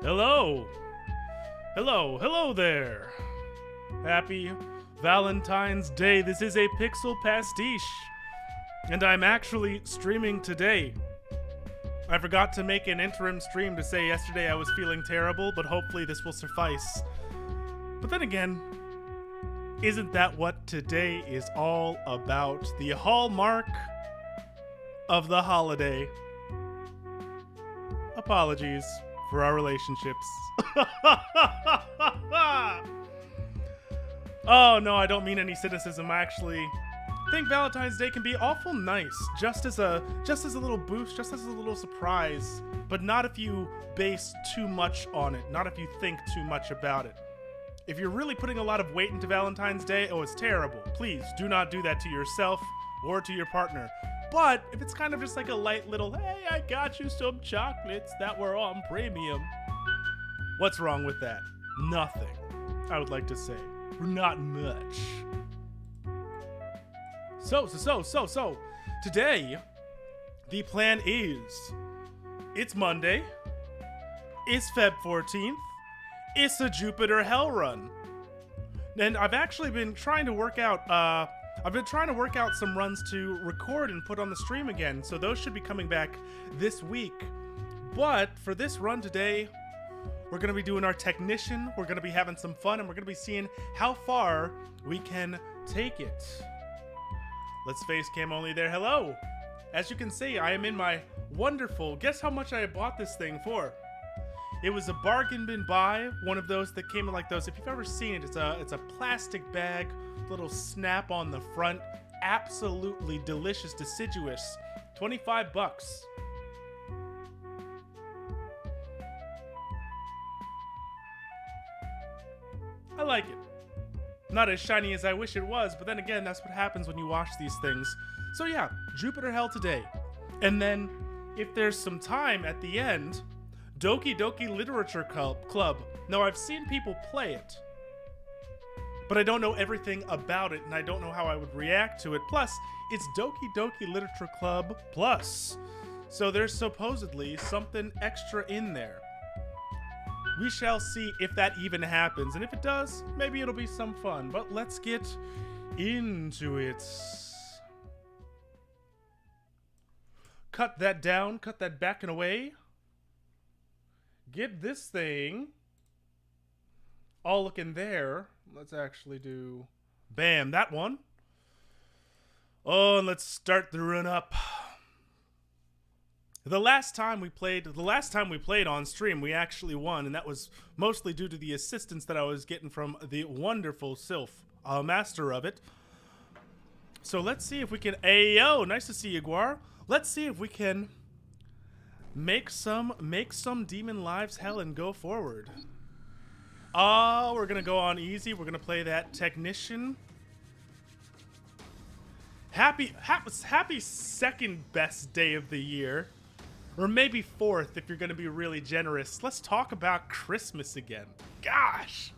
Hello! Hello there! Happy Valentine's Day. This is a Pixel Pastiche, and I'm actually streaming today. I forgot to make an interim stream to say yesterday I was feeling terrible, but hopefully this will suffice. But then again, isn't that what today is all about? The hallmark of the holiday. Apologies for our relationships. Oh no, I don't mean any cynicism. I actually think Valentine's Day can be awful nice, just as a little boost, just as a little surprise, but not if you base too much on it, not if you think too much about it. If you're really putting a lot of weight into Valentine's Day, oh, it's terrible. Please do not do that to yourself or to your partner. But if it's kind of just like a light little, hey, I got you some chocolates that were on premium, what's wrong with that? Nothing, I would like to say. Not much. So, today, the plan is, it's Monday, it's Feb 14th, it's a Jupiter Hell run. And I've actually been trying to work out, some runs to record and put on the stream again, so those should be coming back this week. But for this run today, we're going to be doing our technician, we're going to be having some fun, and we're going to be seeing how far we can take it. Let's face cam only there. Hello! As you can see, I am in my wonderful, guess how much I bought this thing for? It was a bargain bin buy, one of those that came in like those. If you've ever seen it, it's a plastic bag, little snap on the front, absolutely delicious, deciduous, 25 bucks. I like it. Not as shiny as I wish it was, but then again, that's what happens when you wash these things. So yeah, Jupiter Hell today. And then, if there's some time at the end, Doki Doki Literature Club. Now, I've seen people play it, but I don't know everything about it, and I don't know how I would react to it. Plus, it's Doki Doki Literature Club Plus, so there's supposedly something extra in there. We shall see if that even happens, and if it does, maybe it'll be some fun. But let's get into it. Cut that down, cut that back and away. Get this thing all looking there. Let's actually do, bam, that one. Oh, and let's start the run up. The last time we played on stream, we actually won, and that was mostly due to the assistance that I was getting from the wonderful Sylph, master of it. So let's see if we can, ayo, nice to see you, Guar. Let's see if we can make some demon lives hell and go forward. Oh, we're gonna go on easy. We're gonna play that technician. Happy second best day of the year. Or maybe fourth if you're gonna be really generous. Let's talk about Christmas again. Gosh!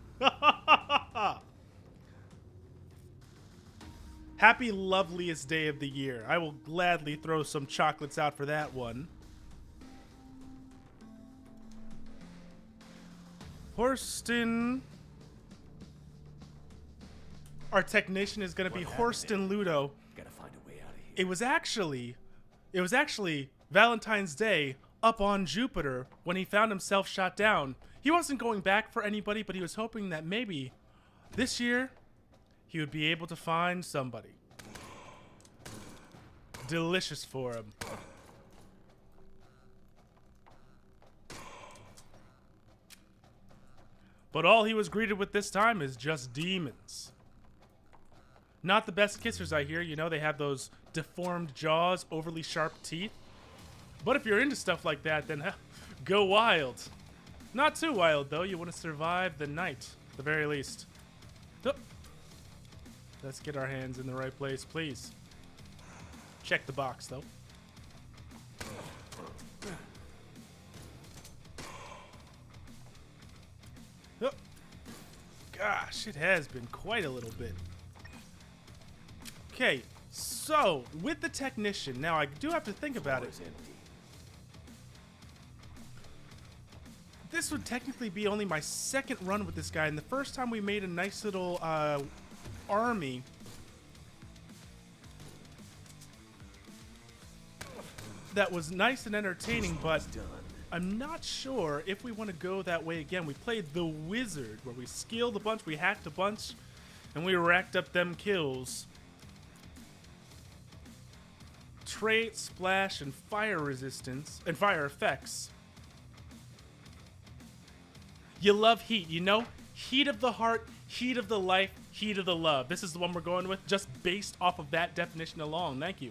Happy loveliest day of the year. I will gladly throw some chocolates out for that one. Horston. Our technician is gonna be Horston Ludo. Gotta find a way out of here. It was actually Valentine's Day up on Jupiter when he found himself shot down. He wasn't going back for anybody, but he was hoping that maybe this year he would be able to find somebody. Delicious for him. But all he was greeted with this time is just demons. Not the best kissers, I hear. You know, they have those deformed jaws, overly sharp teeth. But if you're into stuff like that, then go wild. Not too wild, though. You want to survive the night, at the very least. Oh. Let's get our hands in the right place, please. Check the box, though. Oh. Gosh, it has been quite a little bit. Okay, so with the technician, now I do have to think about it. this would technically be only my second run with this guy, and the first time we made a nice little army. That was nice and entertaining, but I'm not sure if we want to go that way again. We played the Wizard, where we skilled a bunch, we hacked a bunch, and we racked up them kills. Trait, splash, and fire resistance, and fire effects. You love heat, you know? Heat of the heart, heat of the life, heat of the love. This is the one we're going with, just based off of that definition alone. Thank you.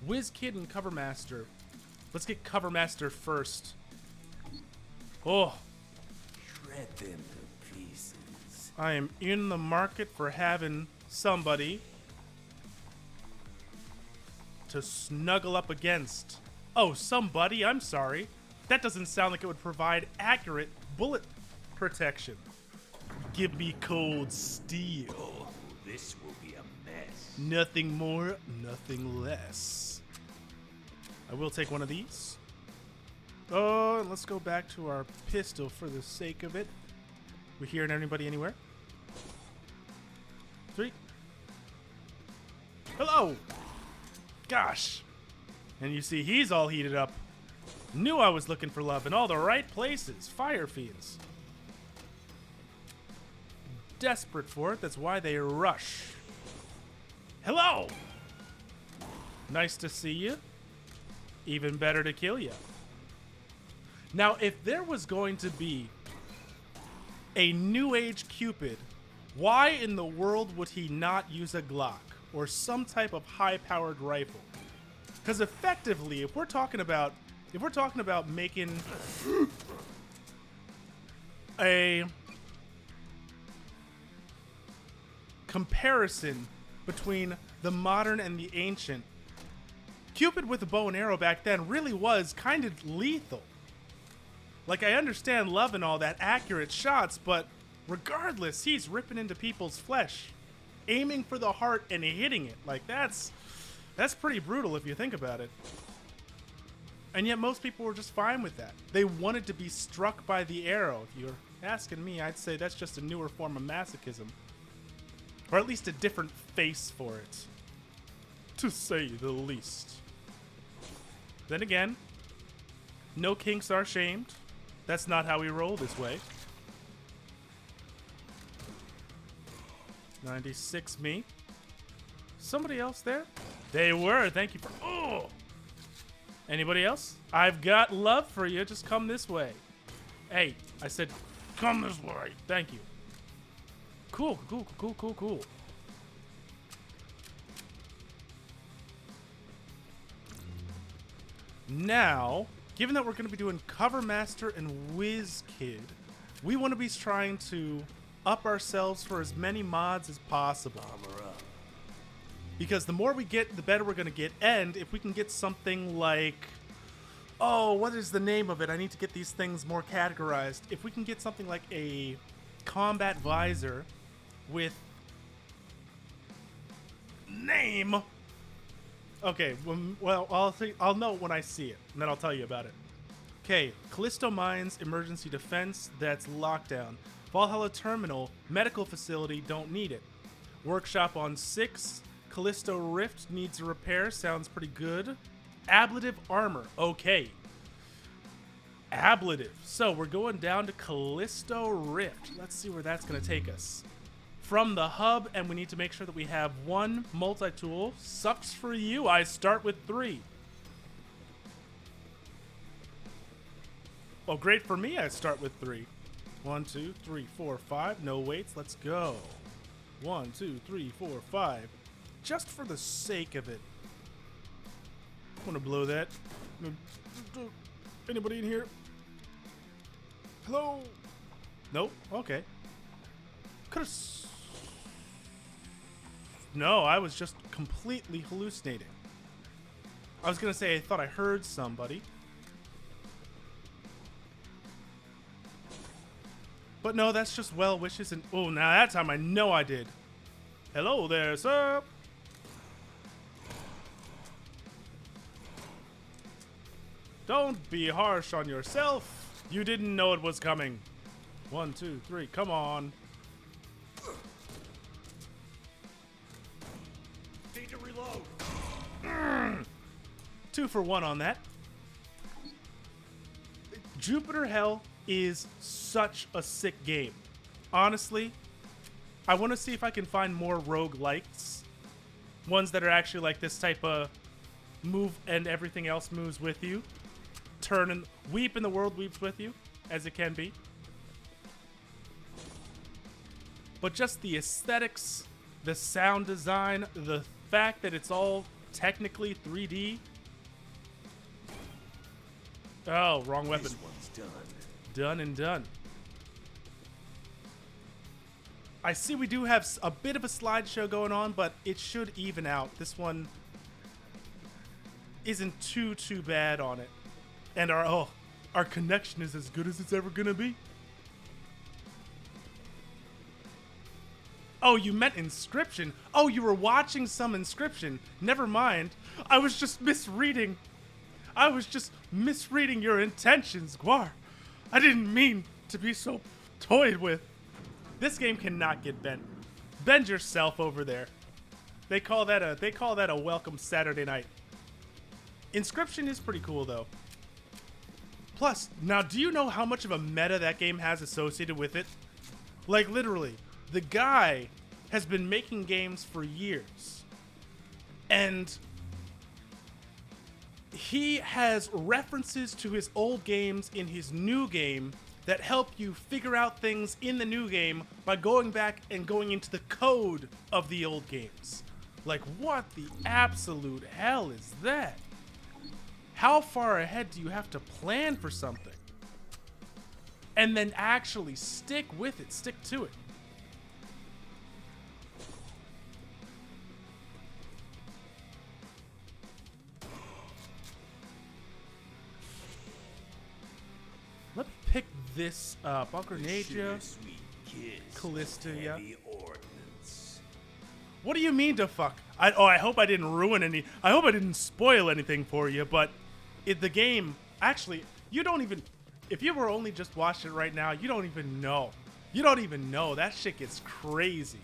WizKid and Covermaster. Let's get Covermaster first. Oh. Shred them to pieces. I am in the market for having somebody to snuggle up against. Oh, somebody, I'm sorry. That doesn't sound like it would provide accurate bullet protection. Give me cold steel. Oh, this will be a mess. Nothing more, nothing less. I will take one of these. Oh, and let's go back to our pistol for the sake of it. We hearing anybody anywhere? 3. Hello! Gosh. And you see he's all heated up. Knew I was looking for love in all the right places. Fire fiends. Desperate for it, that's why they rush. Hello! Nice to see you. Even better to kill you. Now, if there was going to be a New Age Cupid, why in the world would he not use a Glock or some type of high-powered rifle? Because effectively, if we're talking about making a comparison between the modern and the ancient, Cupid with a bow and arrow back then really was kind of lethal. Like, I understand love and all that, accurate shots, but regardless, he's ripping into people's flesh, aiming for the heart and hitting it. Like, that's pretty brutal if you think about it. And yet most people were just fine with that. They wanted to be struck by the arrow. If you're asking me, I'd say that's just a newer form of masochism. Or at least a different face for it. To say the least. Then again, no kinks are shamed. That's not how we roll this way. 96 me. Somebody else there? They were. Thank you for... Oh! Anybody else? I've got love for you. Just come this way. Hey, I said come this way. Thank you. Cool, cool, cool, cool, cool. Now, given that we're going to be doing Covermaster and WizKid, we want to be trying to up ourselves for as many mods as possible. Armor up. Because the more we get, the better we're going to get. And if we can get something like... Oh, what is the name of it? I need to get these things more categorized. If we can get something like a combat visor with... Name... Okay, well, I'll know when I see it, and then I'll tell you about it. Okay, Callisto Mines, Emergency Defense, that's Lockdown. Valhalla Terminal, Medical Facility, don't need it. Workshop on 6, Callisto Rift needs a repair, sounds pretty good. Ablative Armor, okay. Ablative, so we're going down to Callisto Rift. Let's see where that's going to take us. From the hub, and we need to make sure that we have one multi-tool. Sucks for you, I start with 3. Oh, great for me, I start with 3. 1, 2, 3, 4, 5. No waits, let's go. 1, 2, 3, 4, 5. Just for the sake of it. I want to blow that. Anybody in here? Hello? Nope, okay. Could've... No, I was just completely hallucinating. I was gonna say I thought I heard somebody. But no, that's just well wishes and... Oh, now that time I know I did. Hello there, sir. Don't be harsh on yourself. You didn't know it was coming. 1, 2, 3. Come on. Need to reload. 2 for 1 on that. Jupiter Hell is such a sick game. Honestly, I want to see if I can find more roguelikes. Ones that are actually like this type of move and everything else moves with you. Turn and weep and the world weeps with you, as it can be. But just the aesthetics, the sound design, the fact that it's all technically 3D. Oh, wrong weapon. This one's done. Done and done. I see we do have a bit of a slideshow going on, but it should even out. This one isn't too bad on it. And our connection is as good as it's ever gonna be. Oh, you meant Inscription. Oh, you were watching some Inscription. Never mind. I was just misreading. I was just misreading your intentions, Guar. I didn't mean to be so toyed with. This game cannot get bent. Bend yourself over there. They call that a welcome Saturday night. Inscription is pretty cool though. Plus, now do you know how much of a meta that game has associated with it? Like literally, the guy has been making games for years. And he has references to his old games in his new game that help you figure out things in the new game by going back and going into the code of the old games. Like, what the absolute hell is that? How far ahead do you have to plan for something? And then actually stick with it, stick to it. Let me pick this up. Alcarnagia, Callista. What do you mean to fuck? I hope I didn't ruin any. I hope I didn't spoil anything for you, but the game, actually, you don't even, if you were only just watching it right now, you don't even know. You don't even know. That shit gets crazy.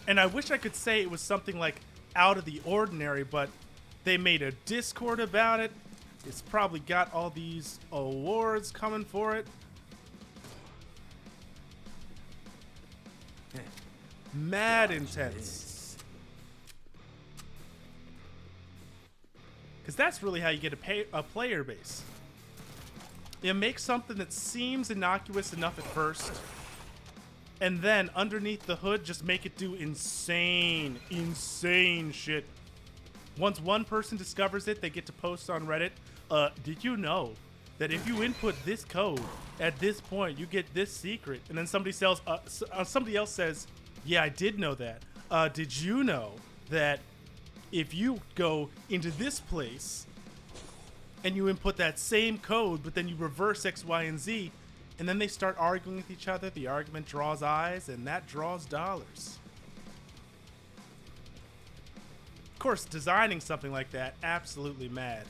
And I wish I could say it was something like out of the ordinary, but they made a Discord about it. It's probably got all these awards coming for it. Mad intense. Because that's really how you get a player base. You make something that seems innocuous enough at first, and then underneath the hood, just make it do insane shit. Once one person discovers it, they get to post on Reddit. Did you know that if you input this code at this point, you get this secret? And then somebody else says, yeah, I did know that. Did you know that if you go into this place and you input that same code, but then you reverse X, Y, and Z, and then they start arguing with each other, the argument draws eyes, and that draws dollars. Of course, designing something like that, absolutely mad.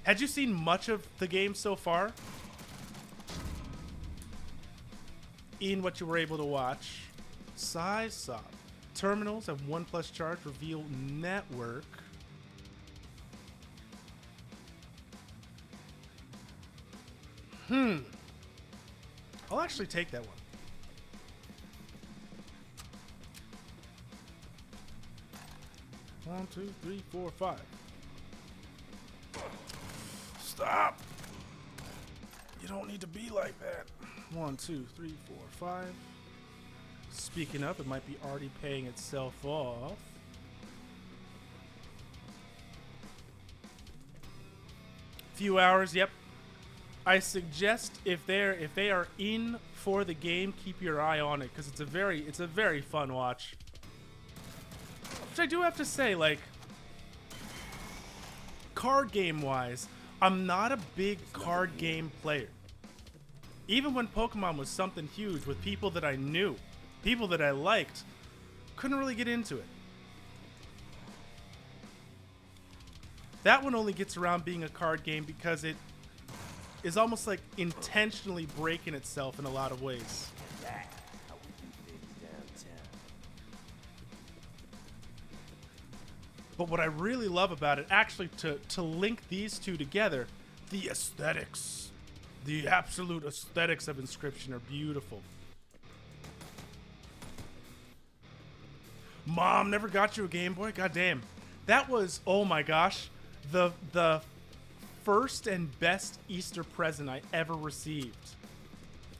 Had you seen much of the game so far? In what you were able to watch? Size SOP. Terminals have 1+ charge, reveal network. I'll actually take that one. One, two, three, four, five. Stop! You don't need to be like that. 1, 2, 3, 4, 5. Speaking of, it might be already paying itself off. Few hours, yep. I suggest if they are in for the game, keep your eye on it because it's a very fun watch. Which I do have to say, like, card game wise, I'm not a big card game player. Even when Pokemon was something huge with people that I knew, people that I liked, couldn't really get into it. That one only gets around being a card game because it is almost like intentionally breaking itself in a lot of ways. But what I really love about it, actually to link these two together, the aesthetics. The absolute aesthetics of Inscription are beautiful. Mom never got you a Game Boy? God damn. That was, oh my gosh, the first and best Easter present I ever received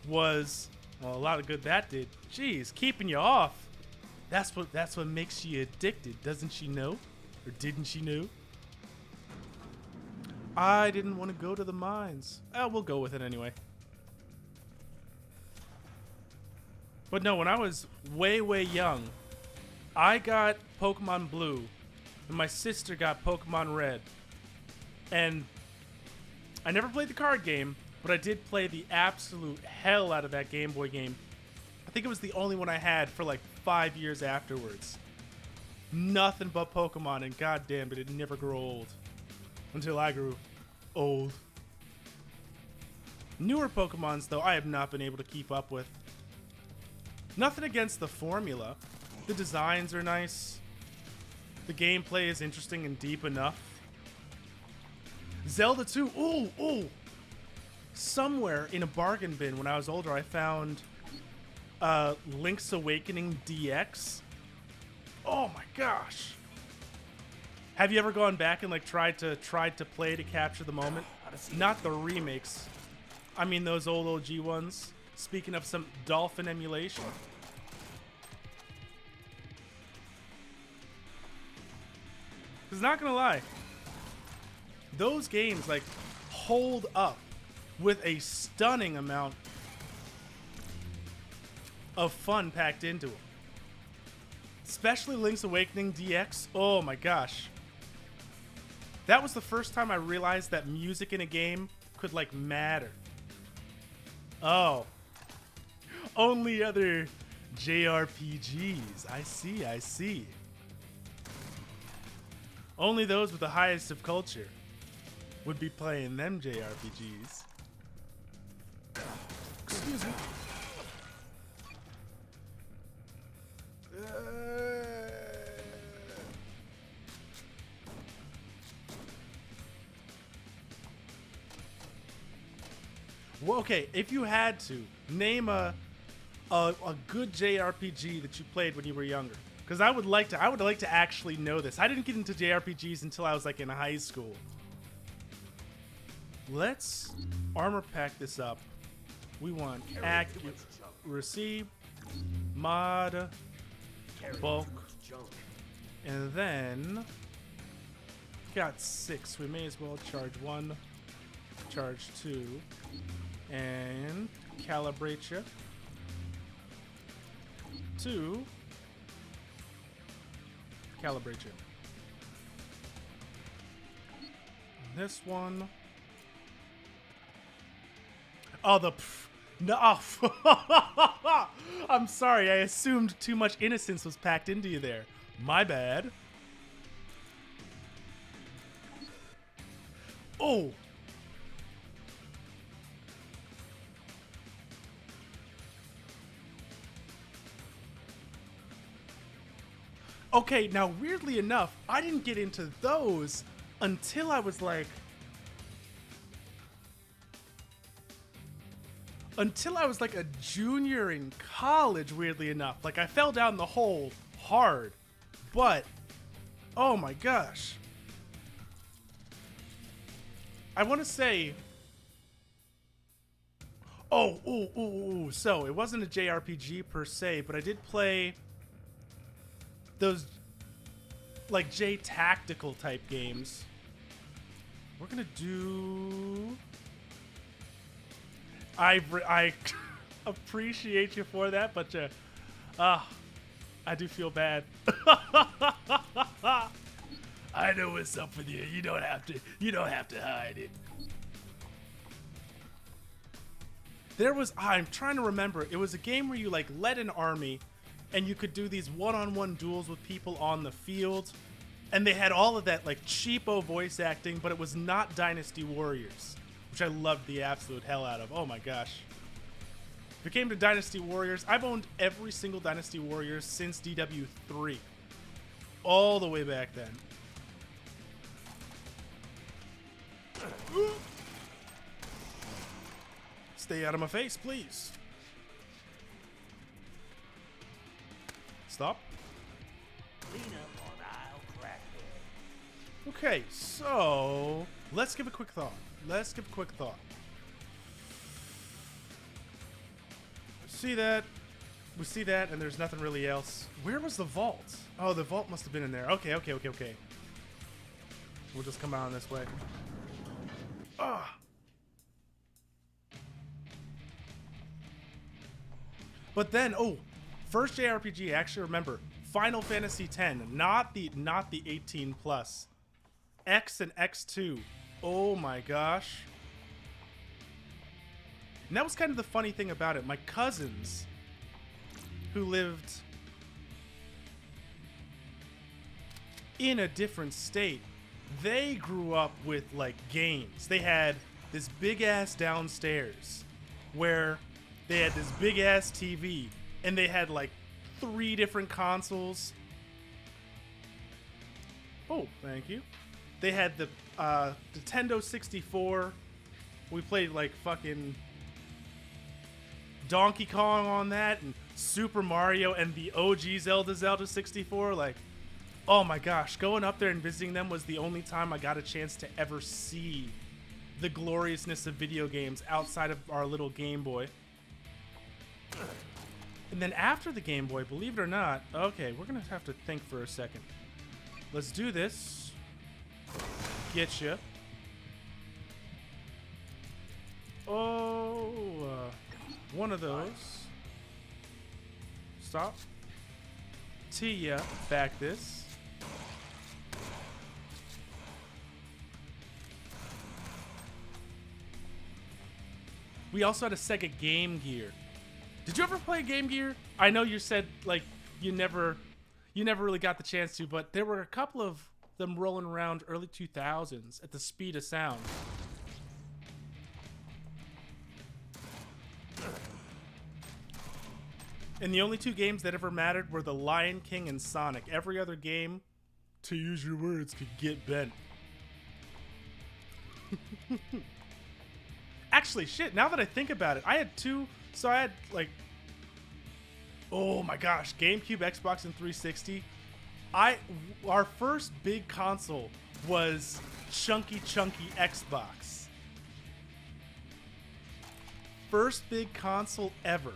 was, well, a lot of good that did. Jeez, keeping you off. That's what makes you addicted, doesn't she know? Or didn't she know? I didn't want to go to the mines. We'll go with it anyway. But no, when I was way, way young, I got Pokemon Blue, and my sister got Pokemon Red. And I never played the card game, but I did play the absolute hell out of that Game Boy game. I think it was the only one I had for like 5 years afterwards. Nothing but Pokemon, and goddamn, it never grew old. Until I grew old. Newer Pokemons, though, I have not been able to keep up with. Nothing against the formula. The designs are nice. The gameplay is interesting and deep enough. Zelda 2, ooh! Somewhere in a bargain bin when I was older, I found Link's Awakening DX. Oh my gosh! Have you ever gone back and like tried to play to capture the moment? Not the remakes. I mean those old OG ones. Speaking of some Dolphin emulation. Cause not gonna lie, those games like hold up with a stunning amount of fun packed into them. Especially Link's Awakening DX. Oh my gosh. That was the first time I realized that music in a game could like matter. Oh. Only other JRPGs. I see. Only those with the highest of culture would be playing them JRPGs. Excuse me. Well, okay, if you had to name a good JRPG that you played when you were younger, because I would like to actually know this. I didn't get into JRPGs until I was like in high school. Let's armor pack this up. We want receive, mod, bulk, and then got 6. We may as well charge 1, charge 2, and calibrate you. 2, calibrate you. This one. Oh, no. Oh. I'm sorry. I assumed too much innocence was packed into you there. My bad. Oh. Okay, now weirdly enough, I didn't get into those until I was like... Until I was like a junior in college, weirdly enough. Like, I fell down the hole hard. But, oh my gosh. I want to say... Oh, so it wasn't a JRPG per se, but I did play those like J-tactical type games. We're gonna do... I appreciate you for that, but I do feel bad. I know what's up with you. You don't have to hide it. There was, I'm trying to remember, it was a game where you like led an army and you could do these one-on-one duels with people on the field. And they had all of that like cheapo voice acting, but it was not Dynasty Warriors, which I loved the absolute hell out of. Oh my gosh. If it came to Dynasty Warriors, I've owned every single Dynasty Warriors since DW3. All the way back then. Stay out of my face, please. Stop. Clean up or I'll crack it. Okay, so let's give a quick thought. Let's give a quick thought. See that? We see that, and there's nothing really else. Where was the vault? Oh, the vault must have been in there. Okay. We'll just come out this way. Ah. But then, oh, first JRPG. Actually, remember Final Fantasy X, not the 18 plus. X and X2. Oh my gosh. And that was kind of the funny thing about it. My cousins, who lived in a different state, they grew up with like games. They had this big ass downstairs where they had this big ass TV and they had like 3 different consoles. Oh, thank you. They had the Nintendo 64. We played like fucking Donkey Kong on that and Super Mario and the OG Zelda 64. Like, oh my gosh, going up there and visiting them was the only time I got a chance to ever see the gloriousness of video games outside of our little Game Boy. And then after the Game Boy, believe it or not, okay, we're gonna have to think for a second. Let's do this. Getcha. Oh, one of those. Stop. Tia, back this. We also had a Sega Game Gear. Did you ever play Game Gear? I know you said like you never really got the chance to, but there were a couple of them rolling around early 2000s at the speed of sound. And the only 2 games that ever mattered were The Lion King and Sonic. Every other game, to use your words, could get bent. Actually, shit, now that I think about it, I had 2, so I had like, oh my gosh, GameCube, Xbox, and 360. Our first big console was chunky Xbox. First big console ever.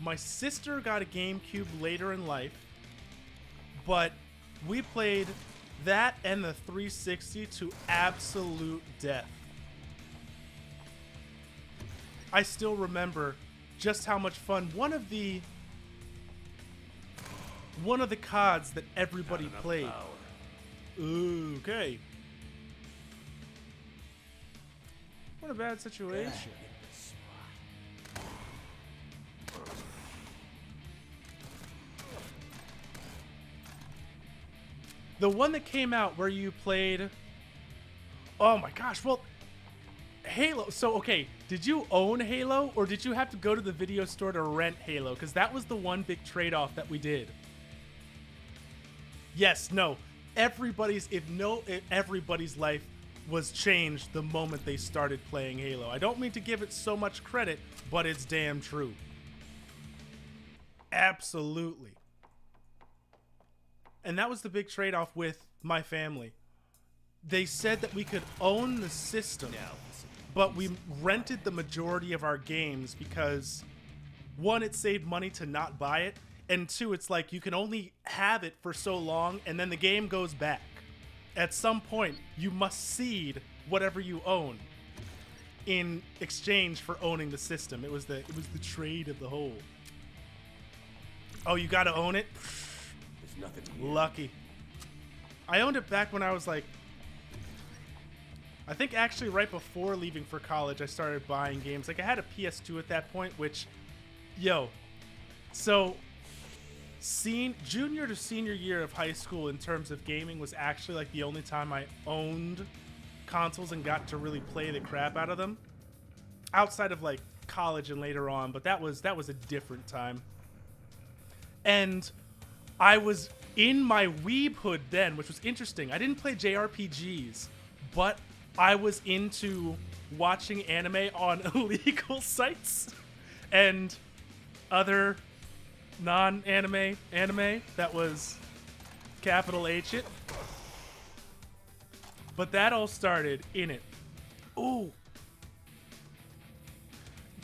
My sister got a GameCube later in life, but we played that and the 360 to absolute death. I still remember just how much fun one of the CODs that everybody played. Ooh, okay. What a bad situation. The one that came out where you played... Oh my gosh, well... Halo. So, okay, did you own Halo, or did you have to go to the video store to rent Halo? Because that was the one big trade-off that we did. Yes, no. Everybody's life was changed the moment they started playing Halo. I don't mean to give it so much credit, but it's damn true. Absolutely. And that was the big trade-off with my family. They said that we could own the system, but we rented the majority of our games because, 1, it saved money to not buy it, and 2, it's like you can only have it for so long, and then the game goes back. At some point, you must cede whatever you own in exchange for owning the system. It was the trade of the whole. Oh, you gotta own it? There's nothing here. Lucky. I owned it back when I was like I think actually right before leaving for college, I started buying games. Like I had a PS2 at that point, which, yo, so junior to senior year of high school in terms of gaming was actually like the only time I owned consoles and got to really play the crap out of them. Outside of like college and later on, but that was a different time. And I was in my weebhood then, which was interesting. I didn't play JRPGs, but I was into watching anime on illegal sites and other non-anime anime that was capital H it. But that all started in it. Ooh.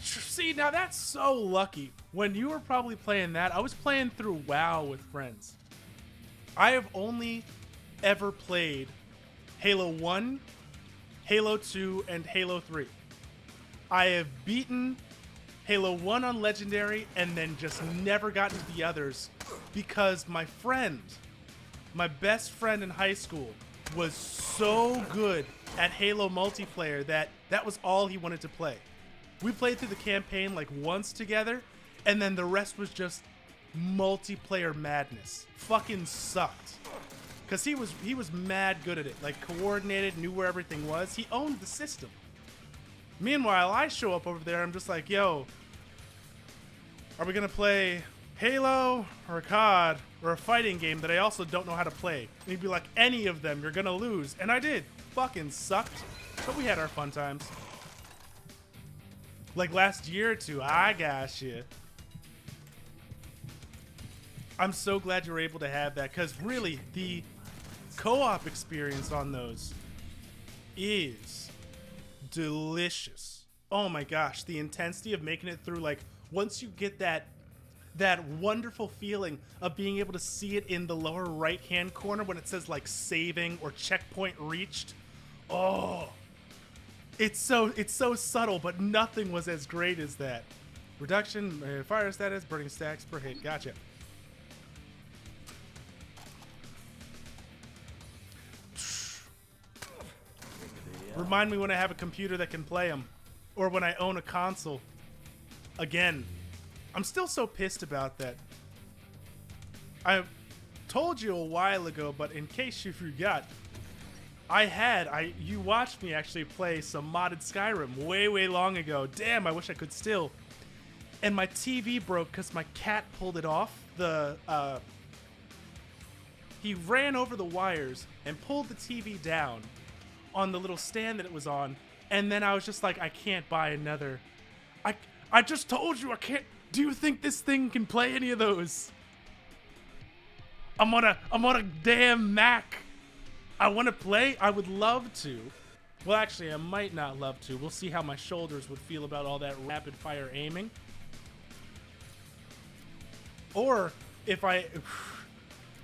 See, now that's so lucky. When you were probably playing that, I was playing through WoW with friends. I have only ever played Halo 1, Halo 2, and Halo 3. I have beaten Halo 1 on Legendary and then just never gotten to the others because my friend, my best friend in high school, was so good at Halo multiplayer that was all he wanted to play. We played through the campaign like once together, and then the rest was just multiplayer madness. Fucking sucked. Cause he was mad good at it, like coordinated, knew where everything was. He owned the system. Meanwhile, I show up over there, I'm just like, yo, are we gonna play Halo or COD or a fighting game that I also don't know how to play? And he'd be like, any of them, you're gonna lose. And I did. Fucking sucked. But we had our fun times. Like last year or two, I got you. I'm so glad you were able to have that, because really, the co-op experience on those is delicious. Oh my gosh, the intensity of making it through, like, once you get that wonderful feeling of being able to see it in the lower right-hand corner when it says, like, saving or checkpoint reached. Oh, it's so subtle, but nothing was as great as that. Reduction, fire status, burning stacks per hit. Gotcha. Remind me when I have a computer that can play them, or when I own a console. Again, I'm still so pissed about that. I told you a while ago, but in case you forgot, you watched me actually play some modded Skyrim way long ago. Damn, I wish I could still. And my TV broke because my cat pulled it off. He ran over the wires and pulled the TV down on the little stand that it was on. And then I was just like, I can't buy another. I just told you I can't. Do you think this thing can play any of those? I'm on a damn Mac. I want to play. I would love to. Well, actually, I might not love to. We'll see how my shoulders would feel about all that rapid fire aiming. Or if I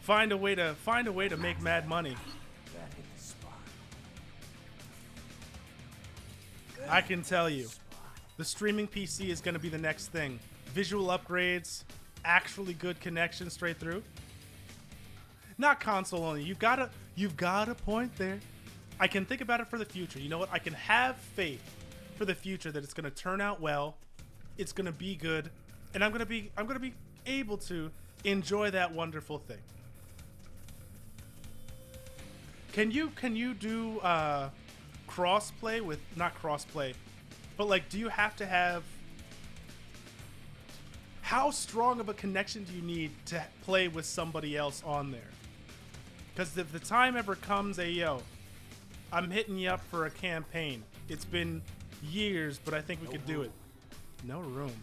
find a way to make mad money. I can tell you, the streaming PC is going to be the next thing. Visual upgrades, actually good connection straight through. Not console only. You've got a point there. I can think about it for the future. You know what? I can have faith for the future that it's going to turn out well. It's going to be good, and I'm going to be able to enjoy that wonderful thing. Can you do crossplay with, not crossplay, but like, do you have to have, how strong of a connection do you need to play with somebody else on there? Because if the time ever comes, hey, yo, I'm hitting you up for a campaign. It's been years, but I think we could do it. No room.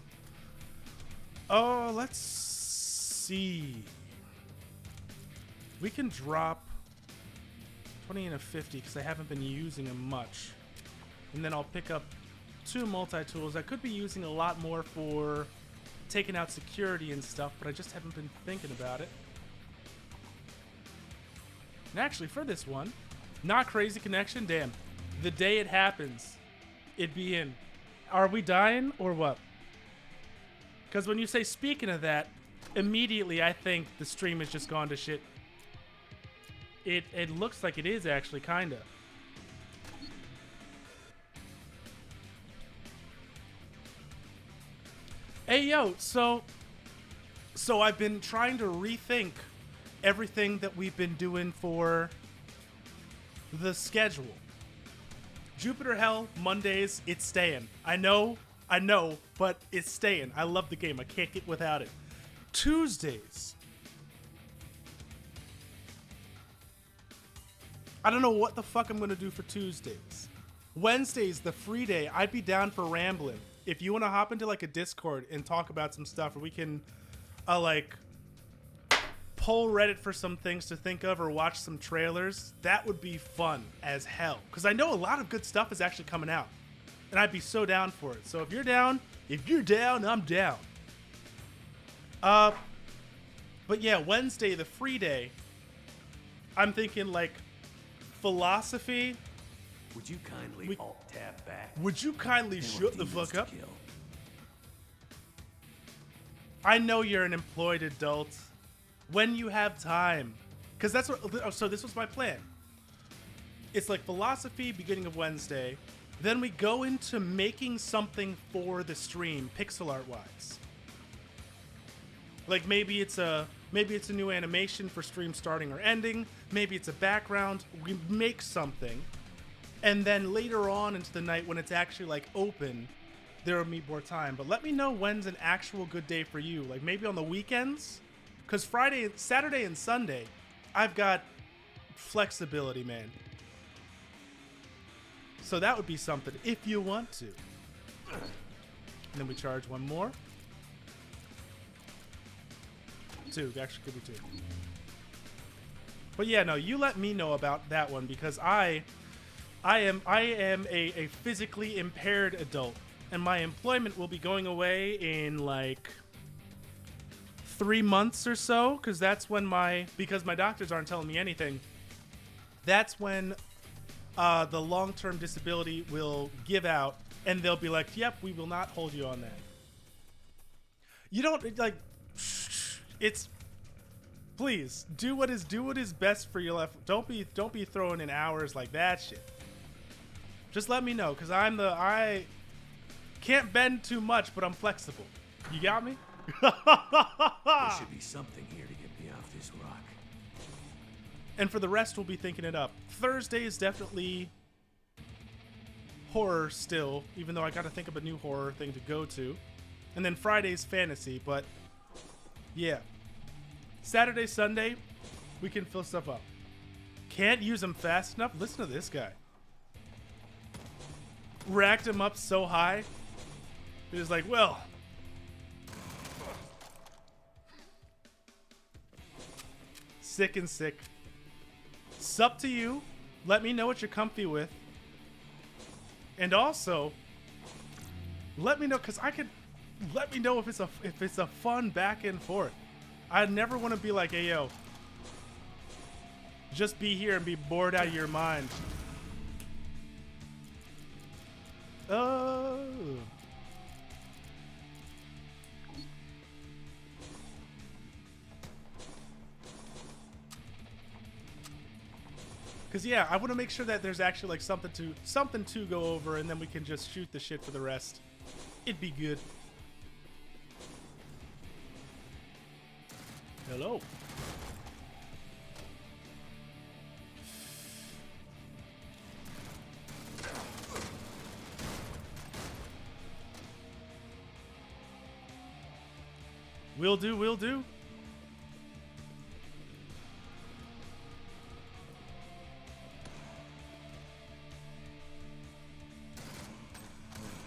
Oh, let's see. We can drop 20 and a 50 because I haven't been using them much. And then I'll pick up 2 multi-tools. I could be using a lot more for taking out security and stuff, but I just haven't been thinking about it. And actually, for this one, not crazy connection. Damn, the day it happens, it'd be in. Are we dying or what? Because when you say speaking of that, immediately I think the stream has just gone to shit. It looks like it is actually, kinda. yo, so I've been trying to rethink everything that we've been doing for the schedule. Jupiter Hell, Mondays, it's staying. I know, but it's staying. I love the game. I can't get without it. Tuesdays. I don't know what the fuck I'm going to do for Tuesdays. Wednesday's the free day. I'd be down for rambling. If you want to hop into like a Discord and talk about some stuff, or we can like poll Reddit for some things to think of or watch some trailers, that would be fun as hell. Because I know a lot of good stuff is actually coming out. And I'd be so down for it. So if you're down, I'm down. But yeah, Wednesday, the free day, I'm thinking like philosophy. Would you kindly alt-tab back? Would you kindly shut the fuck up? Kill. I know you're an employed adult. When you have time. Because that's what... So this was my plan. It's like philosophy, beginning of Wednesday. Then we go into making something for the stream, pixel art wise. Like maybe it's a new animation for stream starting or ending. Maybe it's a background. We make something. And then later on into the night when it's actually like open, there will be more time. But let me know when's an actual good day for you. Like maybe on the weekends? Because Friday, Saturday, and Sunday, I've got flexibility, man. So that would be something if you want to. And then we charge one more. Two, actually could be two. But yeah, no, you let me know about that one because I am a physically impaired adult, and my employment will be going away in like 3 months or so, because that's when because my doctors aren't telling me anything. That's when the long-term disability will give out, and they'll be like, "Yep, we will not hold you on that." You don't like. It's please do what is best for your life. Don't be throwing in hours like that shit. Just let me know, because I can't bend too much, but I'm flexible. You got me? There should be something here to get me off this rock. And for the rest, we'll be thinking it up. Thursday is definitely horror still, even though I got to think of a new horror thing to go to. And then Friday's fantasy, but yeah. Saturday, Sunday, we can fill stuff up. Can't use them fast enough? Listen to this guy. Racked him up so high. He was like, well. Sick and sick. Sup to you. Let me know what you're comfy with. And also, let me know, because let me know if it's a fun back and forth. I never want to be like, hey, yo, just be here and be bored out of your mind. Oh. Because yeah, I want to make sure that there's actually like something to go over, and then we can just shoot the shit for the rest. It'd be good. Hello. Will do, will do.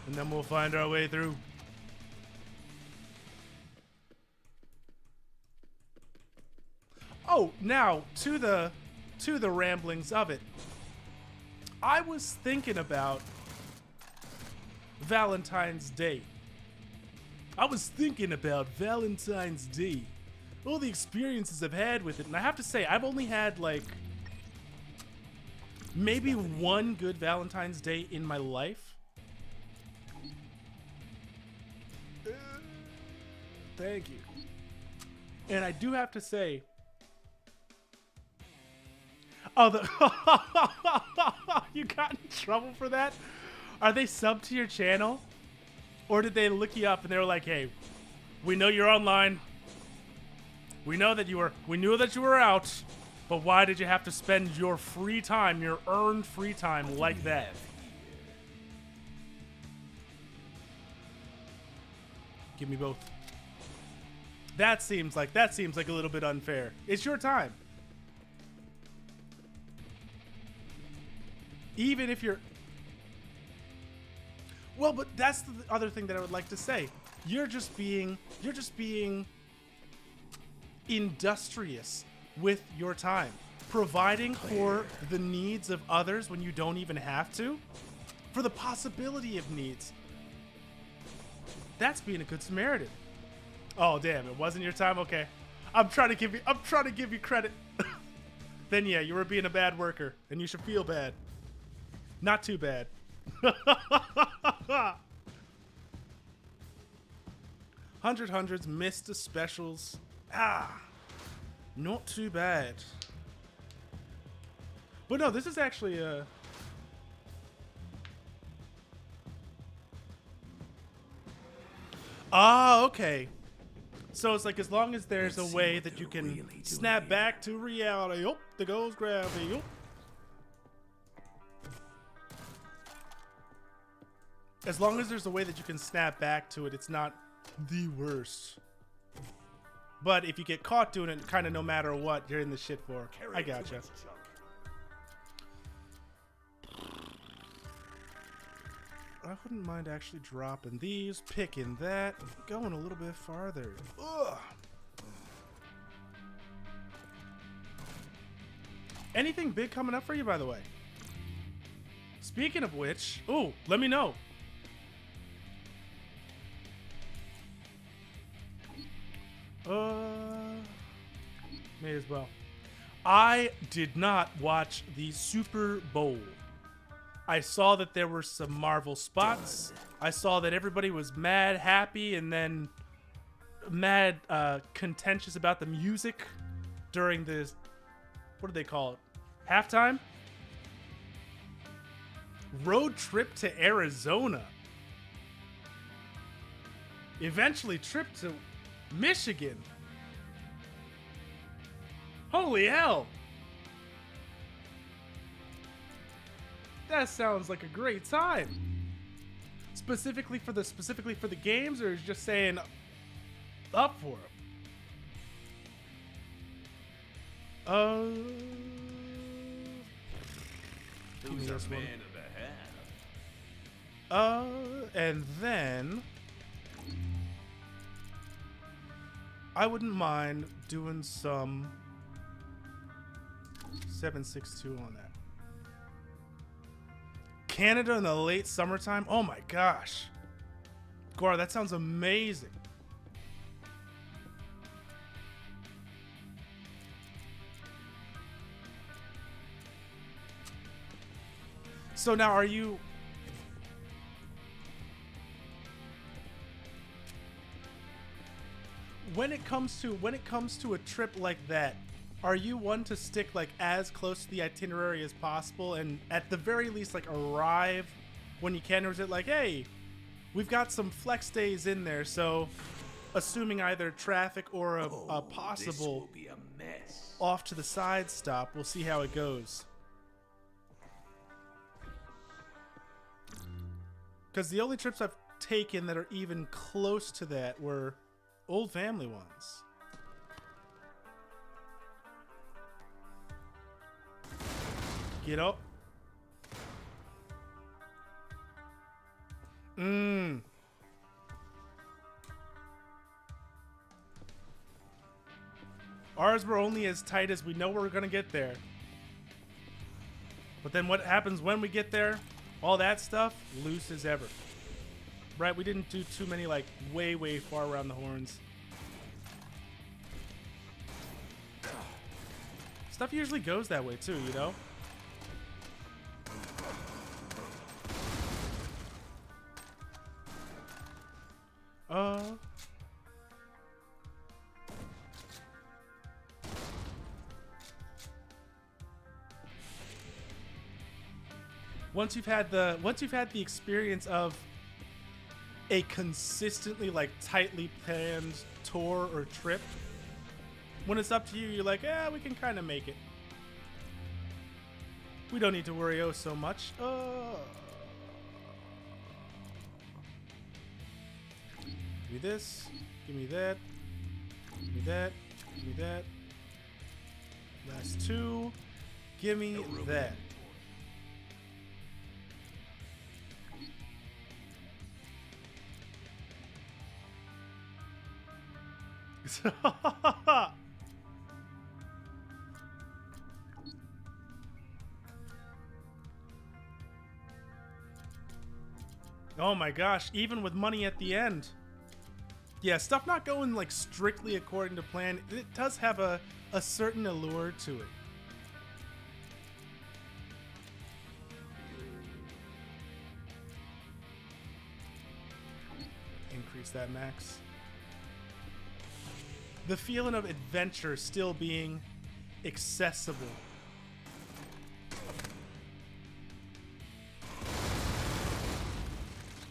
And then we'll find our way through. Oh, now to the ramblings of it. I was thinking about Valentine's Day. All the experiences I've had with it, and I have to say, I've only had like maybe one good Valentine's Day in my life. Thank you. And I do have to say, you got in trouble for that? Are they subbed to your channel? Or did they look you up and they were like, hey, We know you're online. We know that we knew that you were out, but why did you have to spend your free time, your earned free time like that? Give me both. That seems like a little bit unfair. It's your time. Even if you're... Well, but that's the other thing that I would like to say. You're just being industrious with your time, providing for the needs of others when you don't even have to, for the possibility of needs. That's being a good Samaritan. Oh damn, it wasn't your time. Okay, I'm trying to give you credit. Then yeah, you were being a bad worker, and you should feel bad. Not too bad. Hundreds missed the specials. Not too bad. But no, this is actually a... okay. So it's like as long as there's a way that you can snap back to reality. Oh, there goes gravity. Oh. As long as there's a way that you can snap back to it, it's not the worst. But if you get caught doing it, kind of no matter what, you're in the shit for. I gotcha. I wouldn't mind actually dropping these, picking that, going a little bit farther. Ugh. Anything big coming up for you, by the way? Speaking of which, ooh, let me know. May as well. I did not watch the Super Bowl. I saw that there were some Marvel spots. I saw that everybody was mad happy and then mad contentious about the music during this, what do they call it? Halftime? Road trip to Arizona. Eventually trip to Michigan. Holy hell. That sounds like a great time. Specifically for the games, or is just saying up for them? Who's a man of the half? And then I wouldn't mind doing some 762 on that. Canada in the late summertime? Oh my gosh. Gora, that sounds amazing. So now are you... When it comes to a trip like that, are you one to stick like as close to the itinerary as possible and at the very least like arrive when you can, or is it like, hey, we've got some flex days in there, so assuming either traffic or a possible This will be a mess. off to the side stop, we'll see how it goes. Because the only trips I've taken that are even close to that were old family ones. Get up. Ours were only as tight as we know we're gonna get there. But then what happens when we get there? All that stuff, loose as ever. Right, we didn't do too many like way far around the horns. Stuff usually goes that way too, you know? Once you've had the experience of a consistently like tightly planned tour or trip. When it's up to you, you're like, yeah, we can kind of make it. We don't need to worry oh so much. Give me this. Give me that. Give me that. Give me that. Last two. Give me that. Oh my gosh, even with money at the end. Yeah, stuff not going like strictly according to plan, it does have a certain allure to it. Increase that max. The feeling of adventure still being accessible.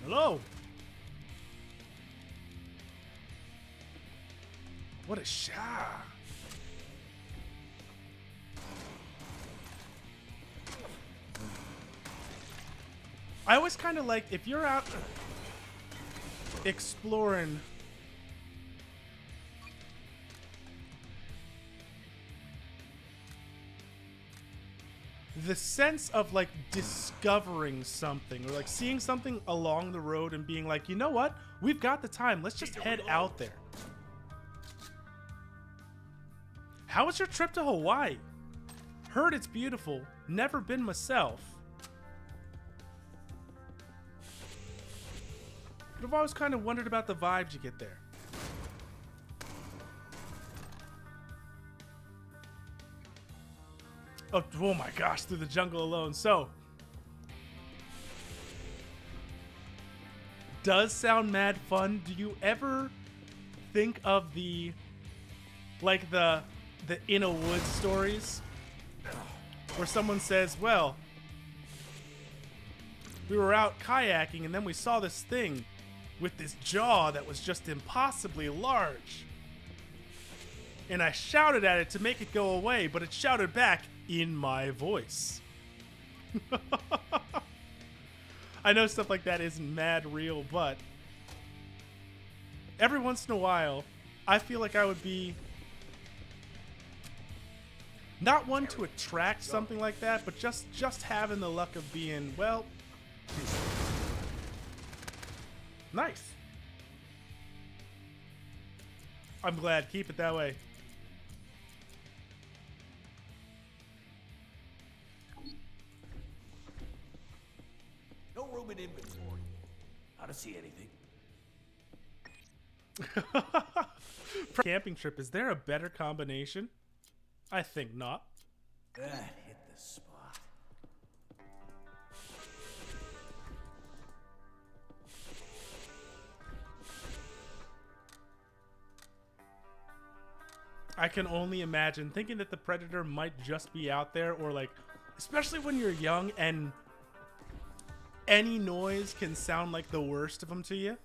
Hello. What a shot. I always kind of like, if you're out exploring, the sense of like discovering something or like seeing something along the road and being like, you know what? We've got the time. Let's just head out there. How was your trip to Hawaii? Heard it's beautiful. Never been myself. But I've always kind of wondered about the vibes you get there. Oh my gosh, through the jungle alone. So, does sound mad fun. Do you ever think of the in a wood stories where someone says, well, we were out kayaking and then we saw this thing with this jaw that was just impossibly large. And I shouted at it to make it go away, but it shouted back in my voice. I know stuff like that isn't mad real, but every once in a while, I feel like I would be not one to attract something like that, but just having the luck of being, well, nice. I'm glad. Keep it that way. No room in inventory. I don't see anything. Camping trip, is there a better combination? I think not. That hit the spot. I can only imagine thinking that the predator might just be out there, or like, especially when you're young and any noise can sound like the worst of them to you.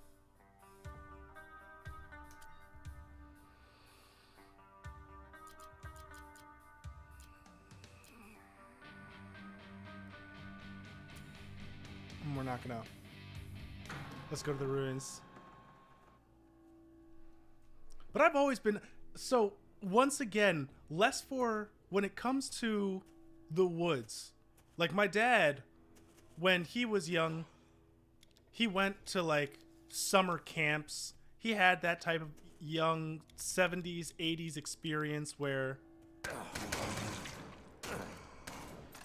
We're not gonna. Let's go to the ruins. But I've always been, so once again, less for when it comes to the woods. Like my dad, when he was young, he went to like summer camps. He had that type of young 70s, 80s experience where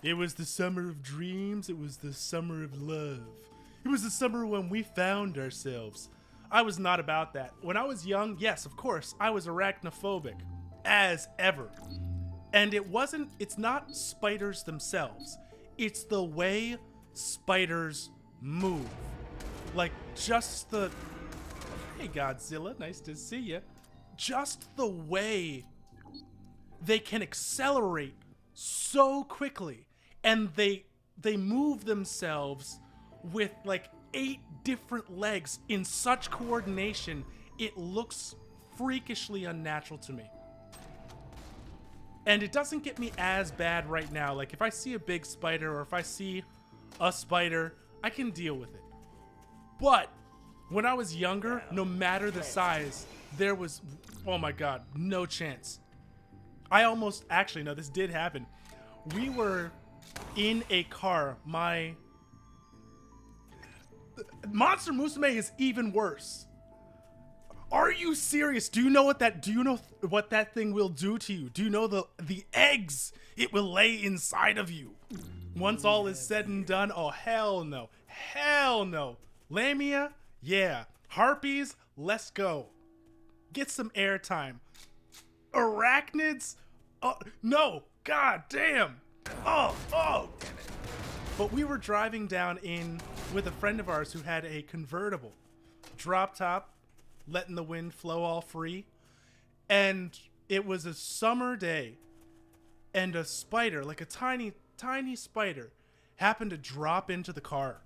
it was the summer of dreams. It was the summer of love. It was the summer when we found ourselves. I was not about that. When I was young, yes, of course, I was arachnophobic, as ever. And it's not spiders themselves. It's the way spiders move. Like, just the... Hey, Godzilla, nice to see you. Just the way they can accelerate so quickly. And they move themselves with, like, 8 different legs in such coordination, it looks freakishly unnatural to me. And it doesn't get me as bad right now. Like, if I see a big spider or if I see a spider, I can deal with it. But when I was younger, no matter the size, there was, oh my God, no chance. I almost, actually, no, this did happen. We were in a car. Monster Musume is even worse. Are you serious? Do you know what that thing will do to you? Do you know the eggs it will lay inside of you? Once all is said and done, oh hell no. Hell no. Lamia, yeah. Harpies, let's go. Get some airtime. Arachnids, no. God damn. Oh, damn it. But we were driving down in with a friend of ours who had a convertible. Drop top, letting the wind flow all free. And it was a summer day. And a spider, like a tiny, tiny spider, happened to drop into the car.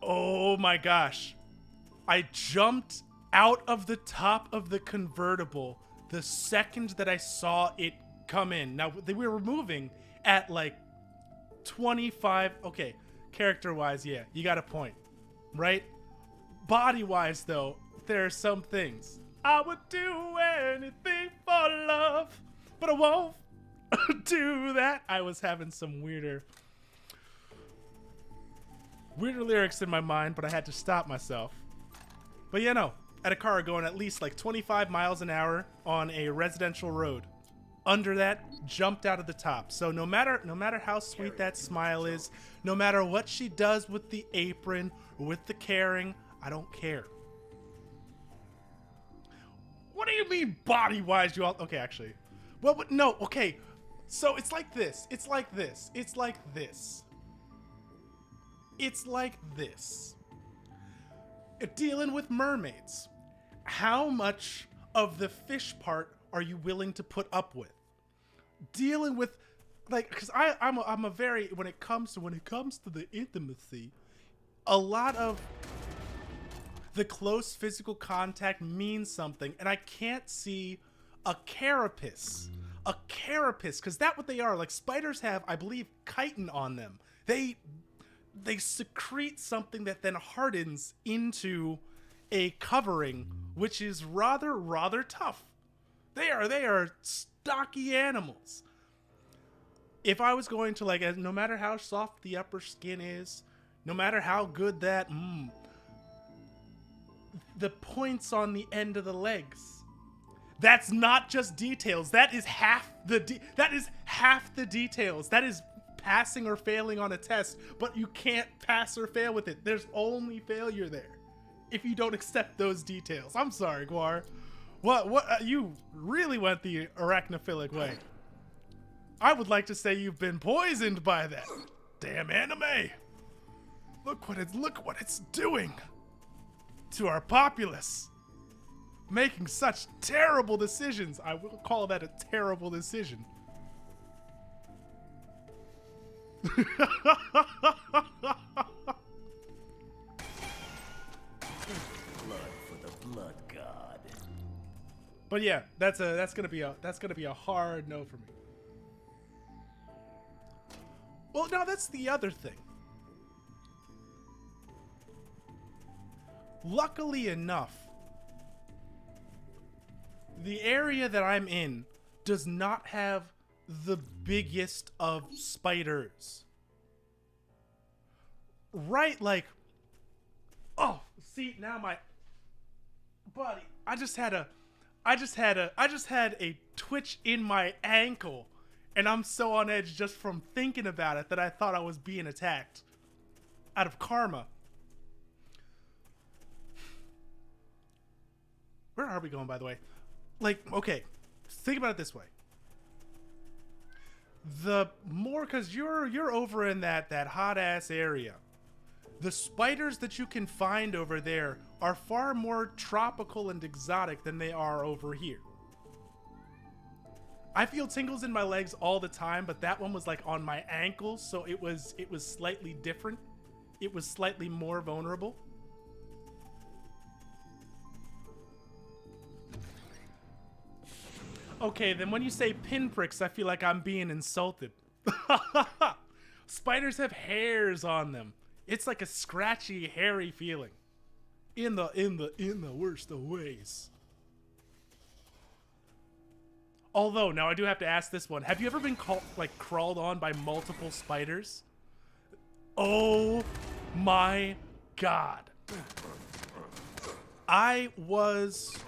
Oh my gosh. I jumped out of the top of the convertible the second that I saw it come in. Now, we were moving at like 25. Okay, character-wise, yeah, you got a point, right? Body-wise, though, there are some things. I would do anything for love, but I won't do that. I was having some weirder lyrics in my mind, but I had to stop myself. But yeah, no, at a car going at least like 25 miles an hour on a residential road. Under that, jumped out of the top. So no matter how sweet that smile is, no matter what she does with the apron or with the caring, I don't care. What do you mean body-wise? You all okay? Actually, well, no. Okay, so it's like this. It's like this. It's like this. It's like this. Dealing with mermaids. How much of the fish part are you willing to put up with? Dealing with, like, because I'm a very, when it comes to the intimacy, a lot of the close physical contact means something, and I can't see a carapace, because that's what they are. Like, spiders have, I believe, chitin on them. They secrete something that then hardens into a covering, which is rather tough. They are stocky animals. If I was going to, like, no matter how soft the upper skin is, no matter how good that, the points on the end of the legs. That's not just details. That is half the details. That is passing or failing on a test, but you can't pass or fail with it. There's only failure there if you don't accept those details. I'm sorry, Guar. What you really went the arachnophilic way. I would like to say you've been poisoned by that damn anime. Look what it's doing to our populace. Making such terrible decisions. I will call that a terrible decision. Blood for the blood god. But yeah, that's gonna be a hard no for me. Well, no, that's the other thing. Luckily enough, the area that I'm in does not have the biggest of spiders. Right, like, oh, see, now my buddy, I just had a twitch in my ankle, and I'm so on edge just from thinking about it that I thought I was being attacked out of karma. Where are we going, by the way? Like, okay, think about it this way. The more, because you're over in that hot ass area, the spiders that you can find over there are far more tropical and exotic than they are over here. I feel tingles in my legs all the time, but that one was like on my ankles, so it was slightly different. it was slightly more vulnerable. Okay, then when you say pinpricks, I feel like I'm being insulted. Spiders have hairs on them. It's like a scratchy, hairy feeling. In the worst of ways. Although, now I do have to ask this one. Have you ever been crawled on by multiple spiders? Oh my god. I was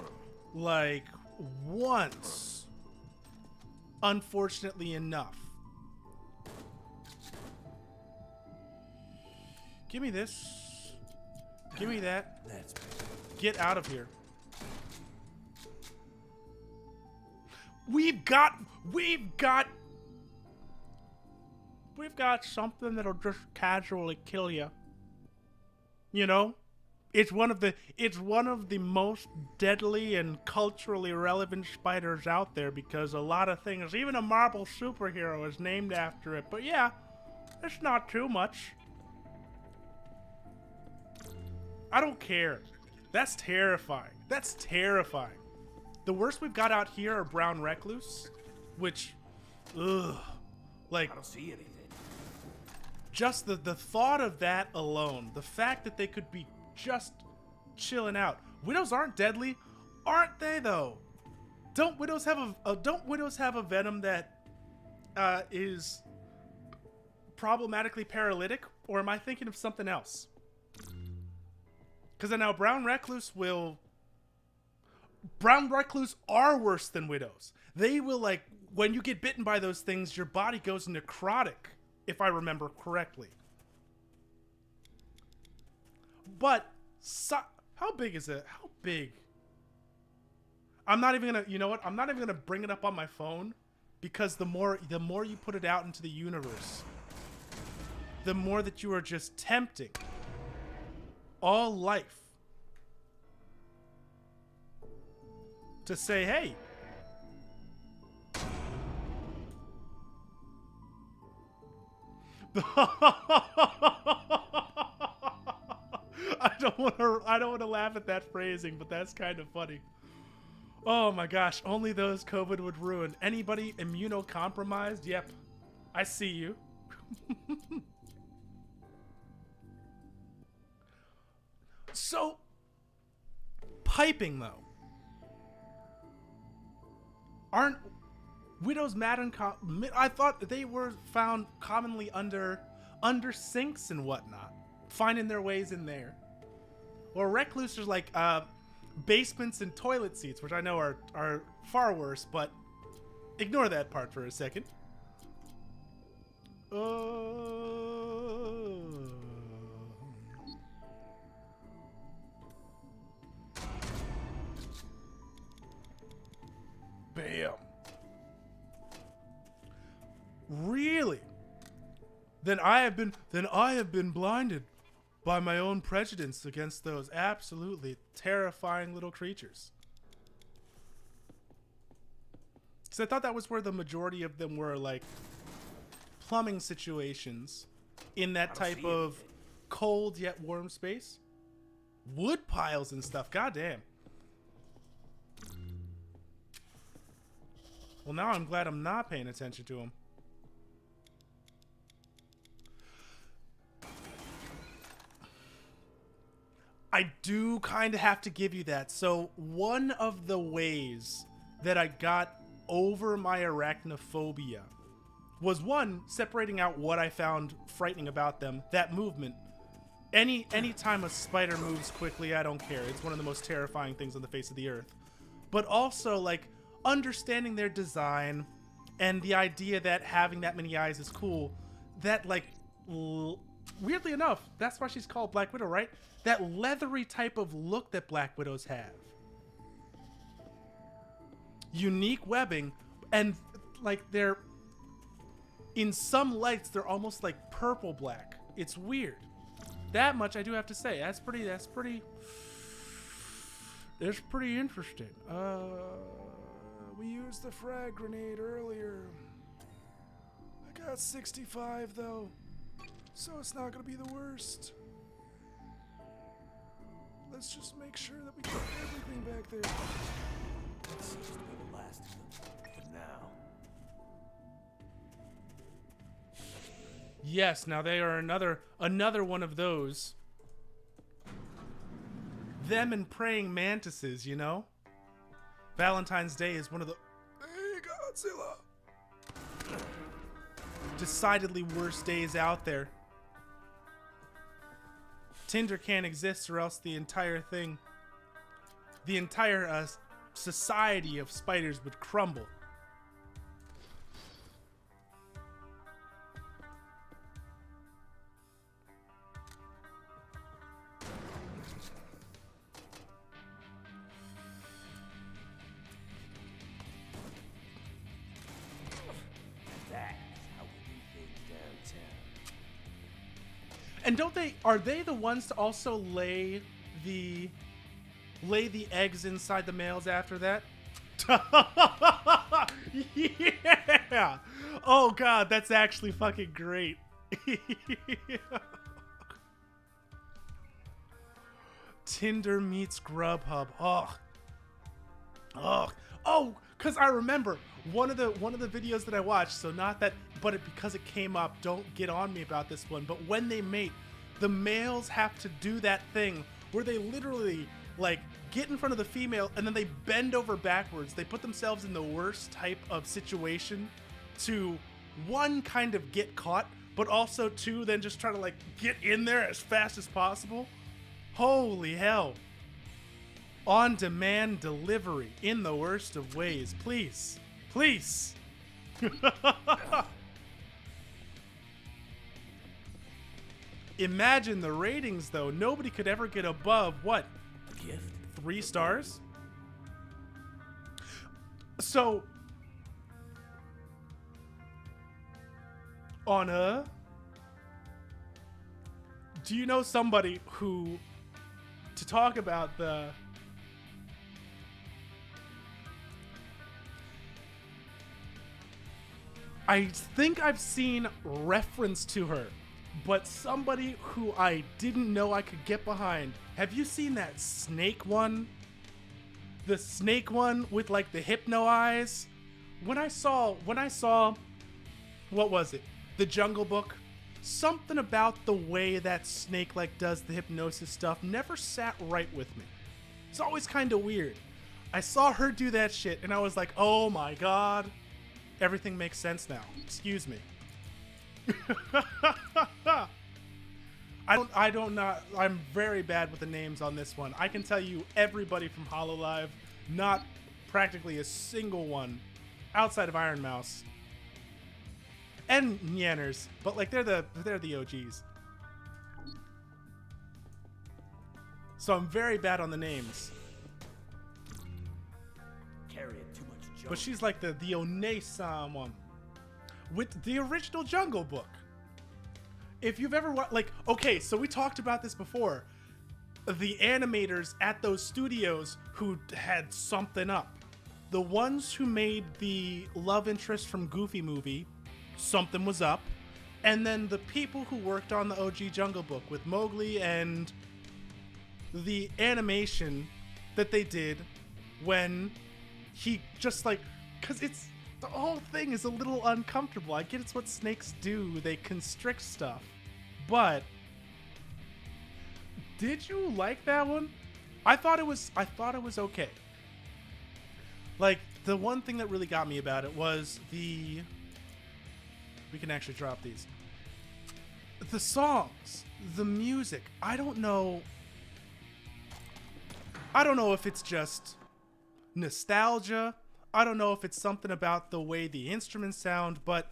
like once, unfortunately enough. Give me this. Give me that. Get out of here. We've got something that'll just casually kill you. You know? It's one of the most deadly and culturally relevant spiders out there because a lot of things, even a Marvel superhero is named after it. But yeah, it's not too much. I don't care. That's terrifying. That's terrifying. The worst we've got out here are brown recluse, which, ugh, like, I don't see anything. just the thought of that alone, the fact that they could be just chilling out. Widows aren't deadly, aren't they though? Don't widows have a venom that is problematically paralytic, or am I thinking of something else? Because now brown recluse are worse than widows. They will, like, when you get bitten by those things, your body goes necrotic, if I remember correctly. But how big is it? How big? I'm not even gonna, you know what? I'm not even gonna bring it up on my phone, because the more you put it out into the universe, the more that you are just tempting all life to say, hey, I don't want to laugh at that phrasing, but that's kind of funny. Oh my gosh, only those COVID would ruin. Anybody immunocompromised? Yep, I see you. So, piping though. Aren't widows mad and I thought they were found commonly under sinks and whatnot, finding their ways in there. Or recluse are like basements and toilet seats, which I know are far worse, but ignore that part for a second. Bam. Really? Then I have been blinded by my own prejudice against those absolutely terrifying little creatures. Because I thought that was where the majority of them were, like, plumbing situations in that type of cold yet warm space. Wood piles and stuff, goddamn. Well, now I'm glad I'm not paying attention to them. I do kind of have to give you that. So one of the ways that I got over my arachnophobia was, one, separating out what I found frightening about them, that movement. Any time a spider moves quickly, I don't care. It's one of the most terrifying things on the face of the earth. But also, like, understanding their design and the idea that having that many eyes is cool. That, like, weirdly enough, that's why she's called Black Widow, right? That leathery type of look that Black Widows have. Unique webbing, and, like, they're, in some lights, they're almost like purple black. It's weird. That much I do have to say. That's pretty interesting. We used the frag grenade earlier. I got 65 though, so it's not gonna be the worst. let's just make sure that we get everything back there. That seems to be the last of them for now. Yes, now they are another one of those. Them and praying mantises, you know? Valentine's Day is one of the... Hey, Godzilla! Decidedly worst days out there. Tinder can't exist or else the entire thing... The entire society of spiders would crumble. And are they the ones to also lay the eggs inside the males after that? Yeah. Oh god, that's actually fucking great. Tinder meets Grubhub. Oh, cuz I remember one of the videos that I watched, so not that, but because it came up, don't get on me about this one, but when they mate, the males have to do that thing where they literally like get in front of the female and then they bend over backwards. They put themselves in the worst type of situation to, one, kind of get caught, but also two, then just try to like get in there as fast as possible. Holy hell. On-demand delivery in the worst of ways. Please. Please. Imagine the ratings, though. Nobody could ever get above, what? A gift? 3 stars? So, do you know somebody who, to talk about I think I've seen reference to her, but somebody who I didn't know I could get behind. Have you seen that snake one? The snake one with like the hypno eyes? When I saw, what was it? The Jungle Book? Something about the way that snake like does the hypnosis stuff never sat right with me. It's always kind of weird. I saw her do that shit and I was like, oh my god. Everything makes sense now. Excuse me. I'm very bad with the names on this one. I can tell you everybody from HoloLive, not practically a single one outside of Iron Mouse. And Nyanners, but like they're the OGs. So I'm very bad on the names. Carrying too much junk. But she's like the Onesan one with the original Jungle Book. If you've ever like, okay, so we talked about this before. The animators at those studios who had something up. The ones who made the love interest from Goofy movie, something was up. And then the people who worked on the OG Jungle Book with Mowgli and the animation that they did when he just like, because it's, the whole thing is a little uncomfortable. I get it's what snakes do. They constrict stuff. But did you like that one? I thought it was okay. Like, the one thing that really got me about it was we can actually drop these. The songs, the music. I don't know if it's just nostalgia. I don't know if it's something about the way the instruments sound, but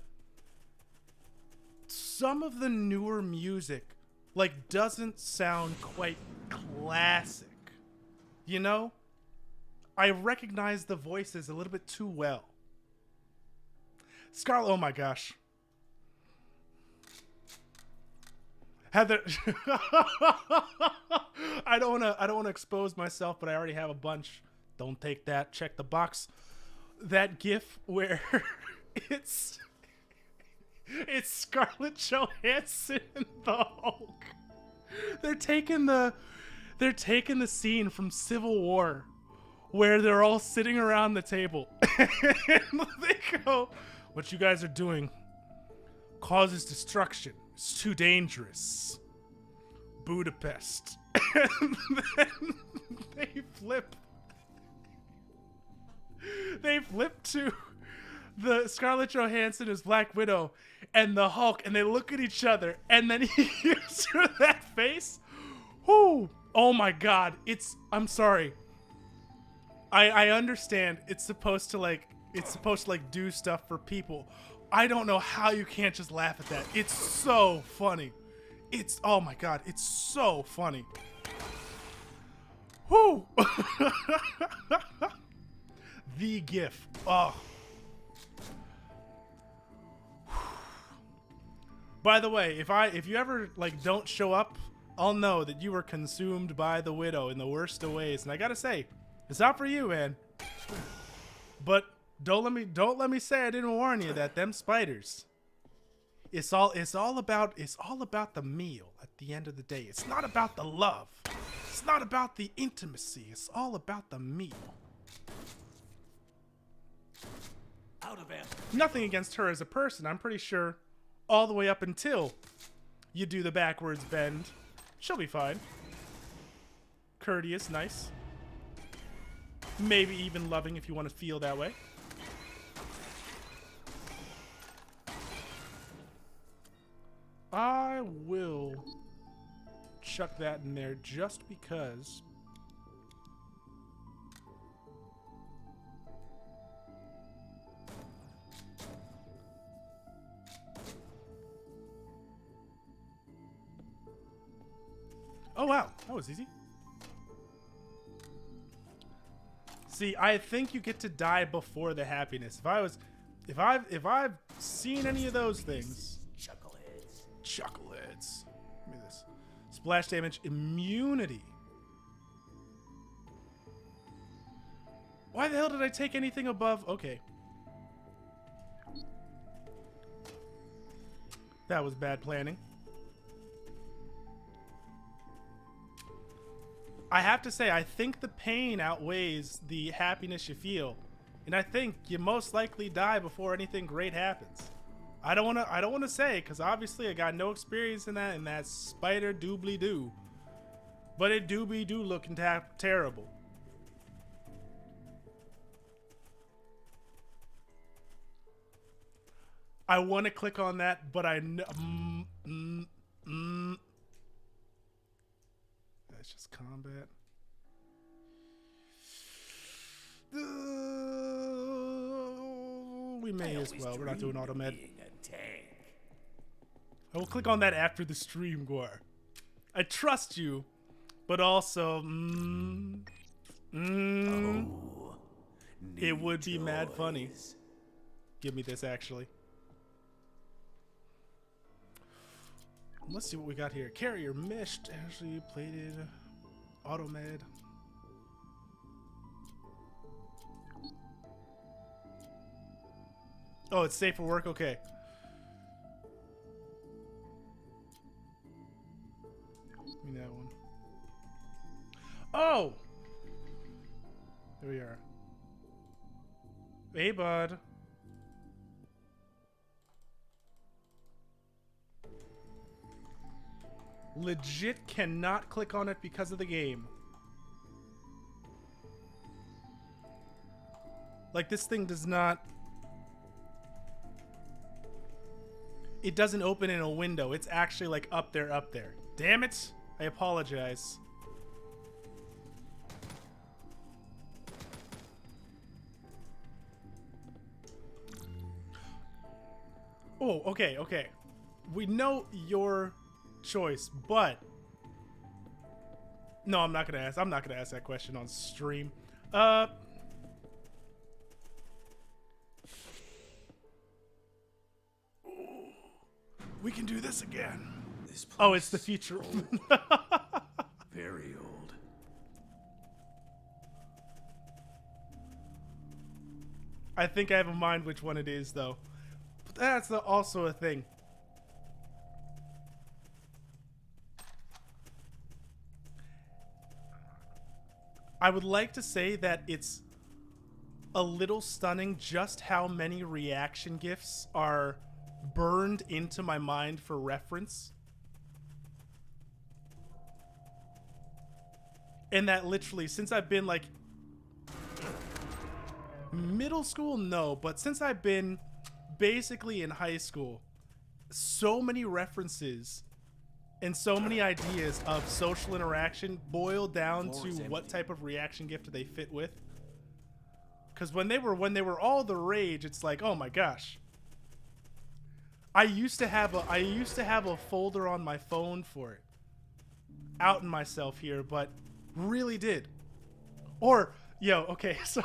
some of the newer music like doesn't sound quite classic. You know? I recognize the voices a little bit too well. Scarlet, oh my gosh. Heather I don't want to expose myself, but I already have a bunch. Don't take that. Check the box. That gif where it's Scarlett Johansson and the Hulk. They're taking the They're taking the scene from Civil War where they're all sitting around the table. And they go, what you guys are doing causes destruction. It's too dangerous. Budapest. And then they flip. They flip to the Scarlett Johansson as Black Widow and the Hulk, and they look at each other, and then he gives her that face. Whoo! Oh my God! I'm sorry. I understand it's supposed to do stuff for people. I don't know how you can't just laugh at that. It's so funny. Oh my God! It's so funny. Whoo! The GIF. Oh. By the way, if you ever like don't show up, I'll know that you were consumed by the Widow in the worst of ways. And I gotta say, it's not for you, man. But don't let me say I didn't warn you that them spiders. It's all about the meal at the end of the day. It's not about the love. It's not about the intimacy. It's all about the meal. Out of ammo. Nothing against her as a person. I'm pretty sure all the way up until you do the backwards bend, she'll be fine. Courteous, nice. Maybe even loving if you want to feel that way. I will chuck that in there just because. Oh wow, that was easy. See, I think you get to die before the happiness. If I've seen any of those things. Chuckleheads. Give me this. Splash damage, immunity. Why the hell did I take anything above? Okay. That was bad planning. I have to say, I think the pain outweighs the happiness you feel. And I think you most likely die before anything great happens. I don't want to say, because obviously I got no experience in that spider doobly doo. But it doobly doo looking terrible. I want to click on that, but I know. That's just combat. We may as well. We're not doing auto med. I will click on that after the stream, Guar. I trust you, but also, it would be mad funny. Give me this, actually. Let's see what we got here. Carrier meshed, actually plated, auto med. Oh, it's safe for work? Okay. Give me that one. Oh! There we are. Hey, bud. Legit cannot click on it because of the game. Like, this thing does not... It doesn't open in a window. It's actually, like, up there. Damn it! I apologize. Oh, okay. We know your choice, but no, I'm not gonna ask that question on stream. We can do this again. Oh, it's the future. Very old. I think I have in mind which one it is, though. But that's also a thing. I would like to say that it's a little stunning just how many reaction GIFs are burned into my mind for reference. And that literally, since I've been like middle school, no, but since I've been basically in high school, so many references and so many ideas of social interaction boil down to what type of reaction GIF do they fit with. Because when they were all the rage, it's like, oh my gosh. I used to have a folder on my phone for it. Outing myself here, but really did. Or, yo, okay, so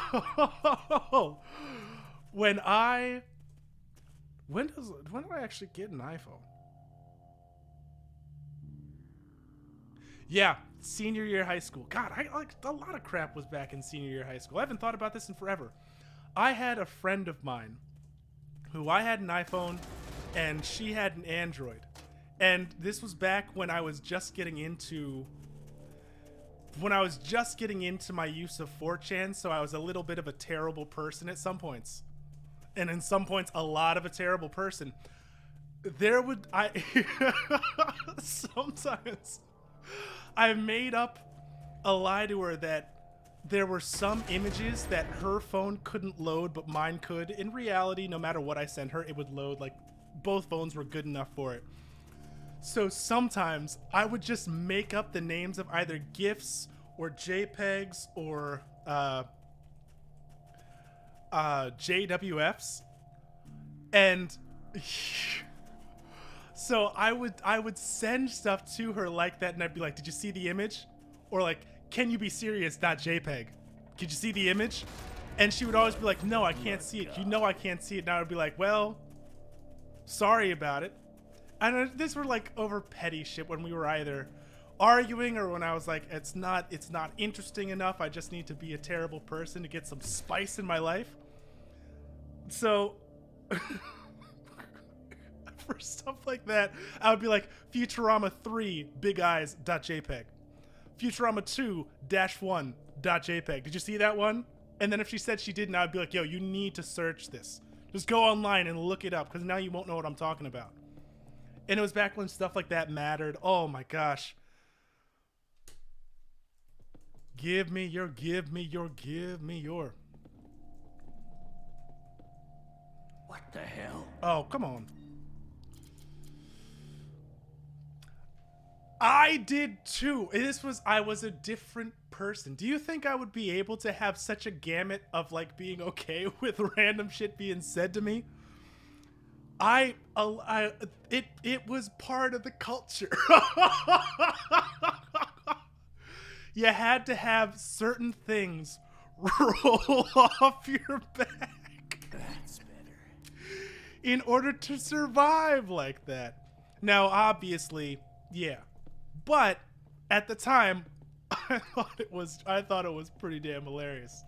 when do I actually get an iPhone? Yeah, senior year high school. God, like a lot of crap was back in senior year high school. I haven't thought about this in forever. I had a friend of mine who I had an iPhone and she had an Android. And this was back when I was just getting into my use of 4chan, so I was a little bit of a terrible person at some points. And in some points, a lot of a terrible person. Sometimes I made up a lie to her that there were some images that her phone couldn't load, but mine could. In reality, no matter what I sent her, it would load. Like, both phones were good enough for it. So sometimes I would just make up the names of either GIFs or JPEGs or JWFs. And so I would send stuff to her like that, and I'd be like, did you see the image? Or like, can you be serious? .jpeg. Did you see the image? And she would always be like, no, I can't see it. You know I can't see it. And I would be like, well, sorry about it. And this were like over petty shit when we were either arguing or when I was like, it's not interesting enough. I just need to be a terrible person to get some spice in my life. So for stuff like that, I would be like, Futurama 3 big eyes.jpg. Futurama 2 -1.jpg. Did you see that one? And then if she said she didn't, I'd be like, yo, you need to search this. Just go online and look it up, because now you won't know what I'm talking about. And it was back when stuff like that mattered. Oh my gosh. Give me your. What the hell? Oh, come on. I did too. I was a different person. Do you think I would be able to have such a gamut of like being okay with random shit being said to me? It was part of the culture. You had to have certain things roll off your back. That's better. In order to survive like that. Now, obviously, yeah. But at the time, I thought it was pretty damn hilarious.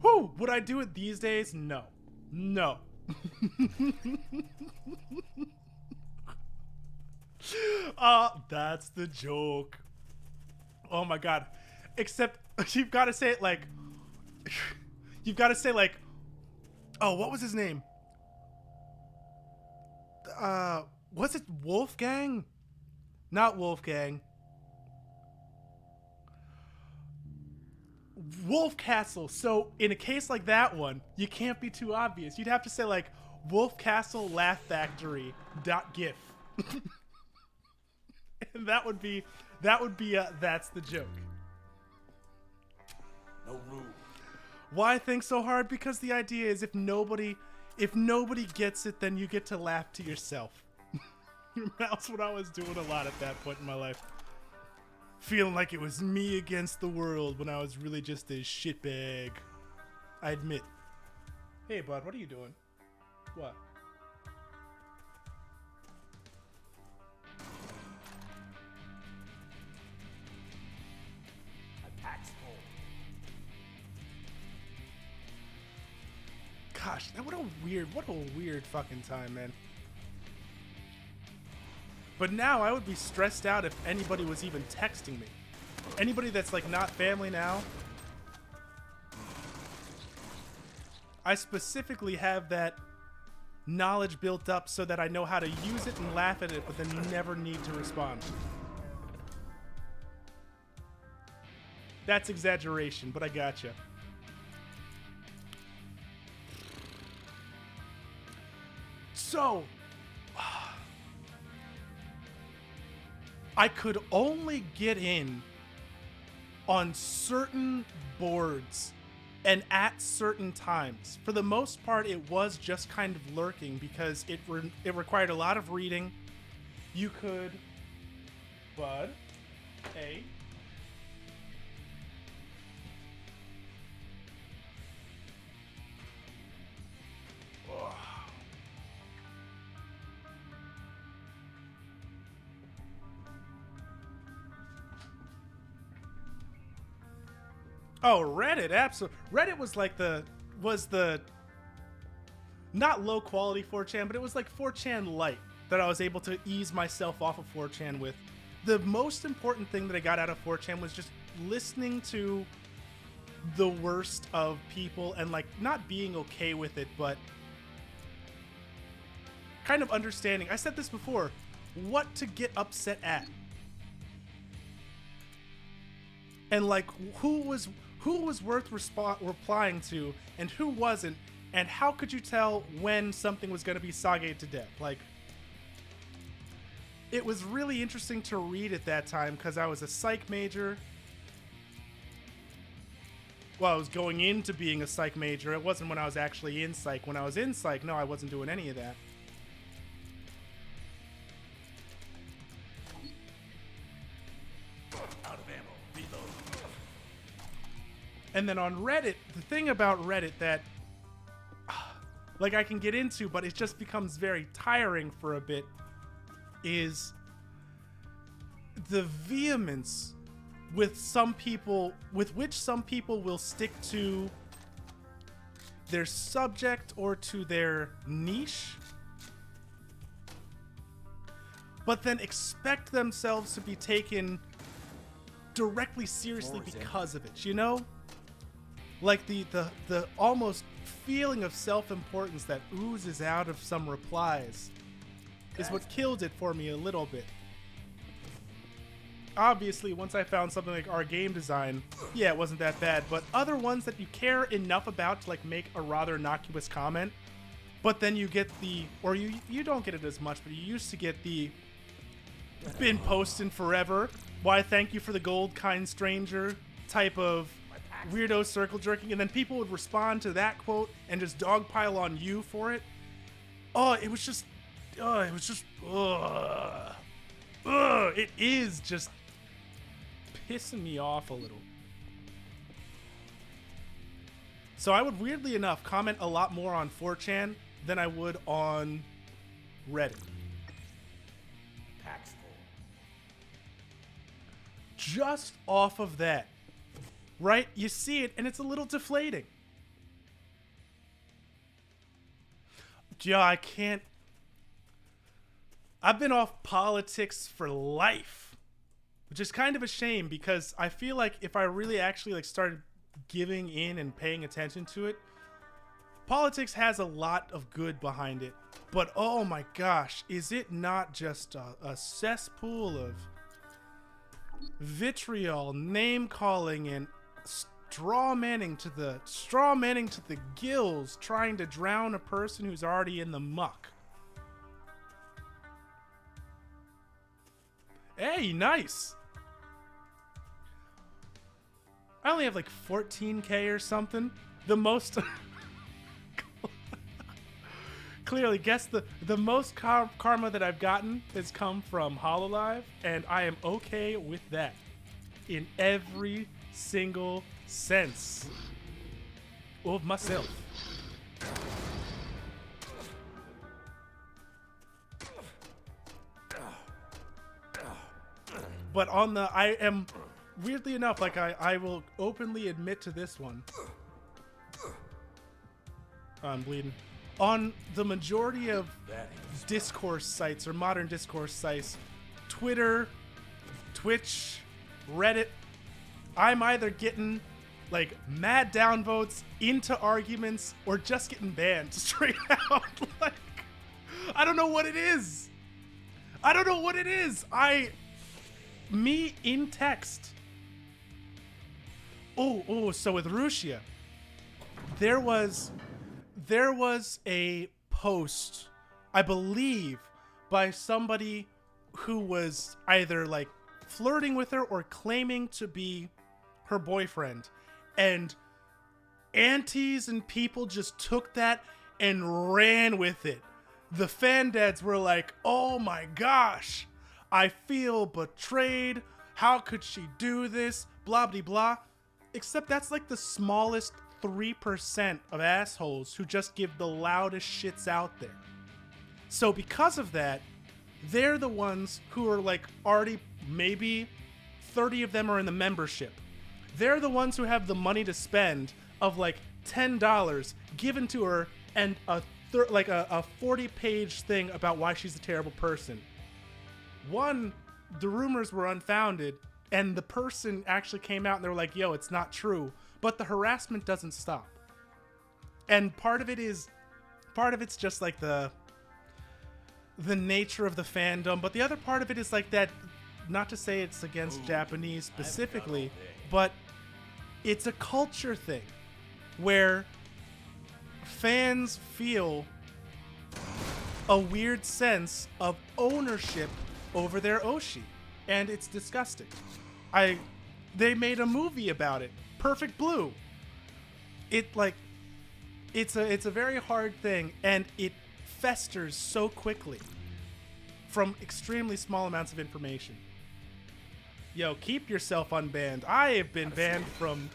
Whew, would I do it these days? No. No. That's the joke. Oh my god. Except you've got to say it like oh, what was his name? Was it Wolfgang? Not Wolfgang. Wolf Castle. So in a case like that one, you can't be too obvious. You'd have to say like Wolf Castle Laugh Factory .gif. And that would be that's the joke. No room. Why think so hard? Because the idea is if nobody gets it, then you get to laugh to yourself. That's what I was doing a lot at that point in my life. Feeling like it was me against the world when I was really just a shitbag. I admit. Hey, bud, what are you doing? What? Attacks full. Gosh, what a weird fucking time, man. But now I would be stressed out if anybody was even texting me. Anybody that's like not family now, I specifically have that knowledge built up so that I know how to use it and laugh at it, but then never need to respond. That's exaggeration, but I gotcha. So, I could only get in on certain boards and at certain times. For the most part, it was just kind of lurking because it required a lot of reading. You could... Bud? Hey? Oh, Reddit, absolutely. Reddit was like the not low quality 4chan, but it was like 4chan light that I was able to ease myself off of 4chan with. The most important thing that I got out of 4chan was just listening to the worst of people and like not being okay with it, but kind of understanding. I said this before, what to get upset at. And like who was worth replying to and who wasn't, and how could you tell when something was going to be Sage to death? Like, it was really interesting to read at that time because I was a psych major. Well, I was going into being a psych major. It wasn't when I was actually in psych. When I was in psych, no, I wasn't doing any of that. Out of ammo. Reload. And then on Reddit, the thing about Reddit that like I can get into, but it just becomes very tiring for a bit, is the vehemence with which some people will stick to their subject or to their niche, but then expect themselves to be taken directly seriously because of it, you know? Like the almost feeling of self-importance that oozes out of some replies is what killed it for me a little bit. Obviously, once I found something like our game design, yeah, it wasn't that bad, but other ones that you care enough about to like make a rather innocuous comment, but then you get the, or you don't get it as much, but you used to get the been posting forever, why thank you for the gold, kind stranger type of weirdo circle jerking, and then people would respond to that quote and just dogpile on you for it. It is just pissing me off a little. So I would, weirdly enough, comment a lot more on 4chan than I would on Reddit. Pack's full. Just off of that. Right? You see it, and it's a little deflating. Yeah, I can't... I've been off politics for life, which is kind of a shame because I feel like if I really actually like started giving in and paying attention to it, politics has a lot of good behind it. But oh my gosh, is it not just a cesspool of vitriol, name calling, and straw manning to the gills, trying to drown a person who's already in the muck. Hey, nice. I only have like 14K or something. The most clearly guess the most karma that I've gotten has come from Hololive, and I am okay with that in every single sense of myself. But on the, I am, weirdly enough, like I will openly admit to this one. Oh, I'm bleeding. On the majority of discourse sites or modern discourse sites, Twitter, Twitch, Reddit, I'm either getting like mad downvotes, into arguments, or just getting banned straight out. Like, I don't know what it is. I don't know what it is. Me in text. So with Rusia, there was a post, I believe, by somebody who was either like flirting with her or claiming to be her boyfriend, and aunties and people just took that and ran with it. The fan dads were like, oh my gosh, I feel betrayed. How could she do this? Blah, blah, blah. Except that's like the smallest 3% of assholes who just give the loudest shits out there. So because of that, they're the ones who are like already, maybe 30 of them are in the membership. They're the ones who have the money to spend of like $10 given to her and a 40-page thing about why she's a terrible person. One, the rumors were unfounded, and the person actually came out and they were like, yo, it's not true. But the harassment doesn't stop. And part of it's just like the nature of the fandom, but the other part of it is like that, not to say it's against Japanese specifically, but it's a culture thing where fans feel a weird sense of ownership over their Oshi, and it's disgusting. They made a movie about it, Perfect Blue. It's a very hard thing, and it festers so quickly from extremely small amounts of information. Yo, keep yourself unbanned. I have been banned from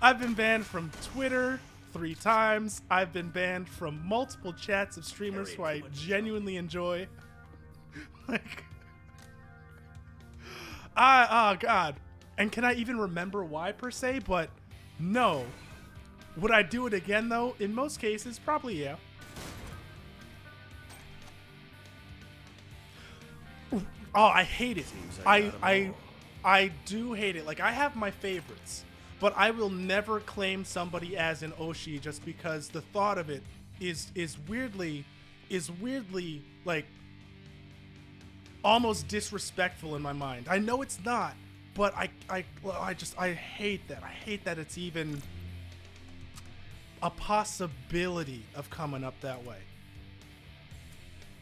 I've been banned from Twitter 3 times. I've been banned from multiple chats of streamers who I genuinely enjoy. Like, oh god. And can I even remember why per se? But no. Would I do it again though? In most cases, probably yeah. Oh, I hate it. I do hate it. Like, I have my favorites, but I will never claim somebody as an Oshi just because the thought of it is weirdly like almost disrespectful in my mind. I know it's not, but I hate that. I hate that it's even a possibility of coming up that way.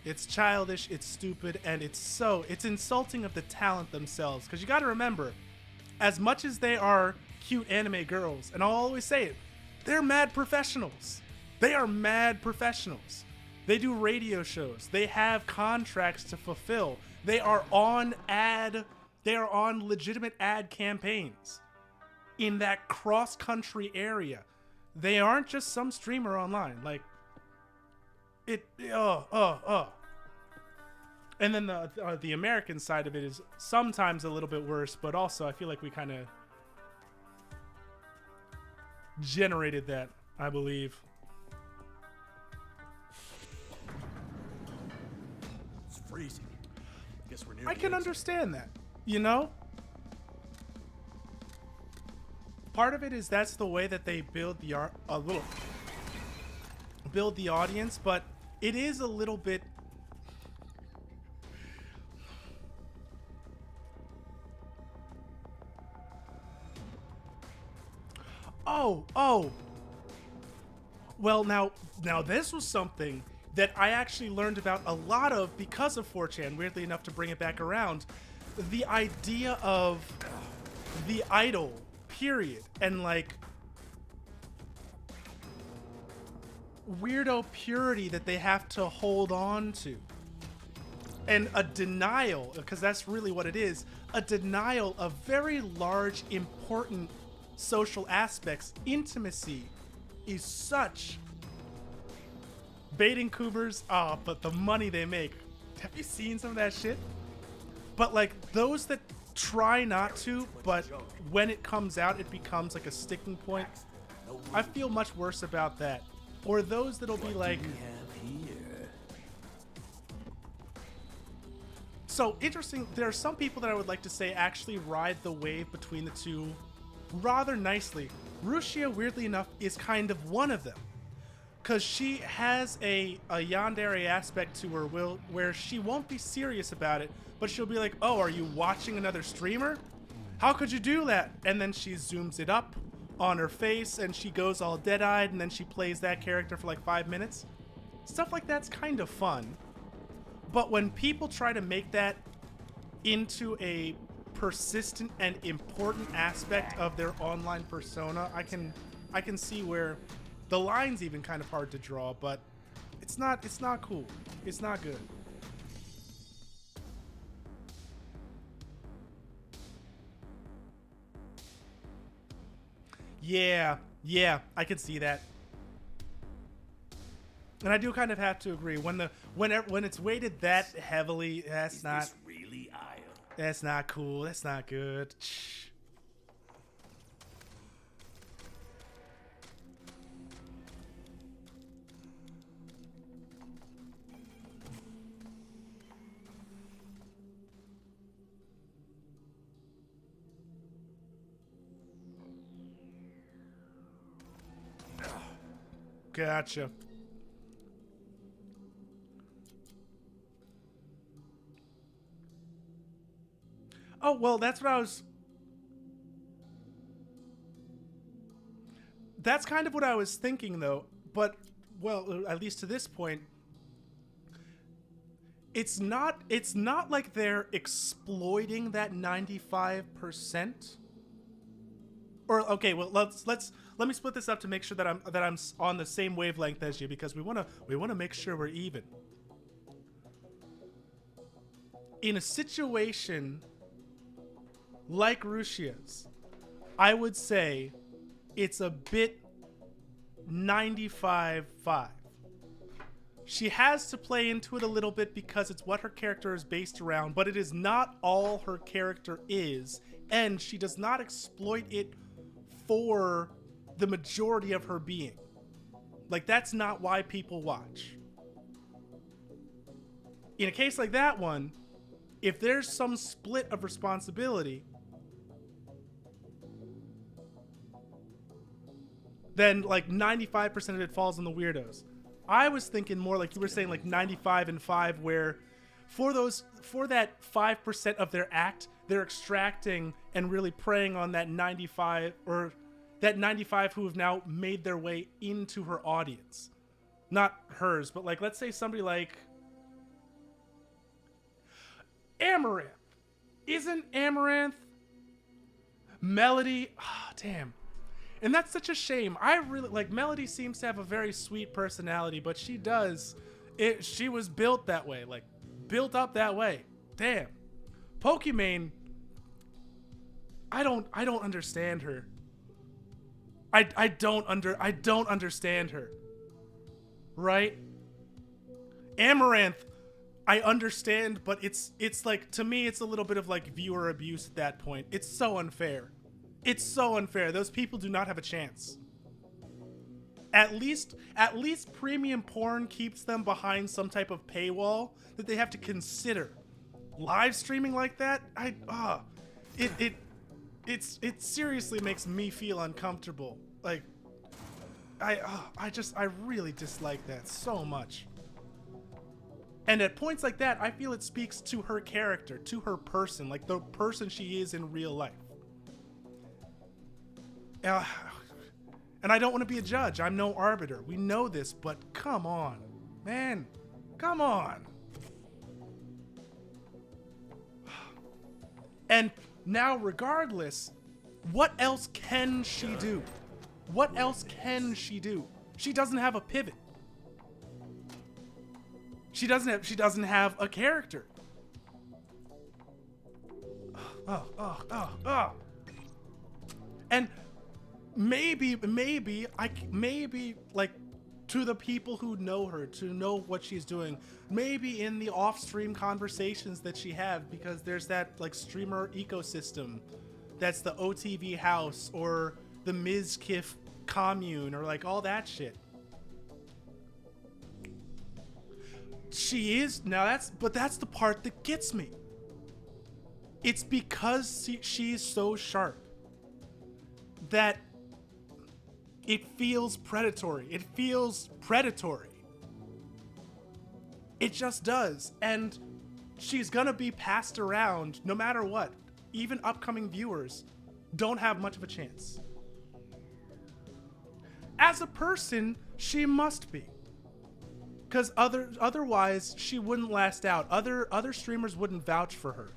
It's childish, it's stupid, and it's insulting of the talent themselves. Because you got to remember, as much as they are cute anime girls, and I'll always say it, they're mad professionals. They are mad professionals. They do radio shows. They have contracts to fulfill. They are on legitimate ad campaigns in that cross-country area. They aren't just some streamer online. Like, and then the American side of it is sometimes a little bit worse, but also I feel like we kind of generated that, I believe. It's freezing. Guess we're near. I can understand that, you know? Part of it is that's the way that they build the audience, but it is a little bit well, now this was something that I actually learned about a lot of because of 4chan, weirdly enough, to bring it back around. The idea of the idol, period, and like weirdo purity that they have to hold on to. And a denial, because that's really what it is, a denial of very large, important social aspects. Intimacy is such. Baiting Cougars, but the money they make. Have you seen some of that shit? But like those that try not to, but when it comes out, it becomes like a sticking point. I feel much worse about that. Or those that'll be like, so interesting. There are some people that I would like to say actually ride the wave between the two rather nicely. Rushia, weirdly enough, is kind of one of them. Because she has a yandere aspect to her where she won't be serious about it, but she'll be like, oh, are you watching another streamer? How could you do that? And then she zooms it up on her face and she goes all dead-eyed and then she plays that character for like 5 minutes. Stuff like that's kind of fun. But when people try to make that into a persistent and important aspect of their online persona, I can see where the line's even kind of hard to draw, but it's not cool. It's not good. Yeah, I can see that. And I do kind of have to agree when it's weighted that heavily, that's not really Io? That's not cool. That's not good. Gotcha. Oh, well, that's kind of what I was thinking, though. But, well, at least to this point, it's not like they're exploiting that 95%. Or, okay, well, let me split this up to make sure that I'm on the same wavelength as you, because we want to make sure we're even. In a situation like Rushia's, I would say it's a bit 95-5. She has to play into it a little bit because it's what her character is based around, but it is not all her character is, and she does not exploit it for the majority of her being. Like, that's not why people watch. In a case like that one, if there's some split of responsibility, then like 95% of it falls on the weirdos. I was thinking more like you were saying, like 95 and 5, where for that 5% of their act, they're extracting and really preying on that 95, or that 95 who have now made their way into her audience. Not hers, but like, let's say somebody like Amaranth. Isn't Amaranth Melody? Ah, damn. And that's such a shame. I really like Melody. Seems to have a very sweet personality, but she was built that way, like built up that way. Damn. Pokimane, I don't understand her. I don't understand her. Right? Amaranth, I understand, but it's like, to me, it's a little bit of like viewer abuse at that point. It's so unfair. It's so unfair. Those people do not have a chance. At least premium porn keeps them behind some type of paywall that they have to consider. Live streaming like that, it seriously makes me feel uncomfortable. Like, I really dislike that so much. And at points like that, I feel it speaks to her character, to her person, like the person she is in real life. And I don't want to be a judge. I'm no arbiter. We know this, but come on, man. Come on. And now, regardless, what else can she do? What else can she do? She doesn't have a pivot. She doesn't have a character. And maybe like, to the people who know her, to know what she's doing, maybe in the off-stream conversations that she have, because there's that like streamer ecosystem, that's the OTV house or the Mizkif commune or like all that shit. She is now, that's the part that gets me. It's because she's so sharp. that it feels predatory. It feels predatory. It just does. And she's gonna be passed around no matter what. Even upcoming viewers don't have much of a chance. As a person, she must be. Because otherwise, she wouldn't last out. Other streamers wouldn't vouch for her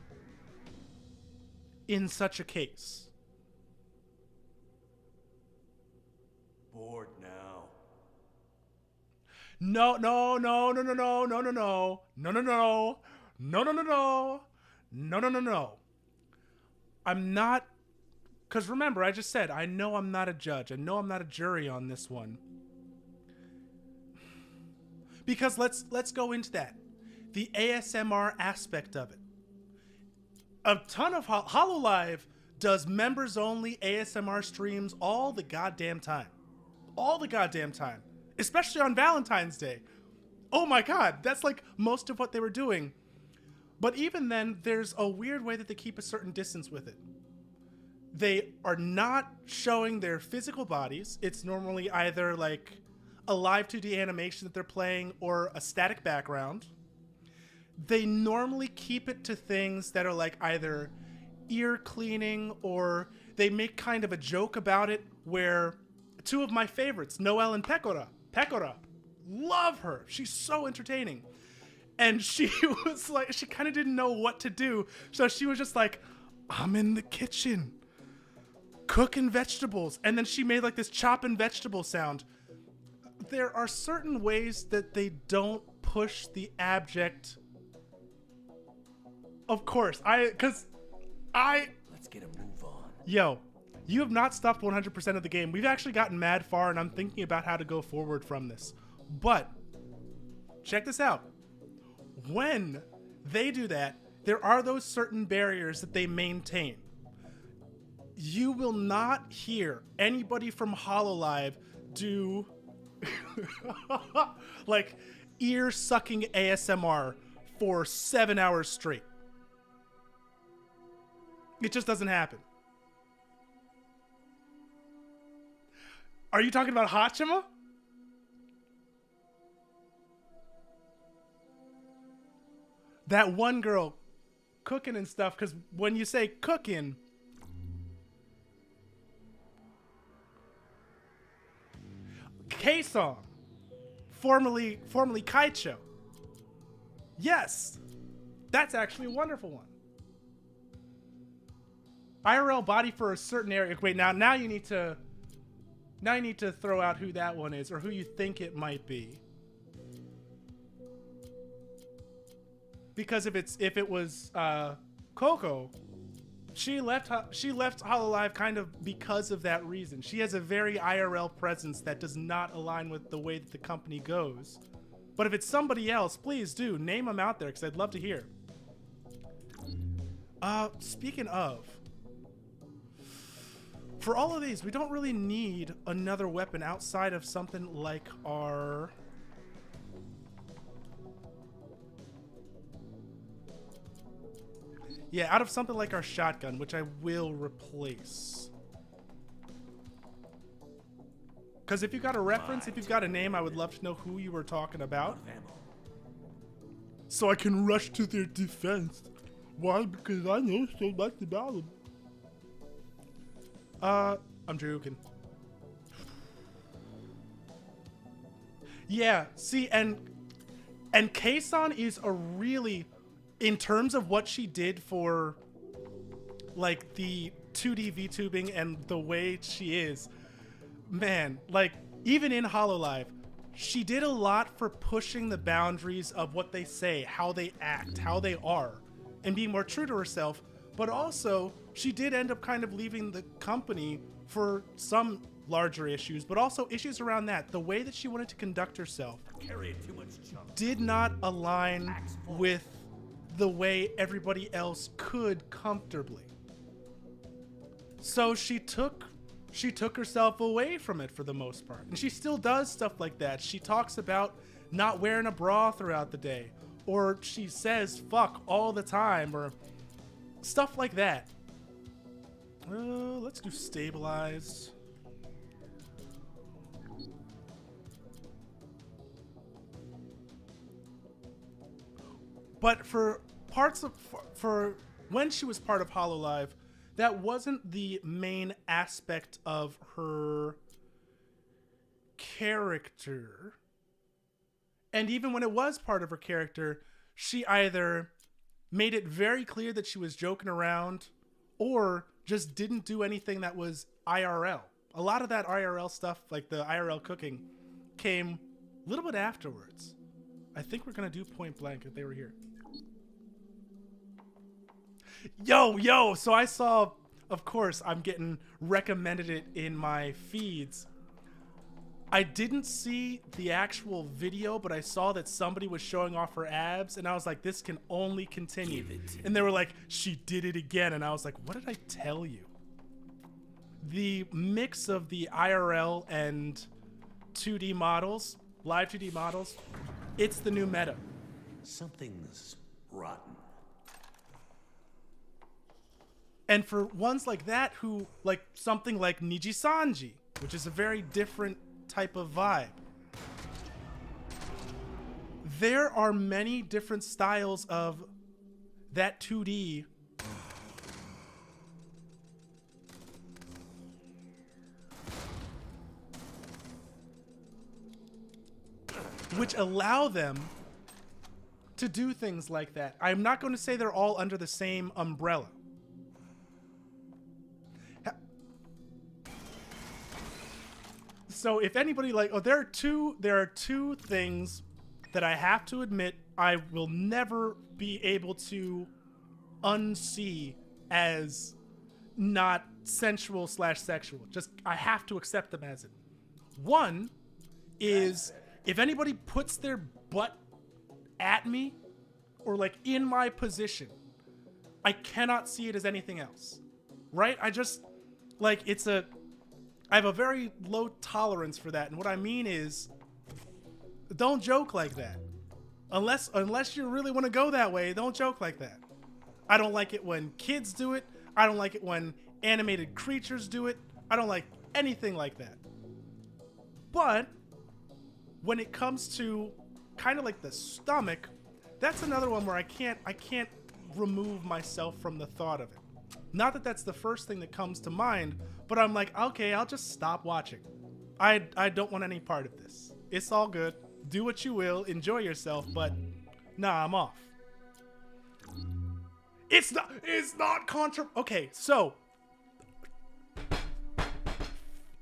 in such a case. Bored now. No. I'm not, because remember, I just said, I know I'm not a judge. I know I'm not a jury on this one. Because let's go into that. The ASMR aspect of it. A ton of HoloLive does members only ASMR streams all the goddamn time. All the goddamn time. Especially on Valentine's Day. Oh my god, that's like most of what they were doing. But even then, there's a weird way that they keep a certain distance with it. They are not showing their physical bodies. It's normally either like a live 2D animation that they're playing or a static background. They normally keep it to things that are like either ear cleaning, or they make kind of a joke about it, where two of my favorites, Noelle and Pecora, love her. She's so entertaining. And she was like, she kind of didn't know what to do. So she was just like, I'm in the kitchen cooking vegetables. And then she made like this chopping vegetable sound. There are certain ways that they don't push the abject. Of course, let's get a move on. Yo, you have not stopped 100% of the game. We've actually gotten mad far, and I'm thinking about how to go forward from this. But check this out. When they do that, there are those certain barriers that they maintain. You will not hear anybody from HoloLive do like ear-sucking ASMR for 7 hours straight. It just doesn't happen. Are you talking about Hachima? That one girl cooking and stuff, because when you say cooking, K-Song, formerly Kaicho. Yes, that's actually a wonderful one. IRL body for a certain area. Wait, now you need to throw out who that one is, or who you think it might be. Because if it was Coco, she left HoloLive kind of because of that reason. She has a very IRL presence that does not align with the way that the company goes. But if it's somebody else, please do name them out there, because I'd love to hear. Speaking of, for all of these, we don't really need another weapon outside of something like our... Yeah, out of something like our shotgun, which I will replace. Because if you got a reference, if you've got a name, I would love to know who you were talking about. So I can rush to their defense. Why? Because I know so much about them. I'm joking. Yeah, see, and Kaysan is a really, in terms of what she did for, like, the 2D VTubing and the way she is, man, like, even in HoloLive, she did a lot for pushing the boundaries of what they say, how they act, how they are, and being more true to herself. But also, she did end up kind of leaving the company for some larger issues, but also issues around that. The way that she wanted to conduct herself did not align with the way everybody else could comfortably. So she took herself away from it for the most part. And she still does stuff like that. She talks about not wearing a bra throughout the day, or she says fuck all the time, or stuff like that. Let's do stabilized. But for parts of for when she was part of Hololive, that wasn't the main aspect of her character. And even when it was part of her character, she either made it very clear that she was joking around or just didn't do anything that was IRL. A lot of that IRL stuff, like the IRL cooking, came a little bit afterwards. I think we're going to do Point Blank if they were here. Yo, so I saw, of course, I'm getting recommended it in my feeds. I didn't see the actual video, but I saw that somebody was showing off her abs, and I was like, this can only continue. And they were like, she did it again, and I was like, what did I tell you? The mix of the IRL and 2D models, live 2D models, it's the new meta. Something's rotten. And for ones like that who like something like Nijisanji, which is a very different type of vibe, there are many different styles of that 2D which allow them to do things like that. I'm not going to say they're all under the same umbrella. So if anybody like, there are two things that I have to admit I will never be able to unsee as not sensual / sexual. Just, I have to accept them as it. One is if anybody puts their butt at me or like in my position, I cannot see it as anything else. Right? I just, like, I have a very low tolerance for that. And what I mean is, don't joke like that. Unless you really want to go that way, don't joke like that. I don't like it when kids do it. I don't like it when animated creatures do it. I don't like anything like that. But when it comes to kind of like the stomach, that's another one where I can't remove myself from the thought of it. Not that that's the first thing that comes to mind, but I'm like, okay, I'll just stop watching. I don't want any part of this. It's all good. Do what you will. Enjoy yourself, but nah, I'm off. It's not okay, so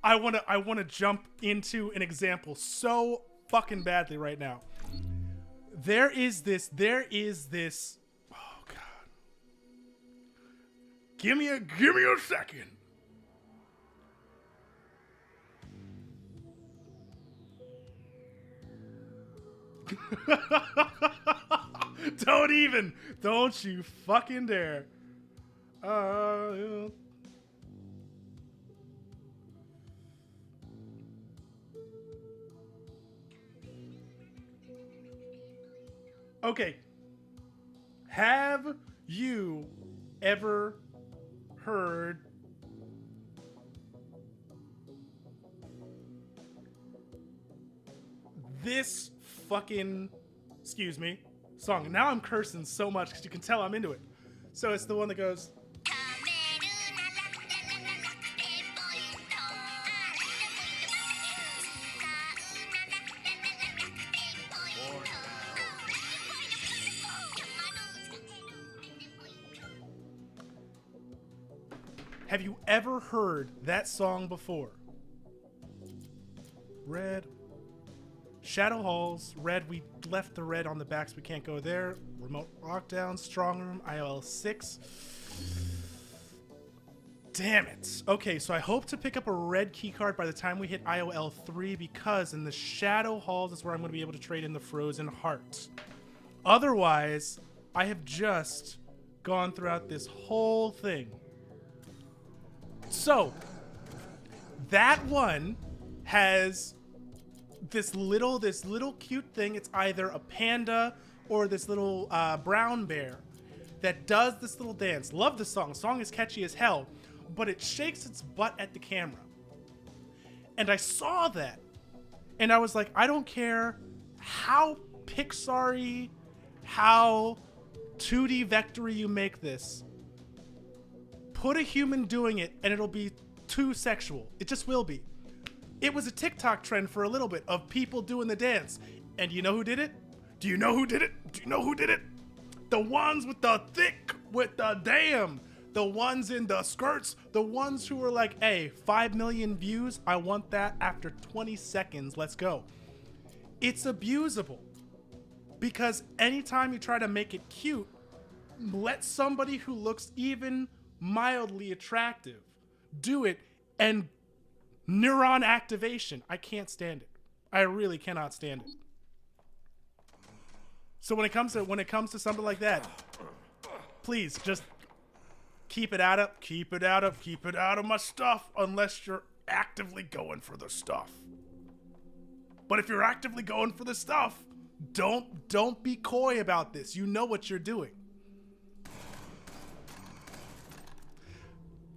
I wanna jump into an example so fucking badly right now. There is this oh god. Give me a second. Don't you fucking dare. Okay. Have you ever heard this fucking, excuse me, song? Now I'm cursing so much because you can tell I'm into it. So it's the one that goes, have you ever heard that song before? Red. Shadow Halls, red, we left the red on the backs, we can't go there. Remote lockdown, strong room, IOL 6. Damn it. Okay, so I hope to pick up a red key card by the time we hit IOL 3 because in the Shadow Halls is where I'm going to be able to trade in the Frozen Heart. Otherwise, I have just gone throughout this whole thing. So, that one has this little cute thing. It's either a panda or this little brown bear that does this little dance. Love the song. The song is catchy as hell. but it shakes its butt at the camera. And I saw that, and I was like, I don't care how Pixar-y, how 2D vector-y you make this. Put a human doing it, and it'll be too sexual. It just will be. It was a TikTok trend for a little bit of people doing the dance. And you know who did it? Do you know who did it? Do you know who did it? The ones with the thick, with the damn. The ones in the skirts. The ones who were like, hey, 5 million views. I want that after 20 seconds. Let's go. It's abusable. Because anytime you try to make it cute, let somebody who looks even mildly attractive do it, and neuron activation. I can't stand it. I really cannot stand it. So when it comes to something like that, please just keep it out of my stuff unless you're actively going for the stuff. But if you're actively going for the stuff, don't be coy about this. You know what you're doing.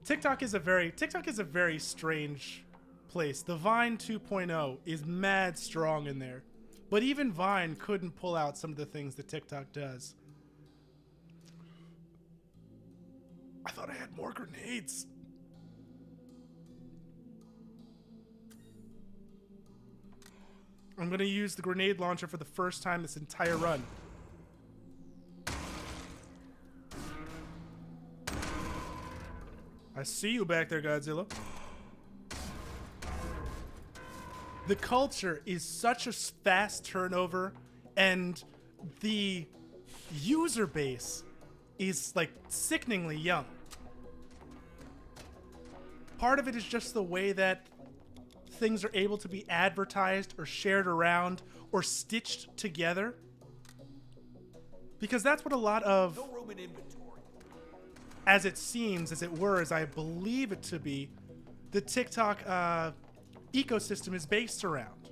TikTok is a very strange place. The Vine 2.0 is mad strong in there. But even Vine couldn't pull out some of the things that TikTok does. I thought I had more grenades. I'm gonna use the grenade launcher for the first time this entire run. I see you back there, Godzilla. The culture is such a fast turnover, and the user base is like sickeningly young. Part of it is just the way that things are able to be advertised or shared around or stitched together. Because that's what a lot of, No room in inventory. as it seems, as it were, as I believe it to be, the TikTok ecosystem is based around.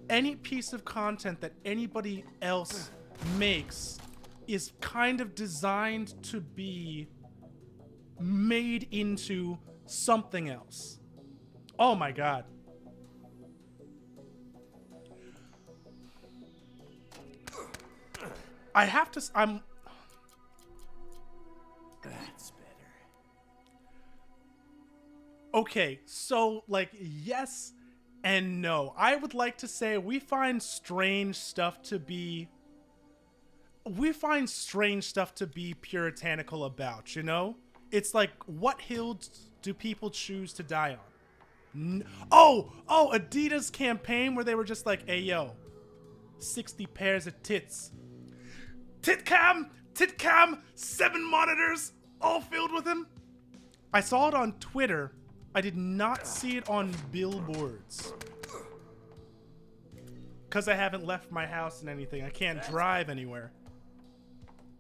Any piece of content that anybody else makes is kind of designed to be made into something else. Oh my God. I have to, That's better. okay, so like yes and no. I would like to say we find strange stuff to be puritanical about, you know? It's like, what hill do people choose to die on? Oh, Adidas campaign where they were just like, hey yo, 60 pairs of tits. Titcam, 7 monitors, all filled with them. I saw it on Twitter. I did not see it on billboards. Because I haven't left my house and anything. I can't drive anywhere.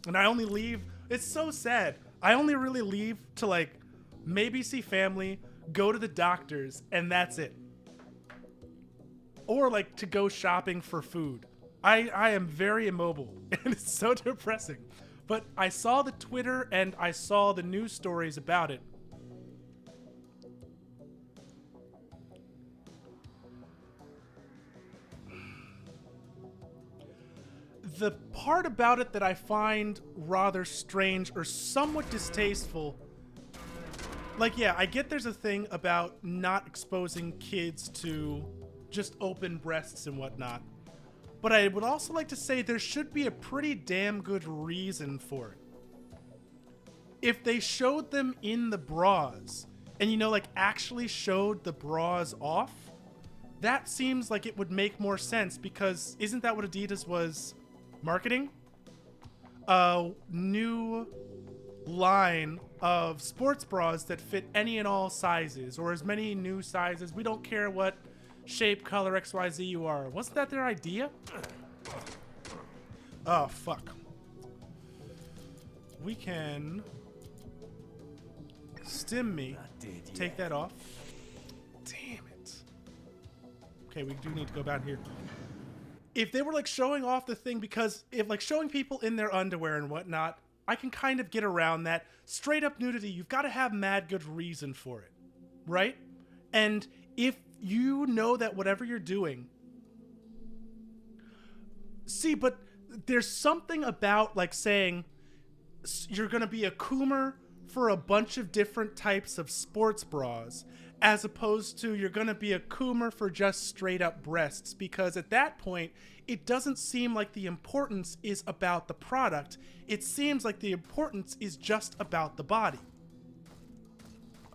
And I only leave, it's so sad. I only really leave to like maybe see family, go to the doctors, and that's it. Or like to go shopping for food. I am very immobile, and it's so depressing. But I saw the Twitter and I saw the news stories about it. The part about it that I find rather strange or somewhat distasteful, like, yeah, I get there's a thing about not exposing kids to just open breasts and whatnot. But I would also like to say there should be a pretty damn good reason for it. If they showed them in the bras, and, you know, like, actually showed the bras off, that seems like it would make more sense, because isn't that what Adidas was marketing? A new line of sports bras that fit any and all sizes, or as many new sizes. We don't care what shape, color, XYZ you are. Wasn't that their idea? Oh, fuck. We can stim me. Take that off. Damn it. Okay, we do need to go down here. If they were like showing off the thing, because if like showing people in their underwear and whatnot I can kind of get around that. Straight up nudity, you've got to have mad good reason for it, right? And if you know that whatever you're doing... See, but there's something about, like, saying you're going to be a coomer for a bunch of different types of sports bras, as opposed to you're going to be a coomer for just straight up breasts, because at that point, it doesn't seem like the importance is about the product. It seems like the importance is just about the body.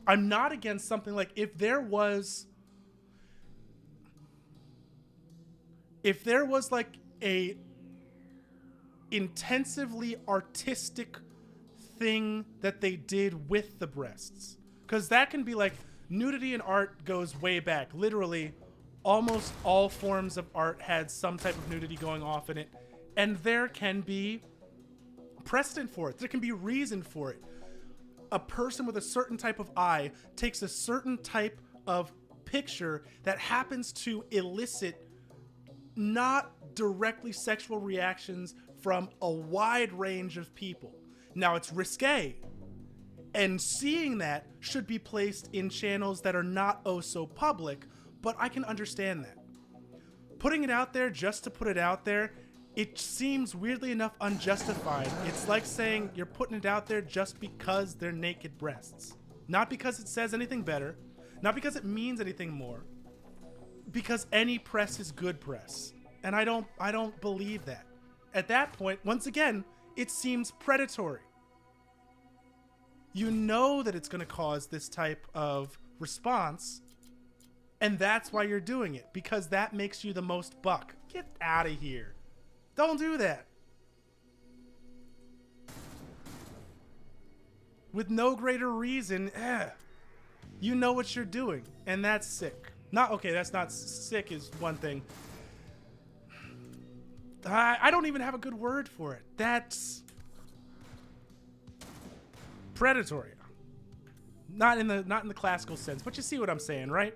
I'm not against something like if there was like a intensively artistic thing that they did with the breasts, because that can be like nudity in art goes way back. Literally almost all forms of art had some type of nudity going off in it, and there can be precedent for it. There can be reason for it. A person with a certain type of eye takes a certain type of picture that happens to elicit not directly sexual reactions from a wide range of people. Now, it's risque, and seeing that should be placed in channels that are not oh so public, but I can understand that. Putting it out there just to put it out there, it seems weirdly enough unjustified. It's like saying you're putting it out there just because they're naked breasts. Not because it says anything better, not because it means anything more, because any press is good press. And I don't believe that. At that point, once again, it seems predatory. You know that it's going to cause this type of response, and that's why you're doing it, because that makes you the most buck. Get out of here. Don't do that. With no greater reason, you know what you're doing, and that's sick. That's not sick is one thing. I don't even have a good word for it. That's predatory. Not in the classical sense, but you see what I'm saying, right?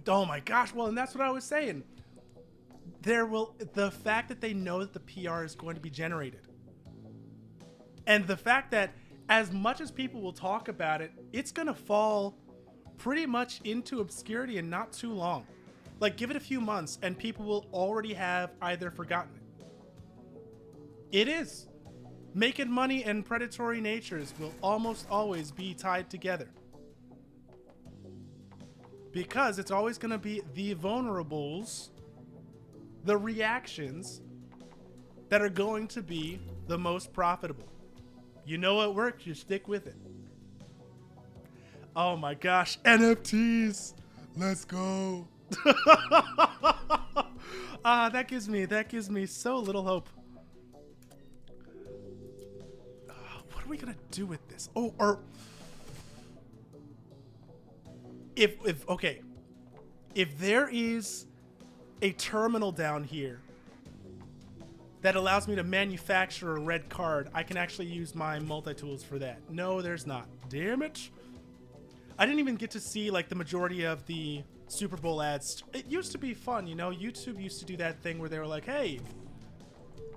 Oh my gosh, well, and that's what I was saying. The fact that they know that the PR is going to be generated, and the fact that as much as people will talk about it, it's going to fall pretty much into obscurity in not too long. Like, give it a few months and people will already have either forgotten it. It is. Making money and predatory natures will almost always be tied together, because it's always going to be the vulnerables, the reactions that are going to be the most profitable. You know what works, you stick with it. Oh my gosh, NFTs. Let's go. That gives me so little hope. What are we gonna do with this? Oh, or if there is a terminal down here that allows me to manufacture a red card, I can actually use my multi-tools for that. No, there's not. Damn it. I didn't even get to see like the majority of the Super Bowl ads. It used to be fun, you know? YouTube used to do that thing where they were like, hey,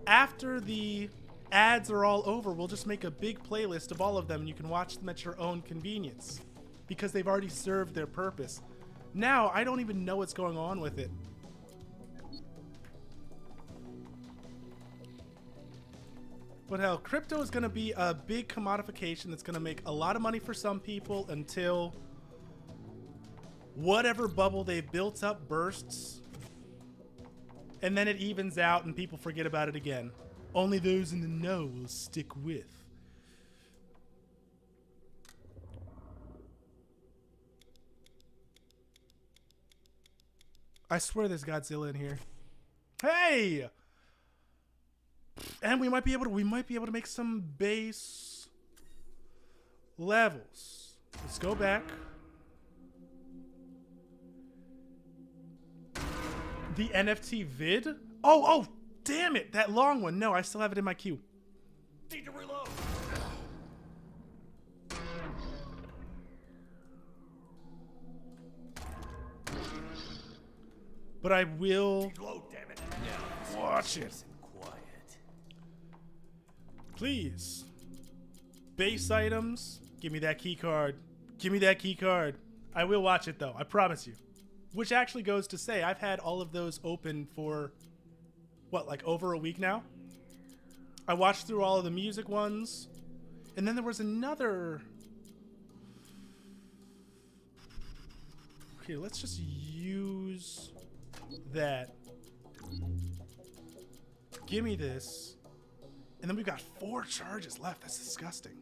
after the ads are all over, we'll just make a big playlist of all of them and you can watch them at your own convenience, because they've already served their purpose. Now, I don't even know what's going on with it. But hell, crypto is going to be a big commodification that's going to make a lot of money for some people until whatever bubble they've built up bursts. And then it evens out and people forget about it again. Only those in the know will stick with. I swear there's Godzilla in here. Hey! And we might be able to make some base levels. Let's go back. The NFT vid? Oh, damn it. That long one. No, I still have it in my queue. Need to reload. but I will Glow, damn it. watch it. Nice and quiet. Please. Base items. Give me that key card. Give me that key card. I will watch it though. I promise you. Which actually goes to say I've had all of those open for what, like over a week now? I watched through all of the music ones. And then there was another. Okay, let's just use that. Give me this. And then we've got 4 charges left. That's disgusting.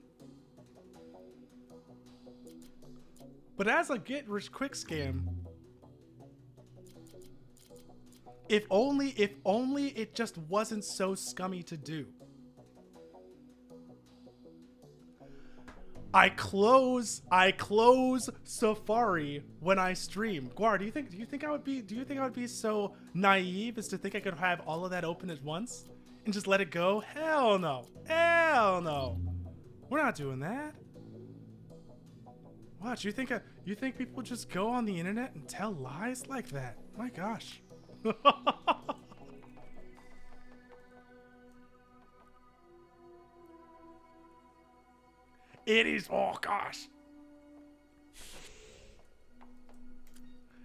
But as a get rich quick scam, if only it just wasn't so scummy to do. I close Safari when I stream. Guar, do you think I would be so naive as to think I could have all of that open at once and just let it go? Hell no. Hell no. We're not doing that. What, you think people just go on the internet and tell lies like that? My gosh. It is, oh gosh.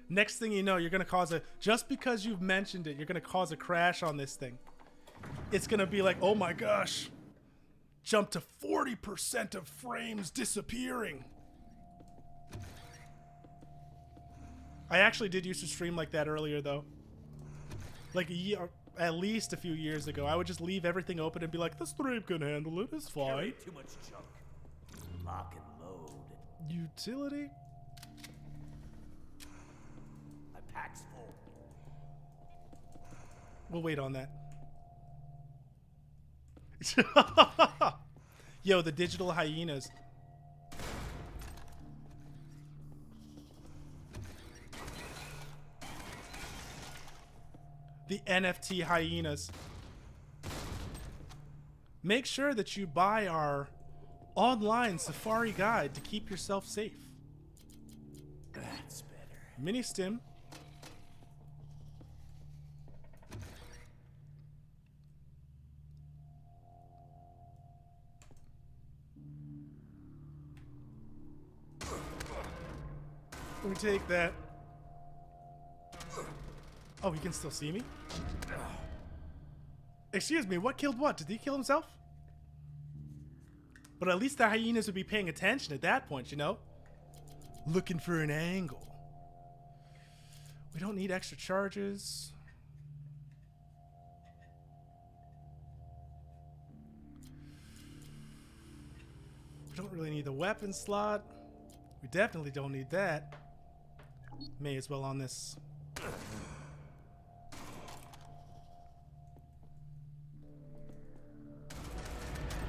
Next thing you know, you're gonna cause just because you've mentioned it, you're gonna cause a crash on this thing. It's gonna be like, oh my gosh, jump to 40% of frames disappearing. I actually did used to stream like that earlier though. Like a year, at least a few years ago. I would just leave everything open and be like, the stream can handle it, it's fine. Carry too much junk. Lock and load. Utility? My pack's full. We'll wait on that. Yo, the digital hyenas. The NFT hyenas. Make sure that you buy our online Safari guide to keep yourself safe. That's better. Mini stim. Let me take that. Oh, he can still see me? Excuse me, what killed what? Did he kill himself? But at least the hyenas would be paying attention at that point, you know? Looking for an angle. We don't need extra charges. We don't really need the weapon slot. We definitely don't need that. May as well on this.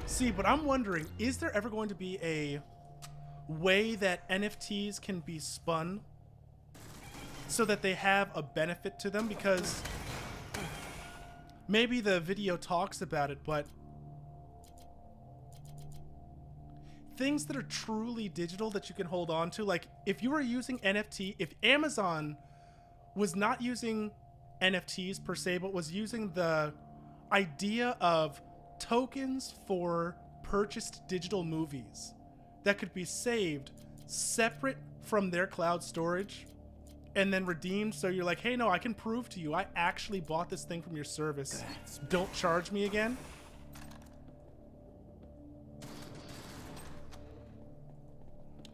See, but I'm wondering, is there ever going to be a way that NFTs can be spun so that they have a benefit to them? Because maybe the video talks about it, but things that are truly digital that you can hold on to, like if you were using NFT, if Amazon was not using NFTs per se, but was using the idea of tokens for purchased digital movies that could be saved separate from their cloud storage and then redeemed, so you're like, hey, no, I can prove to you I actually bought this thing from your service. Don't charge me again.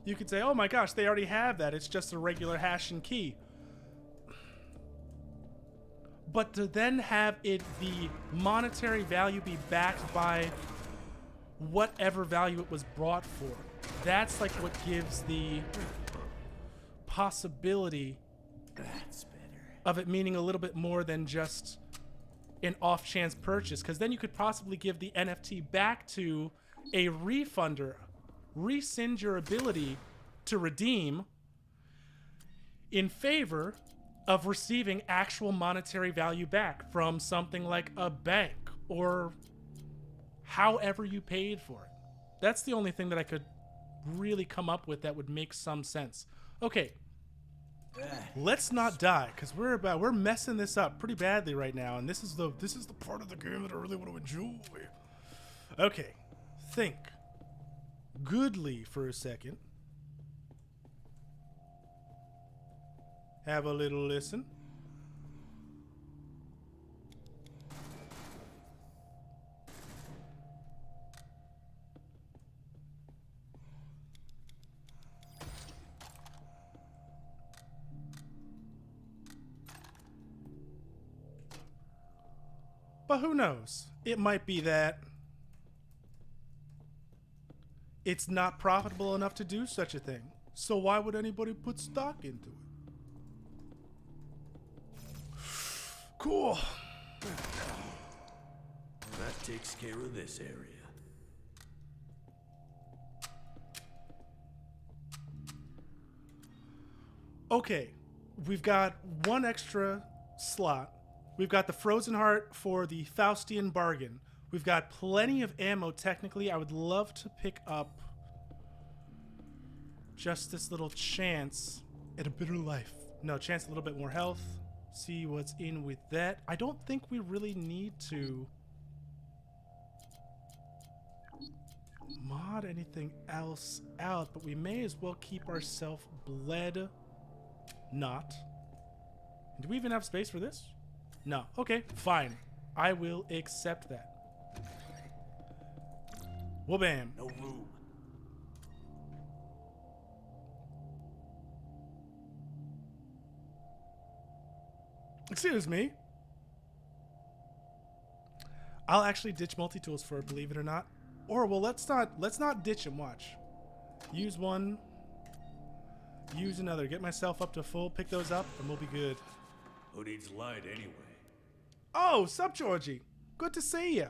You could say, oh my gosh, they already have that. It's just a regular hash and key. But to then have it, the monetary value be backed by whatever value it was brought for. That's like what gives the possibility That's better. of it meaning a little bit more than just an off chance purchase. Because then you could possibly give the NFT back to a refunder, rescind your ability to redeem in favor of receiving actual monetary value back from something like a bank or however you paid for it. That's the only thing that I could really come up with that would make some sense. Okay. Let's not die, because we're messing this up pretty badly right now, and this is the part of the game that I really want to enjoy. Okay, think goodly for a second. Have a little listen. But who knows? It might be that it's not profitable enough to do such a thing. So why would anybody put stock into it? Cool. That takes care of this area. Okay, we've got one extra slot. We've got the Frozen Heart for the Faustian Bargain. We've got plenty of ammo, technically. I would love to pick up just this little chance at a bitter life. No, chance a little bit more health. See what's in with that. I don't think we really need to mod anything else out, but we may as well keep ourselves bled. Not. Do we even have space for this? No. Okay, fine. I will accept that. Well, bam. No room. Excuse me. I'll actually ditch multi-tools for it, believe it or not. Or, well, let's not ditch them, watch. Use one. Use another. Get myself up to full, pick those up, and we'll be good. Who needs light anyway? Oh, sup, Georgie. Good to see ya.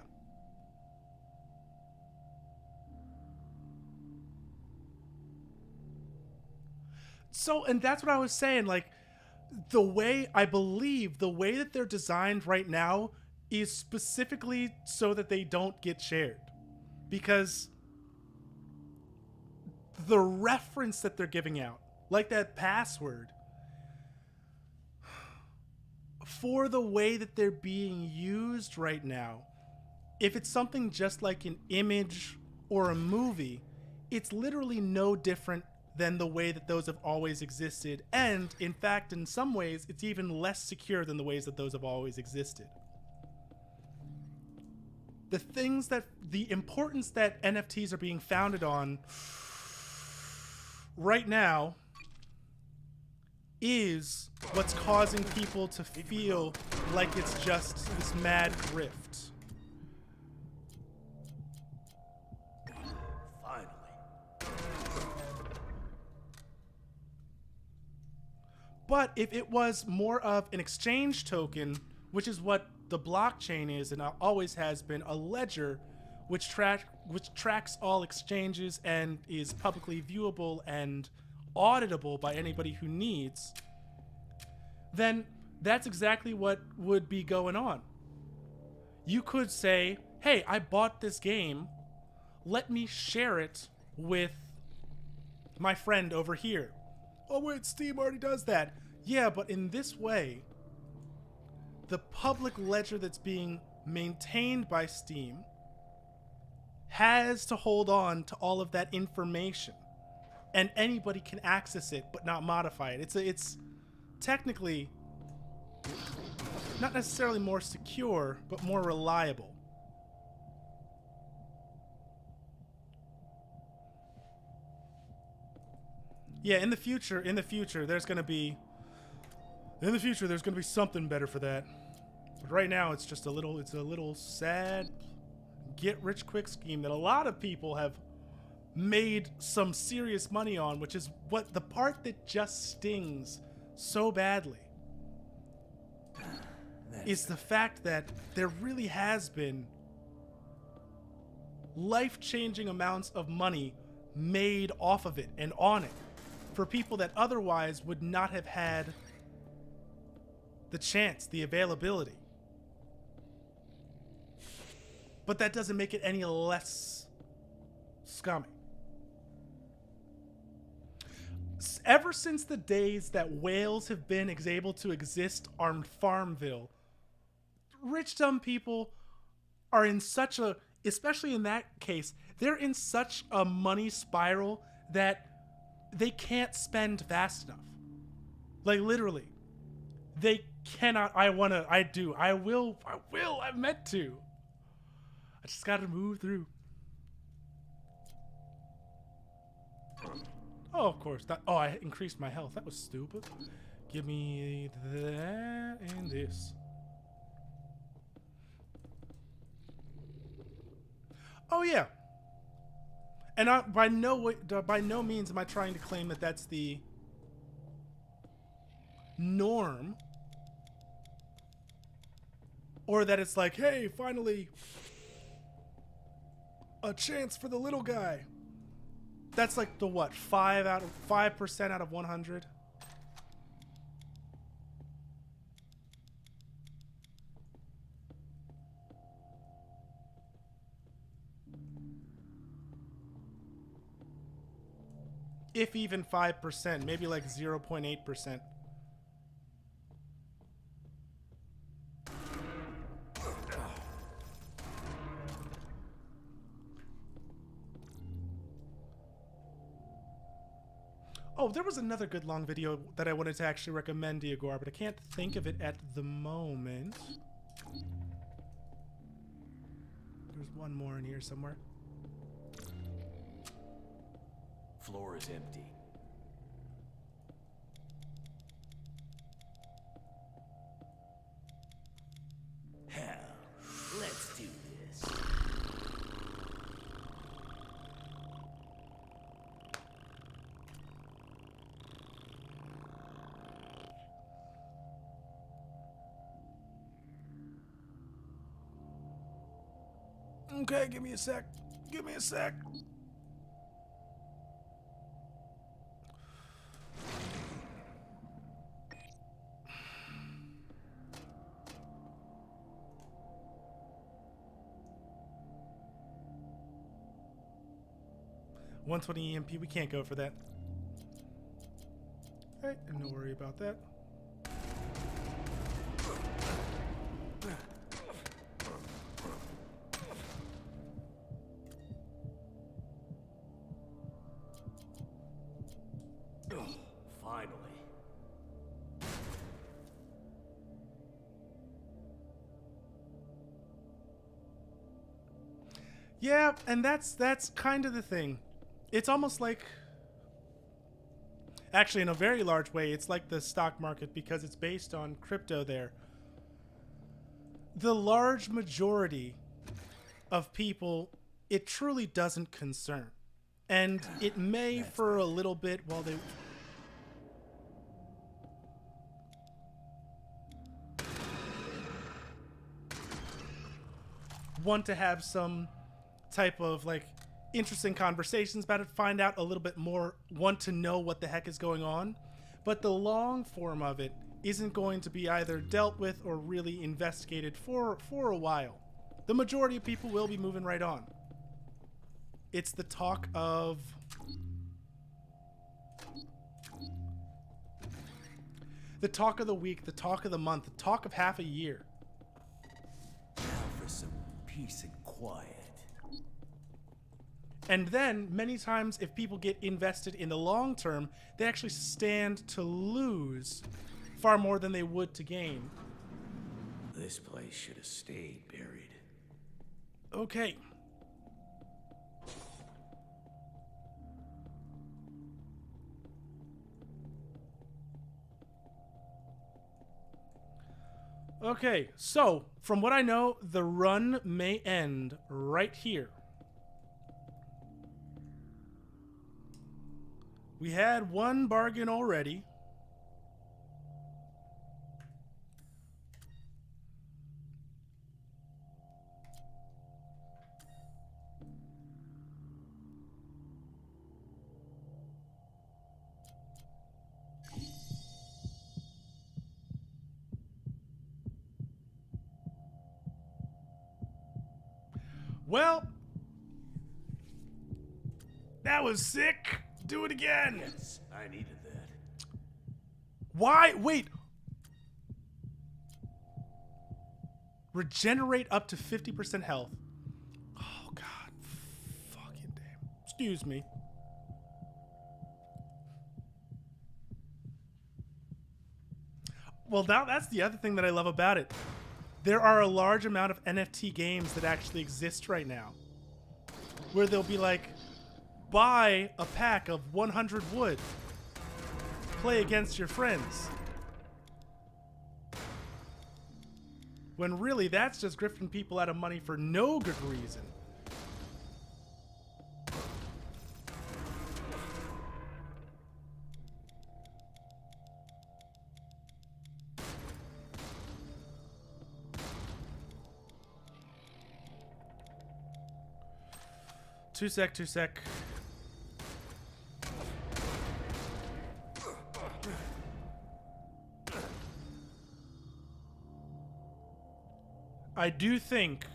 So, and that's what I was saying, like, the way, I believe, the way that they're designed right now is specifically so that they don't get shared. Because the reference that they're giving out, like that password, for the way that they're being used right now, if it's something just like an image or a movie, it's literally no different than the way that those have always existed. And in fact, in some ways, it's even less secure than the ways that those have always existed. The importance that NFTs are being founded on right now is what's causing people to feel like it's just this mad grift. Finally. But if it was more of an exchange token, which is what the blockchain is and always has been, a ledger which tracks all exchanges and is publicly viewable and auditable by anybody who needs, then that's exactly what would be going on. You could say, hey, I bought this game, let me share it with my friend over here. Oh wait, Steam already does that. Yeah, but in this way, the public ledger that's being maintained by Steam has to hold on to all of that information. And anybody can access it, but not modify it. It's technically not necessarily more secure, but more reliable. Yeah, in the future, there's gonna be something better for that. But right now, it's just a little sad get-rich-quick scheme that a lot of people have made some serious money on, which is what the part that just stings so badly is the fact that there really has been life-changing amounts of money made off of it and on it for people that otherwise would not have had the chance, the availability. But that doesn't make it any less scummy. Ever since the days that whales have been able to exist on Farmville, rich dumb people are in such a, especially in that case, they're in such a money spiral that they can't spend fast enough. Like, literally. They cannot. I will, I meant to. I just gotta move through. Oh, of course. Oh, I increased my health. That was stupid. Give me that and this. Oh, yeah. And by no means am I trying to claim that that's the norm. Or that it's like, hey, finally, a chance for the little guy. That's like the what? 5% out of 100. If even 5%, maybe like 0.8%. Oh, there was another good long video that I wanted to actually recommend to you, Gore, but I can't think of it at the moment. There's one more in here somewhere. Floor is empty. Hell, let's do this. Okay, give me a sec. Give me a sec. $120 EMP, we can't go for that. Alright, and no worry about that. Finally. Yeah, and that's kind of the thing. It's almost like, actually in a very large way, it's like the stock market because it's based on crypto there. The large majority of people, it truly doesn't concern. And it may for a little bit while they... want to have some type of like interesting conversations about it, find out a little bit more, want to know what the heck is going on. But the long form of it isn't going to be either dealt with or really investigated for a while. The majority of people will be moving right on. It's the talk of... the talk of the week, the talk of the month, the talk of half a year. Now for some peace and quiet. And then, many times, if people get invested in the long term, they actually stand to lose far more than they would to gain. This place should have stayed buried. Okay. Okay, so, from what I know, the run may end right here. We had one bargain already. Well, that was sick, Do it again. Yes, I needed that. Why? Wait. Regenerate up to 50% health. Oh, God. Fucking damn. Excuse me. Well, now that's the other thing that I love about it. There are a large amount of NFT games that actually exist right now. Where they'll be like, buy a pack of 100 wood. Play against your friends. When really, that's just grifting people out of money for no good reason. Two sec. I do think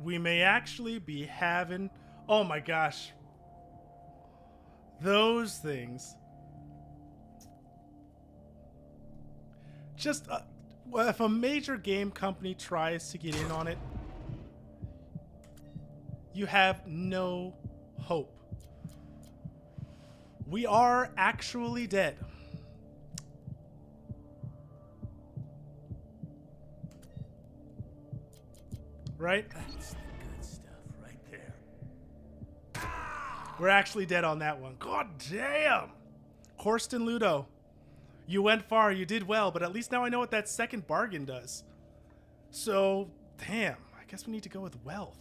we may actually be having, oh my gosh, those things. Just, well, if a major game company tries to get in on it, you have no hope. We are actually dead. Right? That's the good stuff right there. We're actually dead on that one. God damn! Horston Ludo. You went far, you did well, but at least now I know what that second bargain does. So, damn, I guess we need to go with wealth.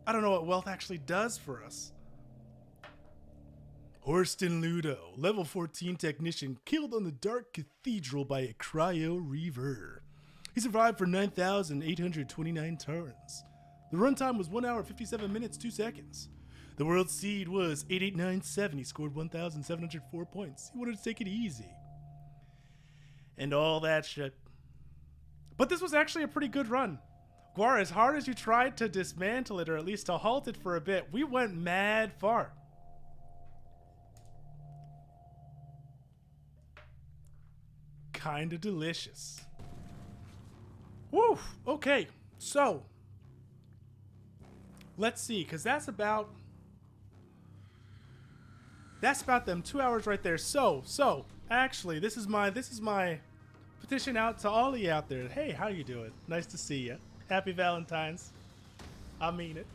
I don't know what wealth actually does for us. Horston Ludo, level 14 technician, killed on the Dark Cathedral by a cryo reaver. He survived for 9,829 turns. The runtime was 1 hour 57 minutes 2 seconds. The world seed was 8897. He scored 1,704 points. He wanted to take it easy. And all that shit. But this was actually a pretty good run. Guar, as hard as you tried to dismantle it, or at least to halt it for a bit, we went mad far. Kinda delicious. Woo! Okay, so let's see, because that's about them 2 hours right there. So actually, this is my petition out to all of you out there. Hey, how you doing? Nice to see you. Happy Valentines. I mean it.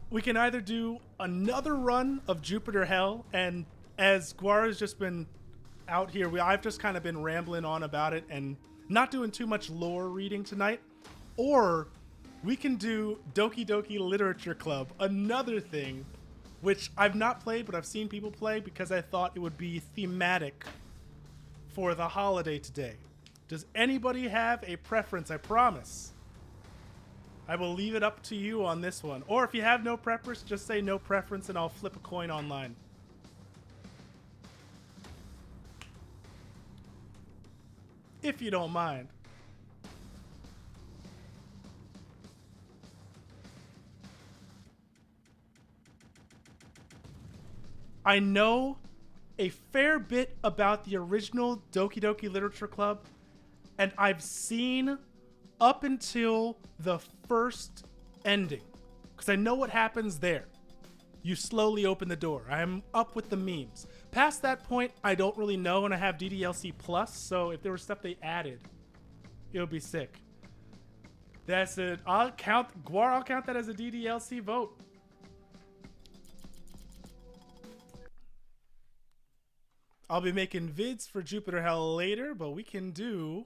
We can either do another run of Jupiter Hell, and as Guar has just been out here, I've just kind of been rambling on about it and not doing too much lore reading tonight, or we can do Doki Doki Literature Club, another thing which I've not played, but I've seen people play because I thought it would be thematic for the holiday today. Does anybody have a preference? I promise I will leave it up to you on this one. Or if you have no preference, just say no preference and I'll flip a coin online. If you don't mind. I know a fair bit about the original Doki Doki Literature Club, and I've seen up until the first ending, because I know what happens there. You slowly open the door. I'm up with the memes. Past that point, I don't really know, and I have DDLC Plus, so if there was stuff they added, it would be sick. That's it. I'll count that as a DDLC vote. I'll be making vids for Jupiter Hell later, but we can do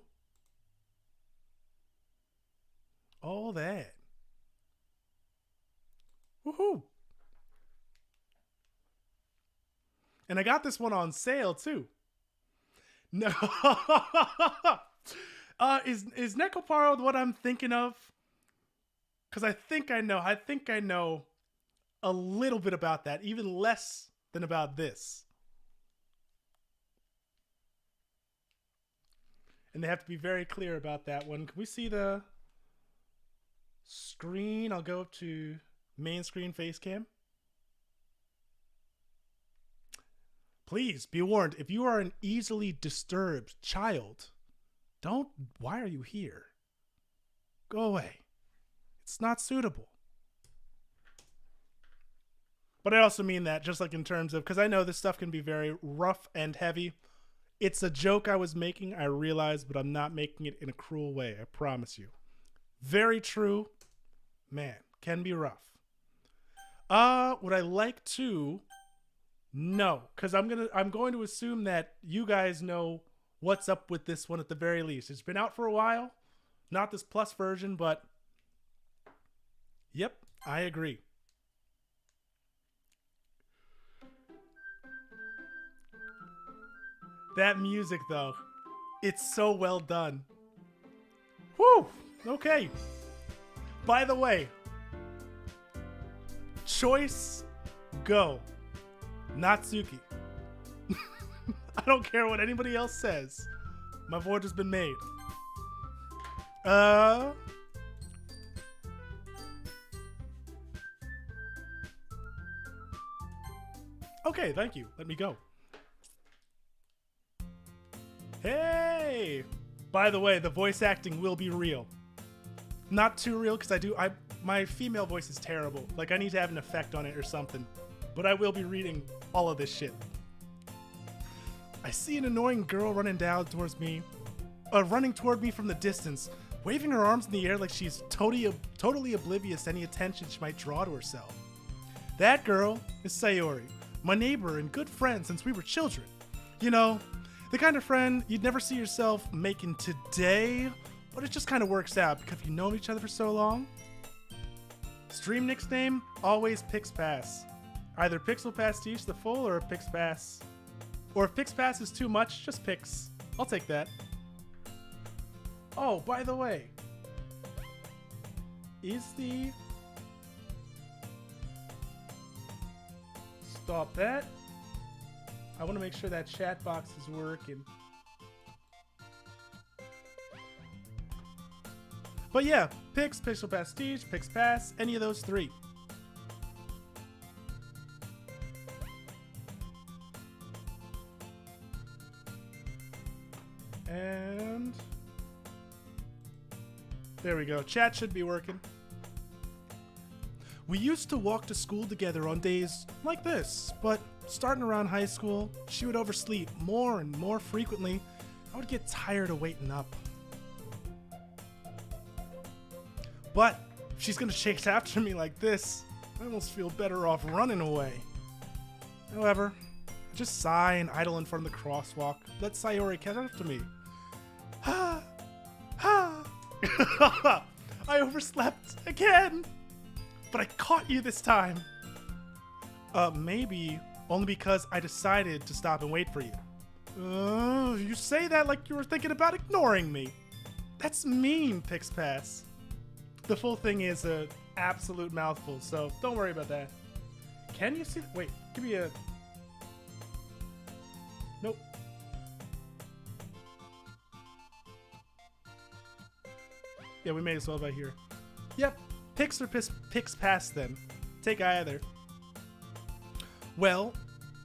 all that. Woohoo! And I got this one on sale too. No, is Necoparo what I'm thinking of? Because I think I know a little bit about that, even less than about this. And they have to be very clear about that one. Can we see the screen? I'll go up to main screen face cam. Please be warned, if you are an easily disturbed child, why are you here? Go away. It's not suitable. But I also mean that just like in terms of, because I know this stuff can be very rough and heavy. It's a joke I was making, I realize, but I'm not making it in a cruel way, I promise you. Very true. Man, can be rough. Would I like to? No, because I'm going to assume that you guys know what's up with this one at the very least. It's been out for a while. Not this plus version, but yep, I agree. That music, though, it's so well done. Whew! Okay. By the way, choice, go. Natsuki. I don't care what anybody else says. My vote has been made. Okay, thank you. Let me go. Hey! By the way, the voice acting will be real. Not too real, because my female voice is terrible. Like, I need to have an effect on it or something. But I will be reading all of this shit. I see an annoying girl running toward me from the distance, waving her arms in the air like she's totally oblivious to any attention she might draw to herself. That girl is Sayori, my neighbor and good friend since we were children. You know, the kind of friend you'd never see yourself making today, but it just kind of works out because you've known each other for so long. Stream nickname, always Pixpass. Either Pixel Pastiche the full or Pixpass. Or if Pixpass is too much, just Pix. I'll take that. Oh, by the way. Stop that. I want to make sure that chat box is working. But yeah, Pix, Pixel Pastiche, Pixpass, any of those three. And there we go. Chat should be working. We used to walk to school together on days like this, but starting around high school, she would oversleep more and more frequently. I would get tired of waiting up. But if she's gonna chase after me like this, I almost feel better off running away. However, I just sigh and idle in front of the crosswalk. Let Sayori catch up to me. Ha! Ha! I overslept again! But I caught you this time! Maybe only because I decided to stop and wait for you. You say that like you were thinking about ignoring me. That's mean, Pixpass. The full thing is a absolute mouthful, so don't worry about that. Can you see? Wait, give me a... Nope. Yeah, we may as well by here. Yep, Pix or Pixpass then. Take either. Well,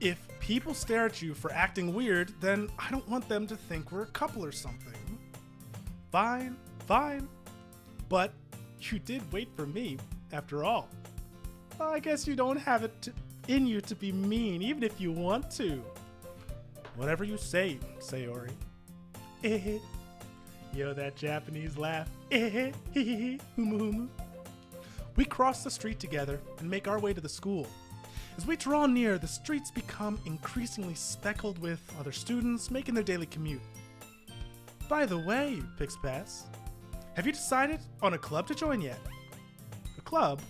if people stare at you for acting weird, then I don't want them to think we're a couple or something. Fine, fine. But you did wait for me, after all. Well, I guess you don't have it in you to be mean, even if you want to. Whatever you say, Sayori. Yo, that Japanese laugh. Humu humu. We cross the street together and make our way to the school. As we draw near, the streets become increasingly speckled with other students making their daily commute. By the way, Pixpass, have you decided on a club to join yet? A club?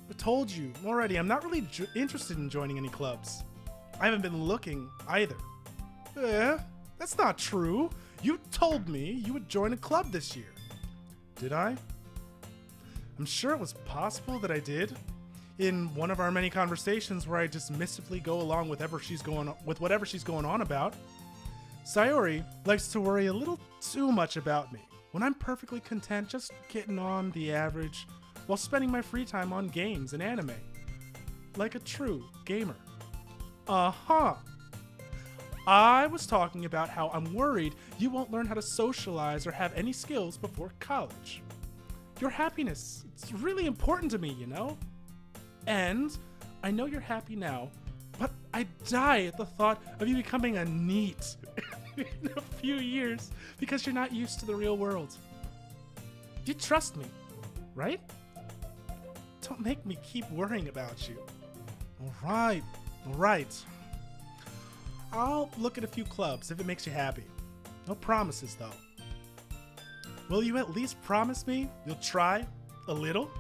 I told you already, I'm not really interested in joining any clubs. I haven't been looking either. That's not true. You told me you would join a club this year. Did I? I'm sure it was possible that I did. In one of our many conversations where I dismissively go along with whatever she's going on about. Sayori likes to worry a little too much about me when I'm perfectly content just getting on the average while spending my free time on games and anime. Like a true gamer. Uh-huh. I was talking about how I'm worried you won't learn how to socialize or have any skills before college. Your happiness, it's really important to me, you know? And I know you're happy now, but I die at the thought of you becoming a NEET in a few years because you're not used to the real world. You trust me, right? Don't make me keep worrying about you. All right. I'll look at a few clubs if it makes you happy. No promises, though. Will you at least promise me you'll try a little?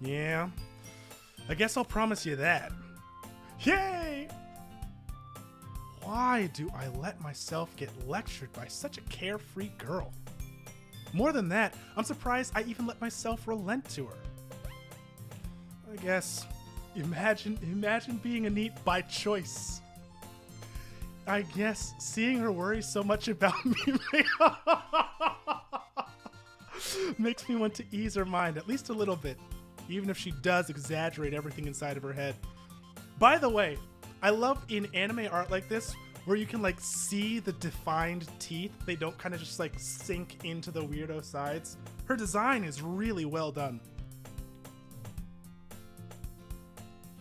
Yeah, I guess I'll promise you that. Yay! Why do I let myself get lectured by such a carefree girl? More than that, I'm surprised I even let myself relent to her. I guess, imagine being a NEET by choice. I guess seeing her worry so much about me makes me want to ease her mind at least a little bit, even if she does exaggerate everything inside of her head. By the way, I love in anime art like this where you can like see the defined teeth. They don't kind of just like sink into the weirdo sides. Her design is really well done.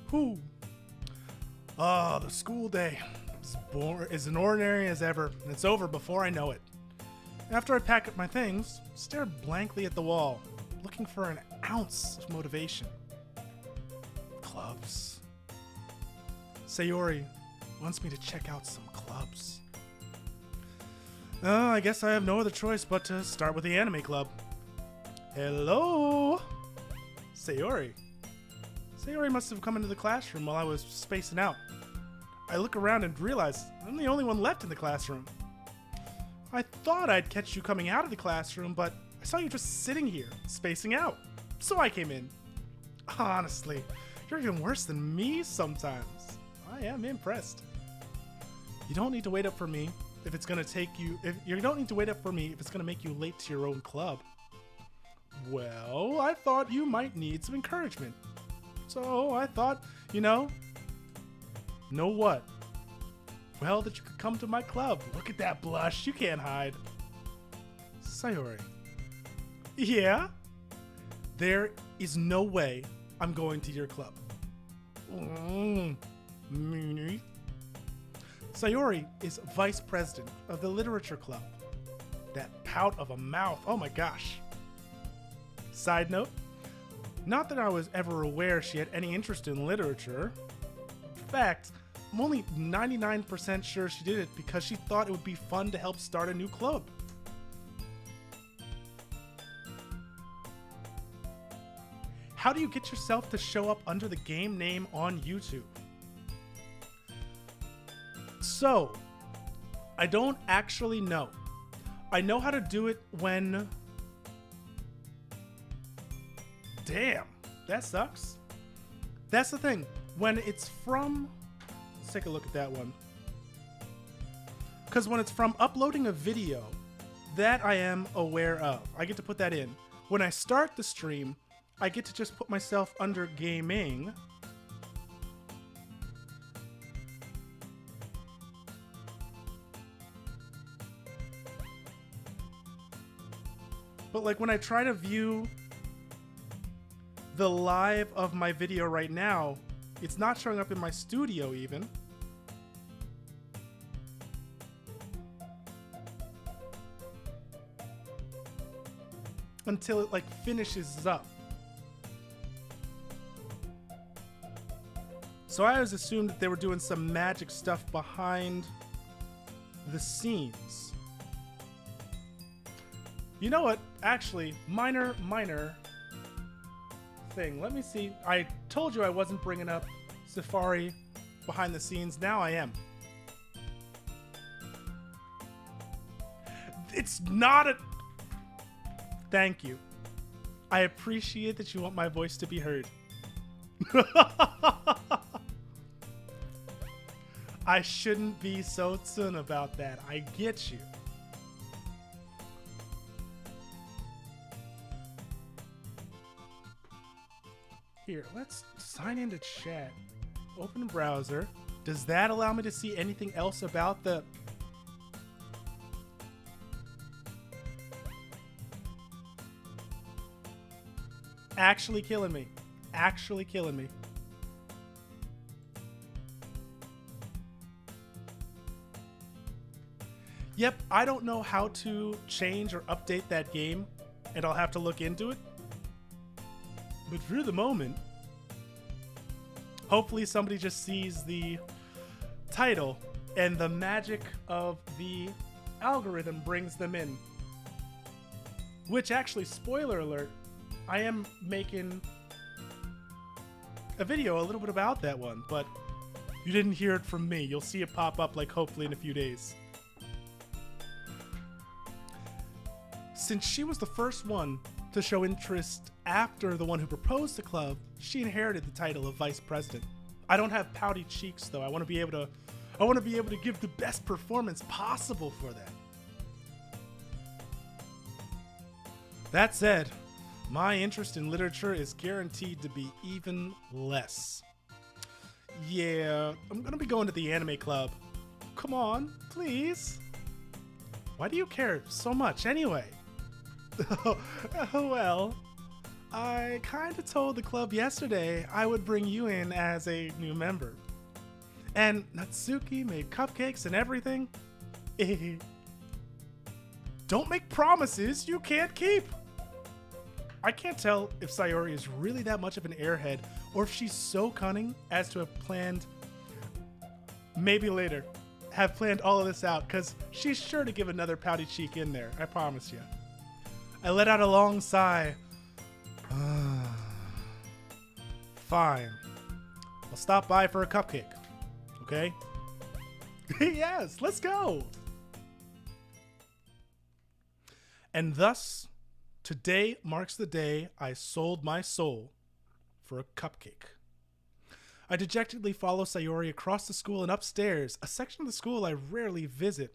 Whew. Oh, the school day is an ordinary as ever, and it's over before I know it. After I pack up my things, stare blankly at the wall, looking for an ounce of motivation. Clubs. Sayori wants me to check out some clubs. I guess I have no other choice but to start with the anime club. Hello? Sayori. Sayori must have come into the classroom while I was spacing out. I look around and realize I'm the only one left in the classroom. I thought I'd catch you coming out of the classroom, but I saw you just sitting here, spacing out. So I came in. Honestly, you're even worse than me sometimes. I am impressed. You don't need to wait up for me if it's gonna take you. If you don't need to wait up for me if it's gonna make you late to your own club. Well, I thought you might need some encouragement. So I thought, know what? Well, that you could come to my club. Look at that blush. You can't hide. Sayori. Yeah? There is no way I'm going to your club. Sayori is vice president of the Literature Club. That pout of a mouth. Oh my gosh. Side note. Not that I was ever aware she had any interest in literature. In fact, I'm only 99% sure she did it because she thought it would be fun to help start a new club. How do you get yourself to show up under the game name on YouTube? So, I don't actually know. I know how to do it when... Damn, that sucks. That's the thing. When it's from... Let's take a look at that one. Because when it's from uploading a video, that I am aware of. I get to put that in. When I start the stream, I get to just put myself under gaming. But like when I try to view the live of my video right now, it's not showing up in my studio even. Until it like finishes up. So I always assumed that they were doing some magic stuff behind the scenes. You know what? Actually, minor thing. Let me see. I told you I wasn't bringing up Safari behind the scenes. Now I am. It's not a... Thank you. I appreciate that you want my voice to be heard. I shouldn't be so tsun about that. I get you. Here, let's sign into chat. Open browser. Does that allow me to see anything else about the... Actually killing me. Actually killing me. Yep, I don't know how to change or update that game, and I'll have to look into it. But for the moment, hopefully somebody just sees the title and the magic of the algorithm brings them in. Which actually, spoiler alert, I am making a video a little bit about that one, but you didn't hear it from me. You'll see it pop up like hopefully in a few days. Since she was the first one to show interest after the one who proposed the club, she inherited the title of vice president. I don't have pouty cheeks though. I want to be able to give the best performance possible for that. That said, my interest in literature is guaranteed to be even less. Yeah, I'm gonna be going to the anime club. Come on, please. Why do you care so much anyway? Well, I kinda told the club yesterday I would bring you in as a new member. And Natsuki made cupcakes and everything. Don't make promises you can't keep. I can't tell if Sayori is really that much of an airhead or if she's so cunning as to have planned, maybe later, have planned all of this out, because she's sure to give another pouty cheek in there, I promise you. I let out a long sigh. Fine. I'll stop by for a cupcake, okay? Yes, let's go! And thus, today marks the day I sold my soul for a cupcake. I dejectedly follow Sayori across the school and upstairs, a section of the school I rarely visit.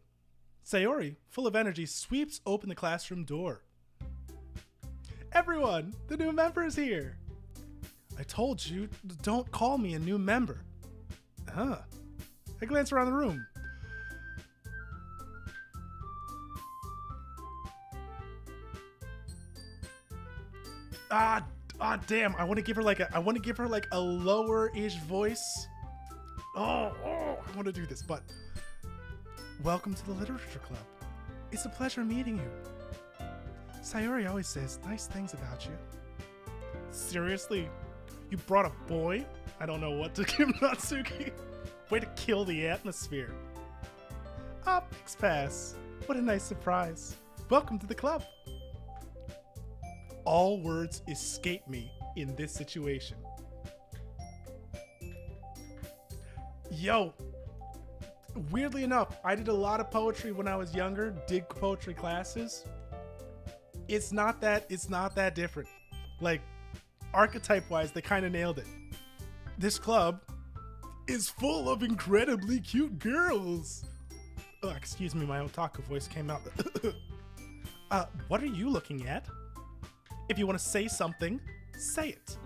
Sayori, full of energy, sweeps open the classroom door. Everyone, the new member is here. I told you, don't call me a new member. Huh. I glance around the room. Damn, I want to give her like a lower-ish voice. I want to do this, but welcome to the Literature Club. It's a pleasure meeting you. Sayori always says nice things about you. Seriously? You brought a boy? I don't know what to give Natsuki. Way to kill the atmosphere. Pix Pass. What a nice surprise. Welcome to the club. All words escape me in this situation. Yo, weirdly enough, I did a lot of poetry when I was younger, did poetry classes. It's not that different. Like, archetype-wise, they kind of nailed it. This club is full of incredibly cute girls. Oh, excuse me, my otaku voice came out. What are you looking at? If you want to say something, say it.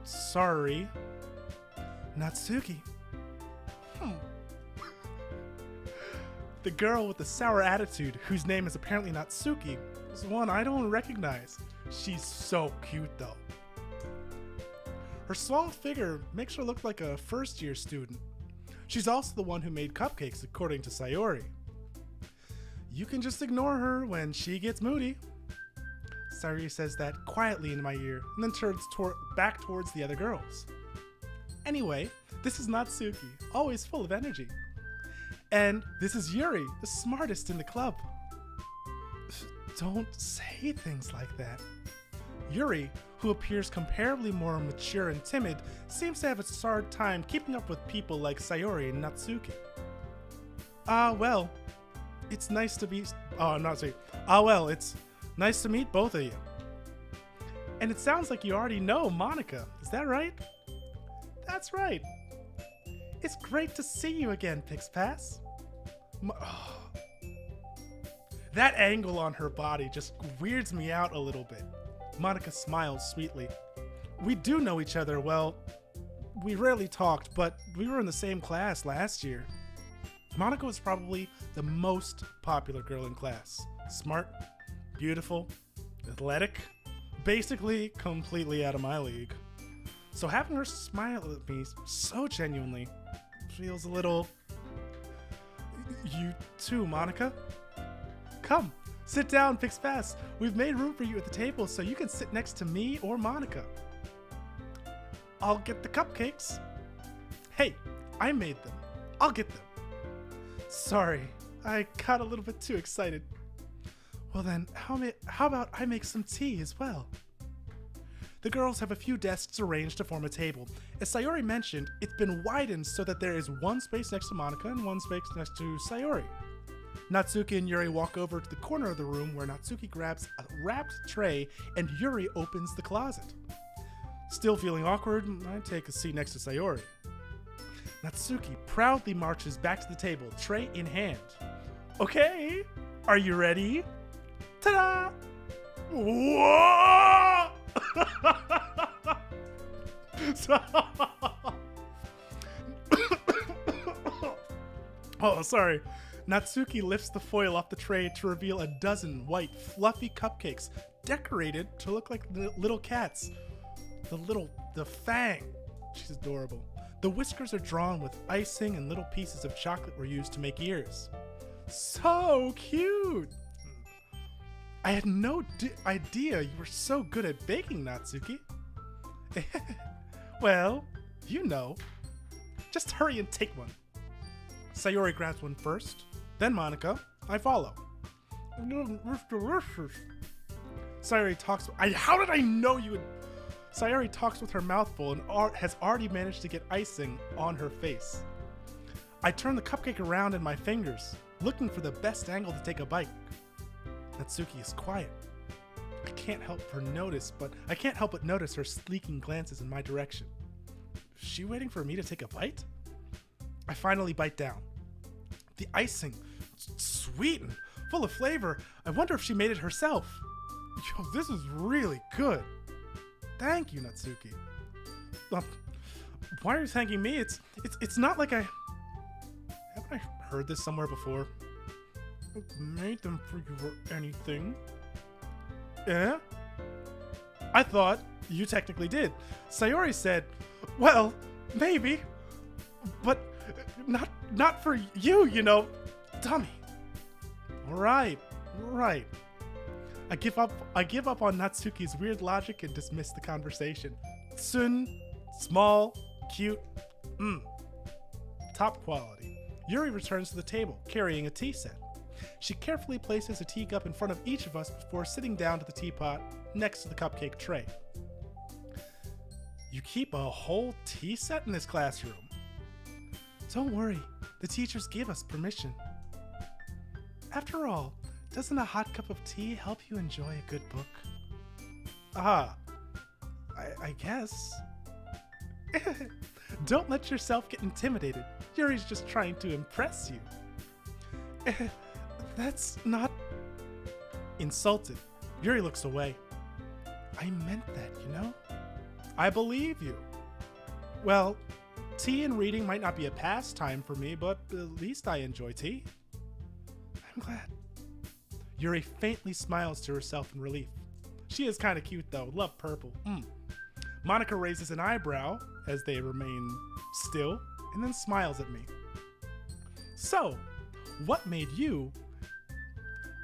Sorry. Natsuki. The girl with the sour attitude, whose name is apparently Natsuki, is one I don't recognize. She's so cute though. Her small figure makes her look like a first-year student. She's also the one who made cupcakes, according to Sayori. You can just ignore her when she gets moody. Sayori says that quietly in my ear, and then turns back towards the other girls. Anyway, this is Natsuki, always full of energy. And this is Yuri, the smartest in the club. Don't say things like that. Yuri, who appears comparably more mature and timid, seems to have a hard time keeping up with people like Sayori and Natsuki. Well, it's nice to be... it's nice to meet both of you. And it sounds like you already know Monica, is that right? That's right. It's great to see you again, Pixpass. That angle on her body just weirds me out a little bit. Monica smiles sweetly. We do know each other well. We rarely talked, but we were in the same class last year. Monica was probably the most popular girl in class. Smart, beautiful, athletic, basically completely out of my league. So having her smile at me so genuinely feels a little... You too, Monica? Come, sit down, Pixpass. We've made room for you at the table so you can sit next to me or Monica. I'll get the cupcakes. Hey, I made them. I'll get them. Sorry, I got a little bit too excited. Well then, how about I make some tea as well? The girls have a few desks arranged to form a table. As Sayori mentioned, it's been widened so that there is one space next to Monica and one space next to Sayori. Natsuki and Yuri walk over to the corner of the room where Natsuki grabs a wrapped tray and Yuri opens the closet. Still feeling awkward, I take a seat next to Sayori. Natsuki proudly marches back to the table, tray in hand. Okay, are you ready? Ta-da! Whoa! Oh, sorry. Natsuki lifts the foil off the tray to reveal a dozen white, fluffy cupcakes decorated to look like little cats. The fang. She's adorable. The whiskers are drawn with icing and little pieces of chocolate were used to make ears. So cute! I had no idea you were so good at baking, Natsuki. Well, you know. Just hurry and take one. Sayori grabs one first, then Monica. I follow. It's delicious. Sayori talks. How did I know you would? Sayori talks with her mouth full and has already managed to get icing on her face. I turn the cupcake around in my fingers, looking for the best angle to take a bite. Natsuki is quiet. I can't help but notice her sleeking glances in my direction. Is she waiting for me to take a bite? I finally bite down. The icing, sweet and full of flavor. I wonder if she made it herself. Yo, this is really good. Thank you, Natsuki. Why are you thanking me? It's not like haven't I heard this somewhere before? Made them for you or anything? Eh? I thought you technically did. Sayori said, well, maybe, but not for you, you know, dummy. Right. I give up on Natsuki's weird logic and dismiss the conversation. Tsun, small, cute, top quality. Yuri returns to the table, carrying a tea set. She carefully places a teacup in front of each of us before sitting down to the teapot next to the cupcake tray. You keep a whole tea set in this classroom? Don't worry, the teachers gave us permission. After all, doesn't a hot cup of tea help you enjoy a good book? I guess. Don't let yourself get intimidated. Yuri's just trying to impress you. That's not... Insulted. Yuri looks away. I meant that, you know? I believe you. Well, tea and reading might not be a pastime for me, but at least I enjoy tea. I'm glad. Yuri faintly smiles to herself in relief. She is kind of cute though. Love purple. Monica raises an eyebrow as they remain still and then smiles at me. So, what made you?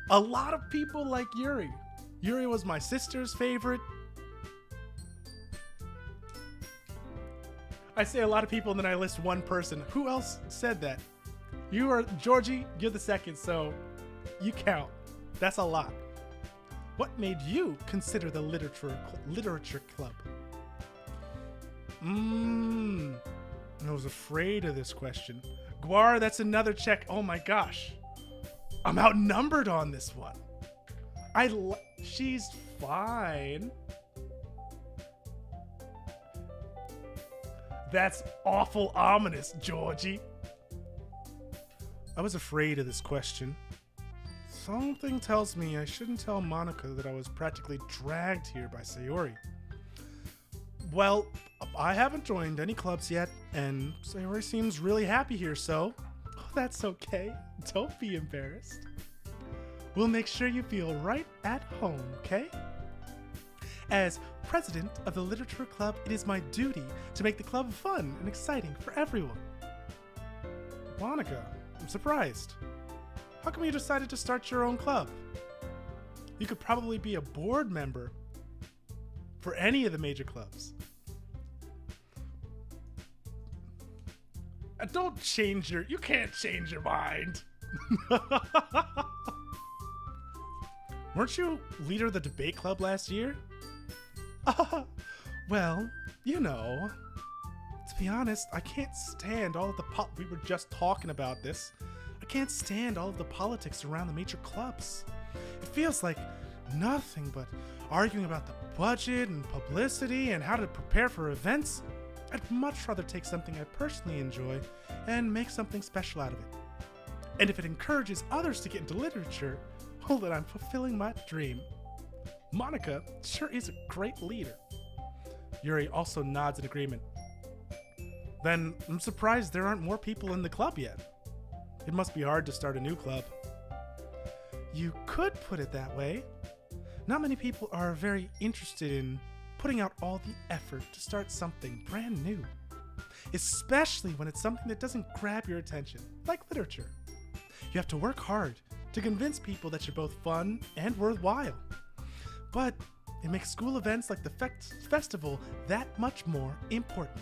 A lot of people like Yuri. Yuri was my sister's favorite. I say a lot of people and then I list one person. Who else said that? You are Georgie, you're the second, so you count. That's a lot. What made you consider the literature club? I was afraid of this question. Guar, that's another check. Oh my gosh. I'm outnumbered on this one. She's fine. That's awful ominous, Georgie. I was afraid of this question. Something tells me I shouldn't tell Monica that I was practically dragged here by Sayori. Well, I haven't joined any clubs yet, and Sayori seems really happy here, so... Oh, that's okay. Don't be embarrassed. We'll make sure you feel right at home, okay? As president of the Literature Club, it is my duty to make the club fun and exciting for everyone. Monica, I'm surprised. How come you decided to start your own club? You could probably be a board member for any of the major clubs. You can't change your mind. Weren't you leader of the debate club last year? Well, you know, to be honest, I can't stand all of the we were just talking about this. I can't stand all of the politics around the major clubs. It feels like nothing but arguing about the budget and publicity and how to prepare for events. I'd much rather take something I personally enjoy and make something special out of it. And if it encourages others to get into literature, well, then I'm fulfilling my dream. Monica sure is a great leader. Yuri also nods in agreement. Then I'm surprised there aren't more people in the club yet. It must be hard to start a new club. You could put it that way. Not many people are very interested in putting out all the effort to start something brand new, especially when it's something that doesn't grab your attention, like literature. You have to work hard to convince people that you're both fun and worthwhile. But it makes school events like the festival that much more important.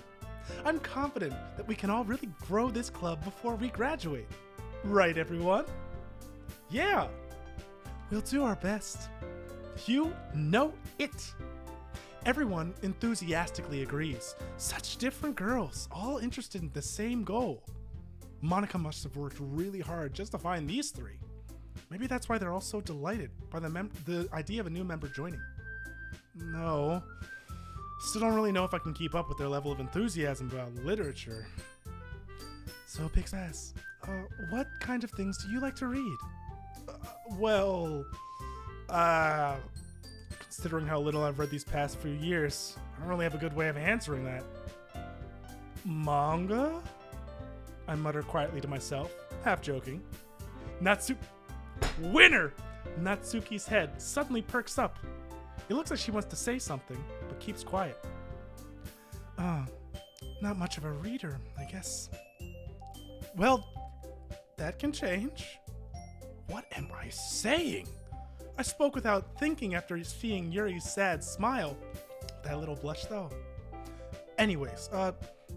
I'm confident that we can all really grow this club before we graduate. Right, everyone? Yeah! We'll do our best. You know it! Everyone enthusiastically agrees. Such different girls, all interested in the same goal. Monica must have worked really hard just to find these three. Maybe that's why they're all so delighted by the idea of a new member joining. No. Still don't really know if I can keep up with their level of enthusiasm about literature. So Pix says, what kind of things do you like to read? Considering how little I've read these past few years, I don't really have a good way of answering that. Manga? I mutter quietly to myself, half joking. Winner! Natsuki's head suddenly perks up. It looks like she wants to say something, but keeps quiet. Not much of a reader, I guess. Well, that can change. What am I saying? I spoke without thinking after seeing Yuri's sad smile. That little blush, though. Anyways,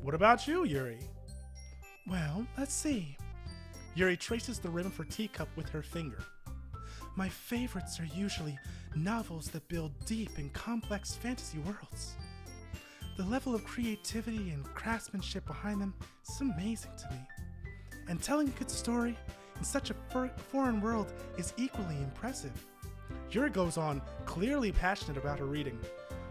what about you, Yuri? Well, let's see. Yuri traces the rim of her teacup with her finger. My favorites are usually novels that build deep and complex fantasy worlds. The level of creativity and craftsmanship behind them is amazing to me. And telling a good story in such a foreign world is equally impressive. Yuri goes on, clearly passionate about her reading.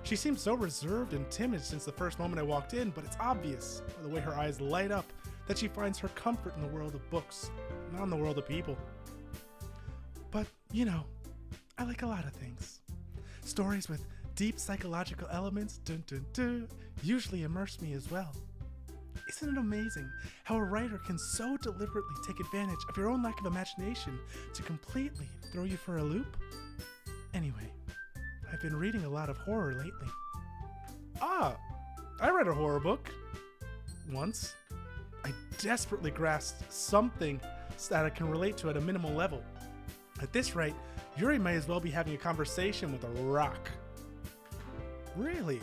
She seems so reserved and timid since the first moment I walked in, but it's obvious by the way her eyes light up that she finds her comfort in the world of books, not in the world of people. But, you know, I like a lot of things. Stories with deep psychological elements, usually immerse me as well. Isn't it amazing how a writer can so deliberately take advantage of your own lack of imagination to completely throw you for a loop? Anyway, I've been reading a lot of horror lately. I read a horror book. Once. I desperately grasped something that I can relate to at a minimal level. At this rate, Yuri may as well be having a conversation with a rock. Really?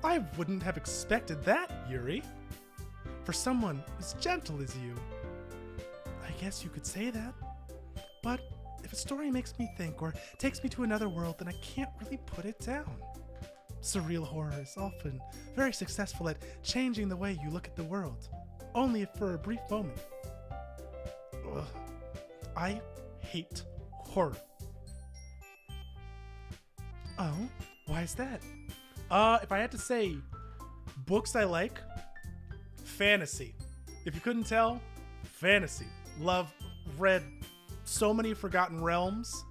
I wouldn't have expected that, Yuri. For someone as gentle as you. I guess you could say that. But if a story makes me think or takes me to another world, then I can't really put it down. Surreal horror is often very successful at changing the way you look at the world, only for a brief moment. Ugh. I hate horror. Oh, why is that? If I had to say books I like, fantasy. If you couldn't tell, fantasy. Read so many Forgotten Realms.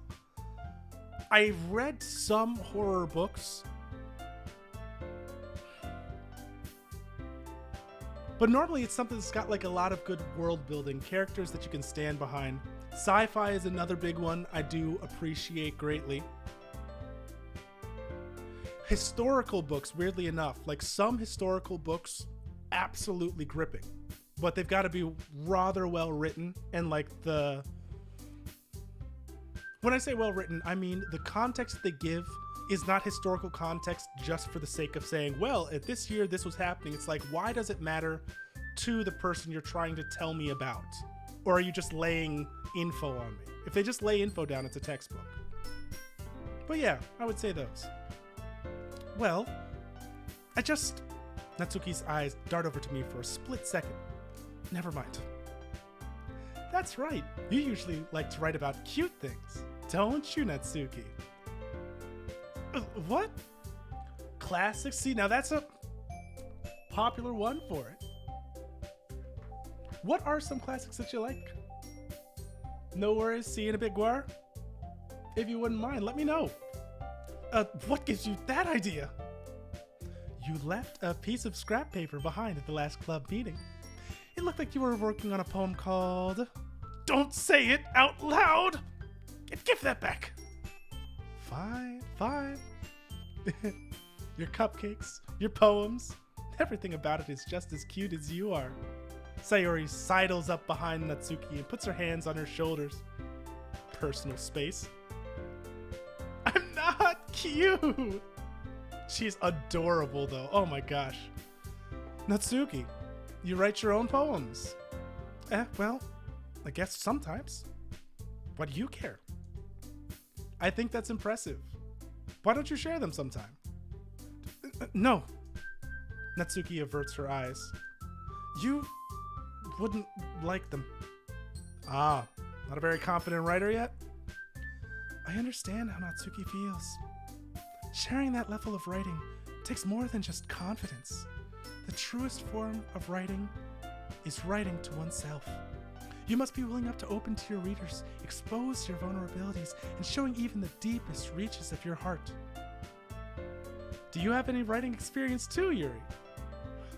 I've read some horror books. But normally it's something that's got like a lot of good world building, characters that you can stand behind. Sci-fi is another big one I do appreciate greatly. Historical books, weirdly enough, like some historical books, absolutely gripping. But they've got to be rather well written, and like when I say well written, I mean the context they give is not historical context just for the sake of saying, well, at this year this was happening. It's like, why does it matter to the person you're trying to tell me about? Or are you just laying info on me? If they just lay info down, it's a textbook. But yeah, I would say those. Well, Natsuki's eyes dart over to me for a split second. Never mind. That's right. You usually like to write about cute things, don't you, Natsuki? What? Classics? See, now that's a popular one for it. What are some classics that you like? No worries, see you in a bit, Guar. If you wouldn't mind, let me know. What gives you that idea? You left a piece of scrap paper behind at the last club meeting. It looked like you were working on a poem called... Don't say it out loud! Give that back. Fine. Your cupcakes, your poems, everything about it is just as cute as you are. Sayori sidles up behind Natsuki and puts her hands on her shoulders. Personal space. I'm not cute! She's adorable though, oh my gosh. Natsuki, you write your own poems. Well, I guess sometimes. Why do you care? I think that's impressive. Why don't you share them sometime? No. Natsuki averts her eyes. You wouldn't like them. Ah, not a very confident writer yet? I understand how Natsuki feels. Sharing that level of writing takes more than just confidence. The truest form of writing is writing to oneself. You must be willing up to open to your readers, expose your vulnerabilities, and showing even the deepest reaches of your heart. Do you have any writing experience too, Yuri?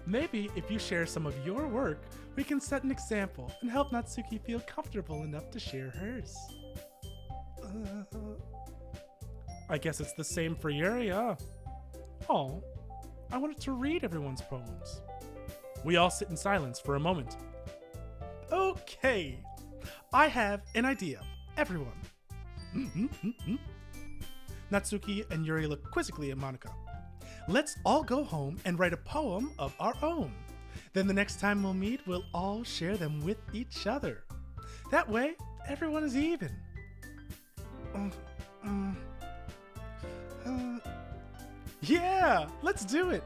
Maybe if you share some of your work, we can set an example and help Natsuki feel comfortable enough to share hers. I guess it's the same for Yuri, huh? Oh, I wanted to read everyone's poems. We all sit in silence for a moment. Okay, I have an idea, everyone. Natsuki and Yuri look quizzically at Monika. Let's all go home and write a poem of our own. Then the next time we'll meet, we'll all share them with each other. That way, everyone is even. Yeah, let's do it.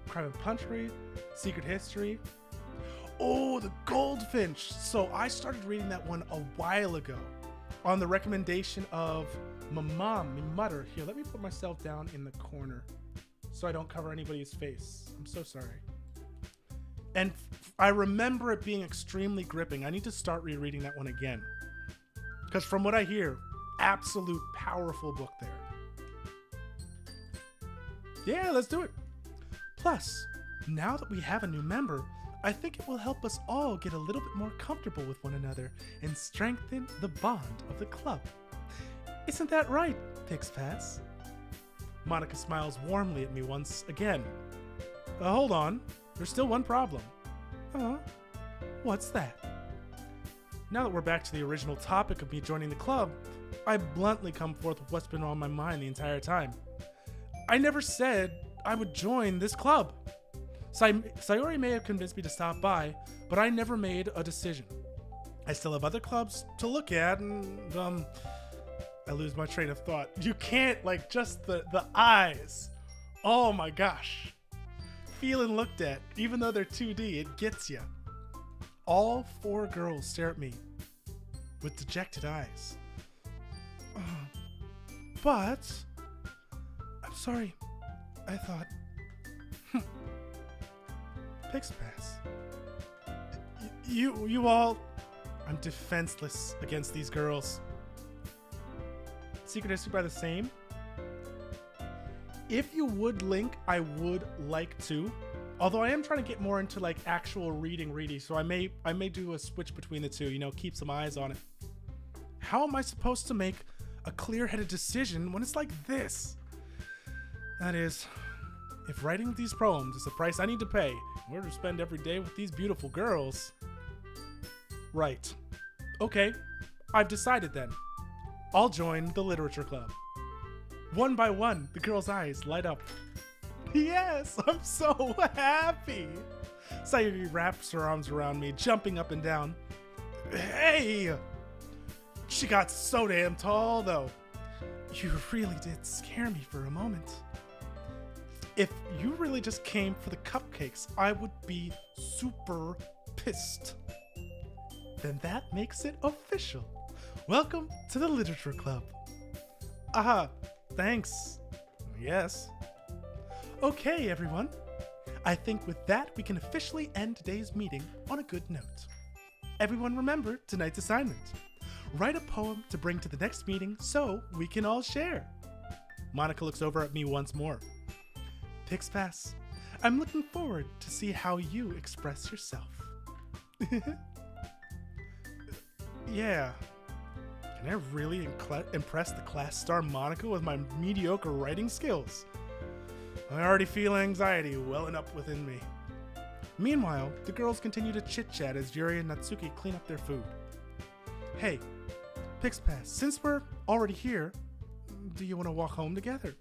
Crime and Punchery, Secret History. Oh, the Goldfinch. So I started reading that one a while ago on the recommendation of my mom, my mother. Here, let me put myself down in the corner so I don't cover anybody's face. I'm so sorry. And I remember it being extremely gripping. I need to start rereading that one again. Because from what I hear, absolute powerful book there. Yeah, let's do it. Plus, now that we have a new member, I think it will help us all get a little bit more comfortable with one another and strengthen the bond of the club. Isn't that right, Pixpass? Monika smiles warmly at me once again. Hold on, there's still one problem. What's that? Now that we're back to the original topic of me joining the club, I bluntly come forth with what's been on my mind the entire time. I never said I would join this club. Sayori may have convinced me to stop by, but I never made a decision. I still have other clubs to look at, and I lose my train of thought. You can't, like, just the eyes. Oh my gosh. Feeling looked at, even though they're 2D, it gets you. All four girls stare at me with dejected eyes. But I'm sorry. I thought Pixpass, You all... I'm defenseless against these girls. Secret History by the same. If you would link, I would like to. Although I am trying to get more into like actual reading, so I may do a switch between the two, you know, keep some eyes on it. How am I supposed to make a clear-headed decision when it's like this? That is, if writing these poems is the price I need to pay in order to spend every day with these beautiful girls. Right. Okay, I've decided then. I'll join the literature club. One by one, the girls' eyes light up. Yes, I'm so happy. Sayuri wraps her arms around me, jumping up and down. Hey! She got so damn tall, though. You really did scare me for a moment. If you really just came for the cupcakes, I would be super pissed. Then that makes it official. Welcome to the literature club. Aha, thanks. Yes. Okay, everyone. I think with that, we can officially end today's meeting on a good note. Everyone remember tonight's assignment. Write a poem to bring to the next meeting so we can all share. Monica looks over at me once more. Pix Pass, I'm looking forward to see how you express yourself. Yeah. Can I really impress the class star Monica with my mediocre writing skills? I already feel anxiety welling up within me. Meanwhile, the girls continue to chit-chat as Yuri and Natsuki clean up their food. Hey, Pix Pass, since we're already here, do you want to walk home together?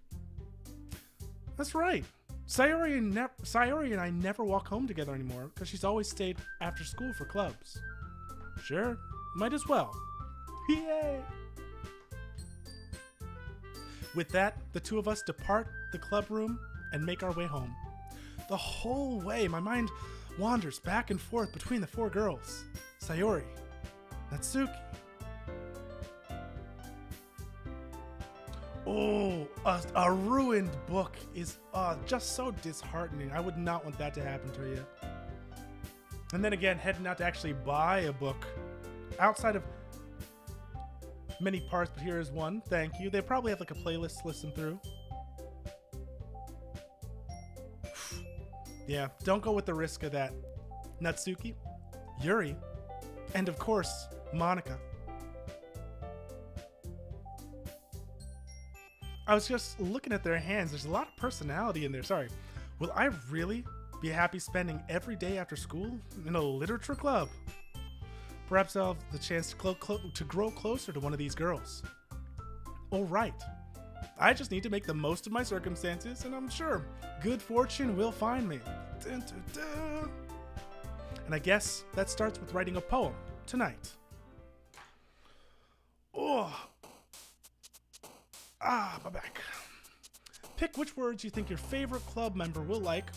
That's right. Sayori and I never walk home together anymore because she's always stayed after school for clubs. Sure, might as well. Yay! With that, the two of us depart the club room and make our way home. The whole way, my mind wanders back and forth between the four girls. Sayori, Natsuki. Oh, a ruined book is just so disheartening. I would not want that to happen to you. And then again, heading out to actually buy a book outside of many parts, but here is one. Thank you. They probably have like a playlist to listen through. Yeah, don't go with the risk of that. Natsuki, Yuri, and of course, Monica. I was just looking at their hands. There's a lot of personality in there. Sorry. Will I really be happy spending every day after school in a literature club? Perhaps I'll have the chance to grow closer to one of these girls. All right. I just need to make the most of my circumstances, and I'm sure good fortune will find me. Dun, dun, dun. And I guess that starts with writing a poem tonight. Oh. My back. Pick which words you think your favorite club member will like.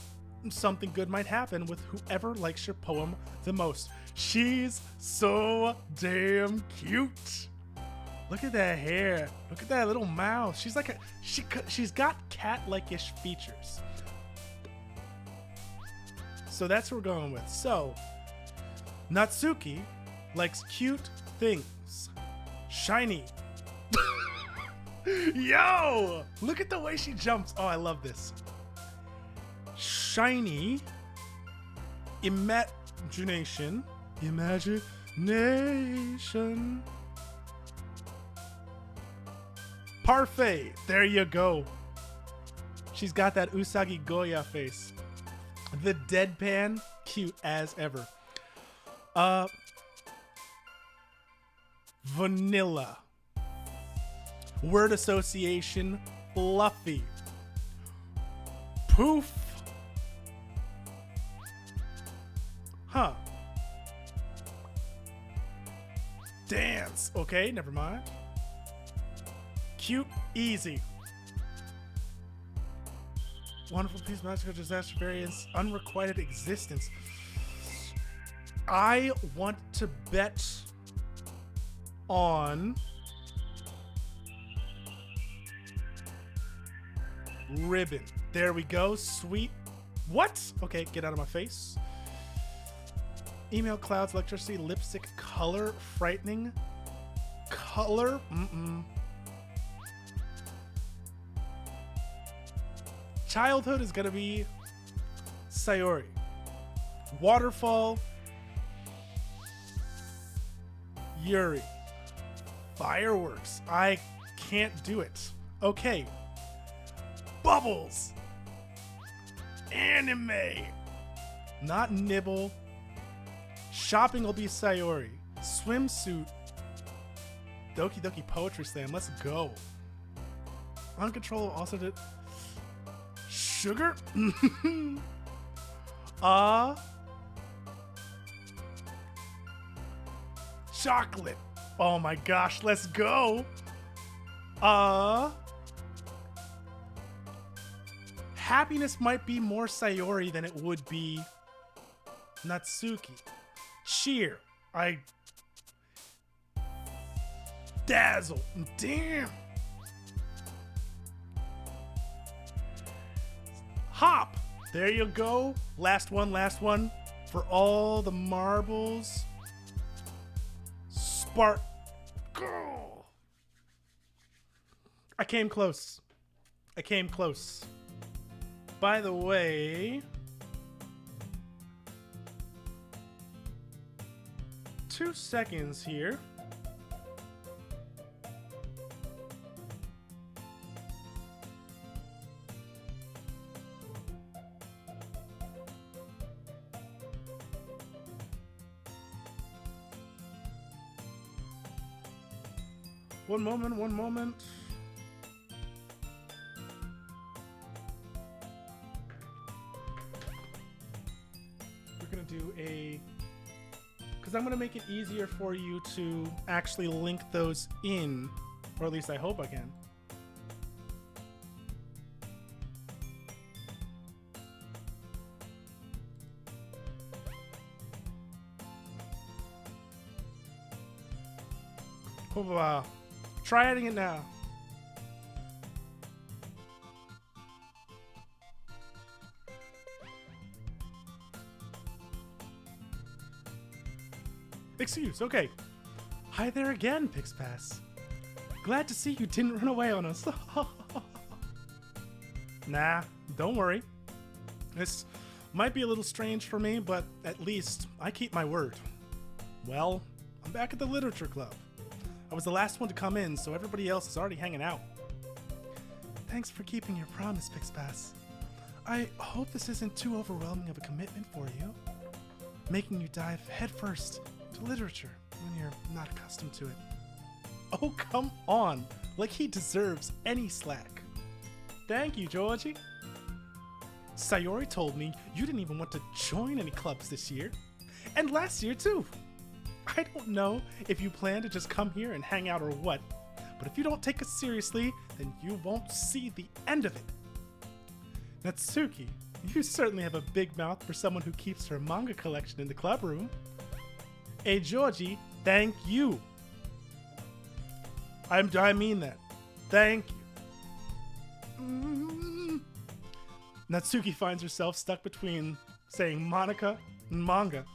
Something good might happen with whoever likes your poem the most. She's so damn cute. Look at that hair. Look at that little mouth. She's like she's got cat-like-ish features. So that's what we're going with. So, Natsuki likes cute things. Shiny. Yo! Look at the way she jumps. Oh, I love this. Shiny. Imagination. Parfait. There you go. She's got that Usagi Goya face. The deadpan. Cute as ever. Vanilla. Word association, fluffy. Poof. Huh. Dance. Okay, never mind. Cute, easy. Wonderful piece of magical disaster variance, unrequited existence. I want to bet on ribbon. There we go. Sweet. What? Okay, get out of my face. Email, clouds, electricity, lipstick, color, frightening. Color? Childhood is gonna be Sayori. Waterfall, Yuri. Fireworks, I can't do it. Okay. Bubbles. Anime. Not nibble. Shopping will be Sayori. Swimsuit. Doki Doki Poetry Slam. Let's go. Uncontrollable also did. Sugar? Chocolate. Oh my gosh, let's go. Happiness might be more Sayori than it would be Natsuki. Cheer. Dazzle. Damn. Hop. There you go. Last one, last one. For all the marbles. Spark. Go. I came close. I came close. By the way, 2 seconds here. One moment, one moment. We're gonna do because I'm gonna make it easier for you to actually link those in, or at least I hope I can. Wow. Try adding it now. Excuse, okay. Hi there again, Pixpass. Glad to see you didn't run away on us. Nah, don't worry. This might be a little strange for me, but at least I keep my word. Well, I'm back at the Literature Club. I was the last one to come in, so everybody else is already hanging out. Thanks for keeping your promise, Pixpass. I hope this isn't too overwhelming of a commitment for you, making you dive headfirst to literature when you're not accustomed to it. Oh, come on! Like he deserves any slack. Thank you, Georgie. Sayori told me you didn't even want to join any clubs this year, and last year too. I don't know if you plan to just come here and hang out or what, but if you don't take us seriously, then you won't see the end of it. Natsuki, you certainly have a big mouth for someone who keeps her manga collection in the club room. Hey, Georgie, thank you. I mean that. Thank you. Natsuki finds herself stuck between saying Monica and manga.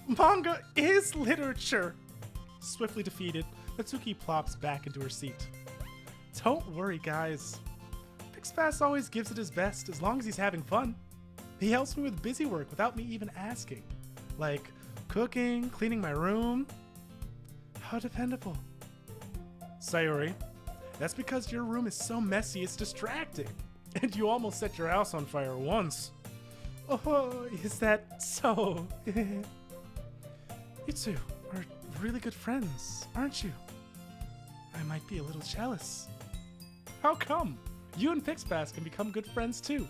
Manga is literature! Swiftly defeated, Natsuki plops back into her seat. Don't worry, guys. Pixpass always gives it his best as long as he's having fun. He helps me with busy work without me even asking. Like cooking, cleaning my room. How dependable. Sayori, that's because your room is so messy it's distracting. And you almost set your house on fire once. Oh, is that so? You two are really good friends, aren't you? I might be a little jealous. How come? You and Pixpass can become good friends too.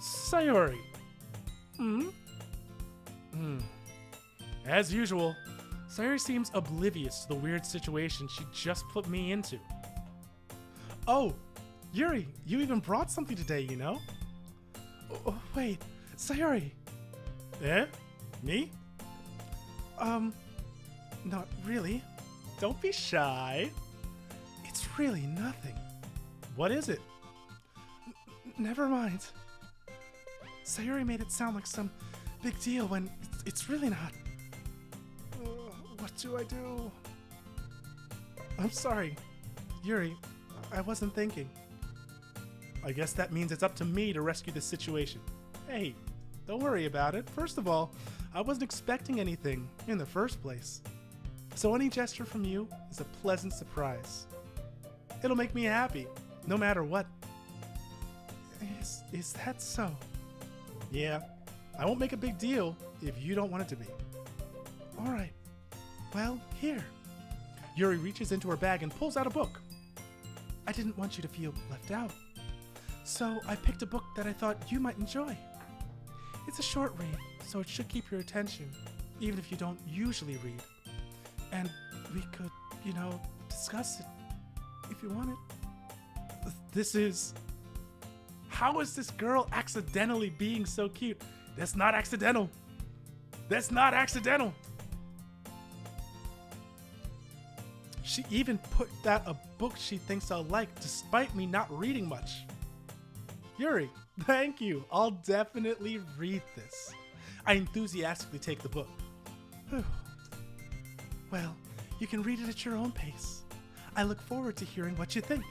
Sayori. As usual, Sayori seems oblivious to the weird situation she just put me into. Oh, Yuri, you even brought something today, you know? Oh, wait, Sayori. Eh? Me? Not really. Don't be shy. It's really nothing. What is it? Never mind. Sayuri made it sound like some big deal when it's really not. What do I do? I'm sorry, Yuri. I wasn't thinking. I guess that means it's up to me to rescue this situation. Hey, don't worry about it. First of all, I wasn't expecting anything in the first place. So any gesture from you is a pleasant surprise. It'll make me happy, no matter what. Is that so? Yeah, I won't make a big deal if you don't want it to be. All right. Well, here. Yuri reaches into her bag and pulls out a book. I didn't want you to feel left out. So I picked a book that I thought you might enjoy. It's a short read, so it should keep your attention, even if you don't usually read. And we could, discuss it if you want it. This is... How is this girl accidentally being so cute? That's not accidental. That's not accidental. She even put out a book she thinks I'll like, despite me not reading much. Yuri, thank you. I'll definitely read this. I enthusiastically take the book. Whew. Well, you can read it at your own pace. I look forward to hearing what you think.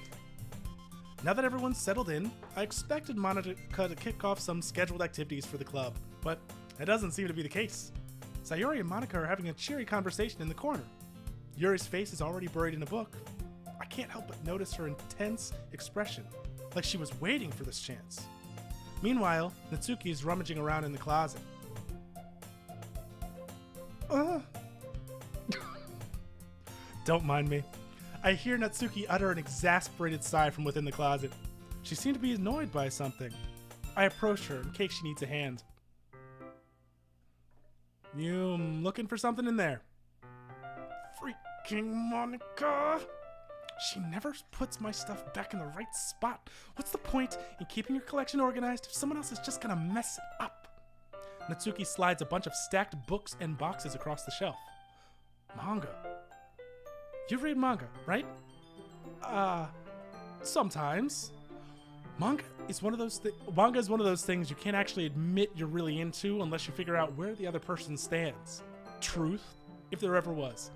Now that everyone's settled in, I expected Monica to kick off some scheduled activities for the club, but that doesn't seem to be the case. Sayuri and Monica are having a cheery conversation in the corner. Yuri's face is already buried in a book. I can't help but notice her intense expression, like she was waiting for this chance. Meanwhile, Natsuki is rummaging around in the closet. Don't mind me. I hear Natsuki utter an exasperated sigh from within the closet. She seemed to be annoyed by something. I approach her in case she needs a hand. You looking for something in there? Freaking Monica! She never puts my stuff back in the right spot. What's the point in keeping your collection organized if someone else is just gonna mess it up? Natsuki slides a bunch of stacked books and boxes across the shelf. Manga. You read manga, right? Sometimes. Manga is one of those things you can't actually admit you're really into unless you figure out where the other person stands. Truth, if there ever was.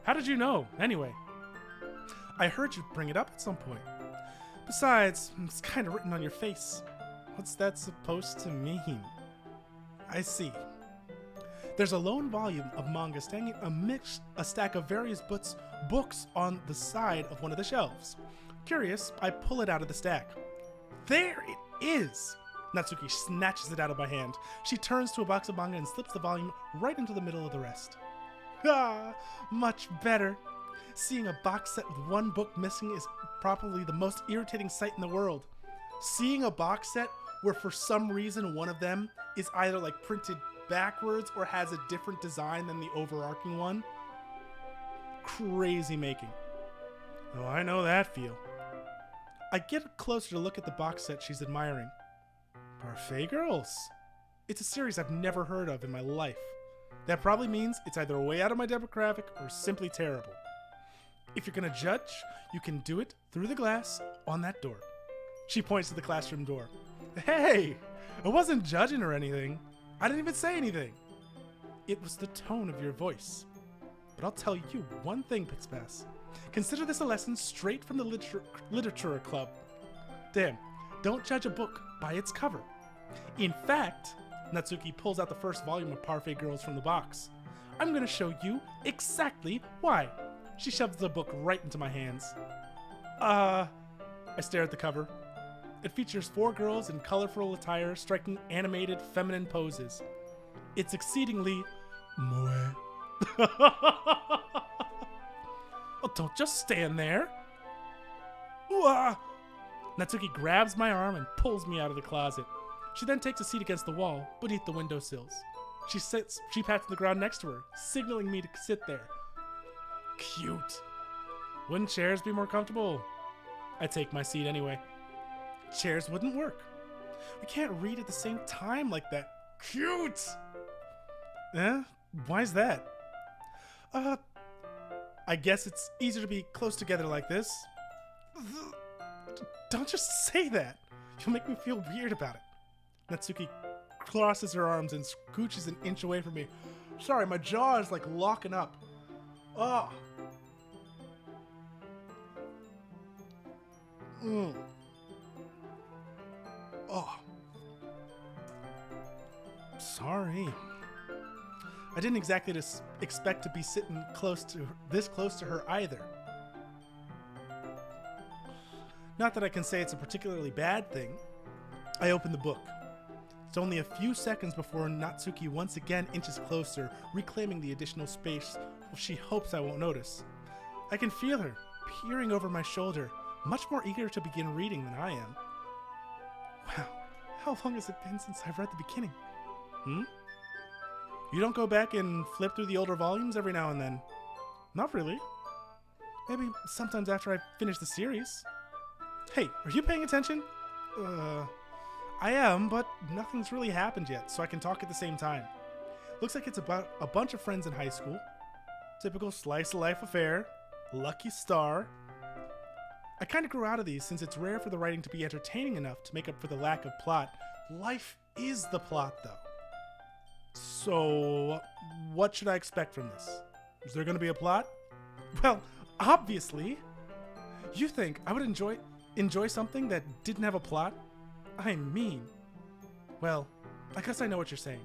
How did you know, anyway? I heard you bring it up at some point. Besides, it's kind of written on your face. What's that supposed to mean? I see. There's a lone volume of manga standing amidst a stack of various books on the side of one of the shelves. Curious, I pull it out of the stack. There it is! Natsuki snatches it out of my hand. She turns to a box of manga and slips the volume right into the middle of the rest. Ah, much better. Seeing a box set with one book missing is probably the most irritating sight in the world. Seeing a box set where for some reason one of them is either like printed backwards or has a different design than the overarching one. Crazy making. Oh, I know that feel. I get closer to look at the box set she's admiring. Parfait Girls. It's a series I've never heard of in my life. That probably means it's either way out of my demographic or simply terrible. If you're gonna judge, you can do it through the glass on that door. She points to the classroom door. Hey, I wasn't judging or anything. I didn't even say anything. It was the tone of your voice. But I'll tell you one thing, Pixel Pastiche. Consider this a lesson straight from the Literature Club. Damn, don't judge a book by its cover. In fact, Natsuki pulls out the first volume of Parfait Girls from the box. I'm gonna show you exactly why. She shoves the book right into my hands. I stare at the cover. It features 4 girls in colorful attire striking animated feminine poses. It's exceedingly moe. Oh, don't just stand there. Ooh-ah. Natsuki grabs my arm and pulls me out of the closet. She then takes a seat against the wall beneath the windowsills. She pats the ground next to her, signaling me to sit there. Cute. Wouldn't chairs be more comfortable? I take my seat anyway. Chairs wouldn't work. We can't read at the same time like that. Cute! Why's that? I guess it's easier to be close together like this. Don't just say that. You'll make me feel weird about it. Natsuki crosses her arms and scooches an inch away from me. Sorry, my jaw is like locking up. Oh. Oh. Sorry. I didn't exactly expect to be sitting this close to her either. Not that I can say it's a particularly bad thing. I open the book. It's only a few seconds before Natsuki once again inches closer, reclaiming the additional space she hopes I won't notice. I can feel her, peering over my shoulder, much more eager to begin reading than I am. Wow, how long has it been since I've read the beginning? You don't go back and flip through the older volumes every now and then? Not really. Maybe sometimes after I finish the series. Hey, are you paying attention? I am, but nothing's really happened yet, so I can talk at the same time. Looks like it's about a bunch of friends in high school. Typical slice of life affair. Lucky star. I kind of grew out of these since it's rare for the writing to be entertaining enough to make up for the lack of plot. Life is the plot, though. So, what should I expect from this? Is there going to be a plot? Well, obviously. You think I would enjoy something that didn't have a plot? I mean, well, I guess I know what you're saying.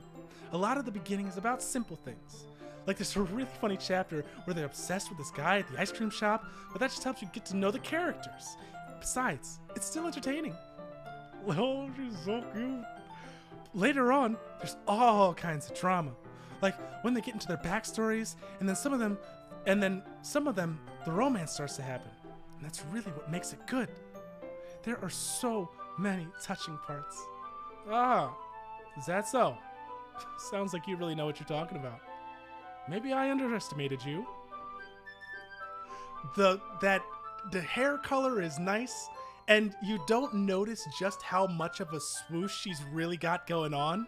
A lot of the beginning is about simple things. Like there's a really funny chapter where they're obsessed with this guy at the ice cream shop, but that just helps you get to know the characters. Besides, it's still entertaining. Oh, she's so cute. Later on, there's all kinds of drama. Like when they get into their backstories, and then some of them, the romance starts to happen. And that's really what makes it good. There are so many touching parts. Ah, is that so? Sounds like you really know what you're talking about. Maybe I underestimated you. The hair color is nice, and you don't notice just how much of a swoosh she's really got going on.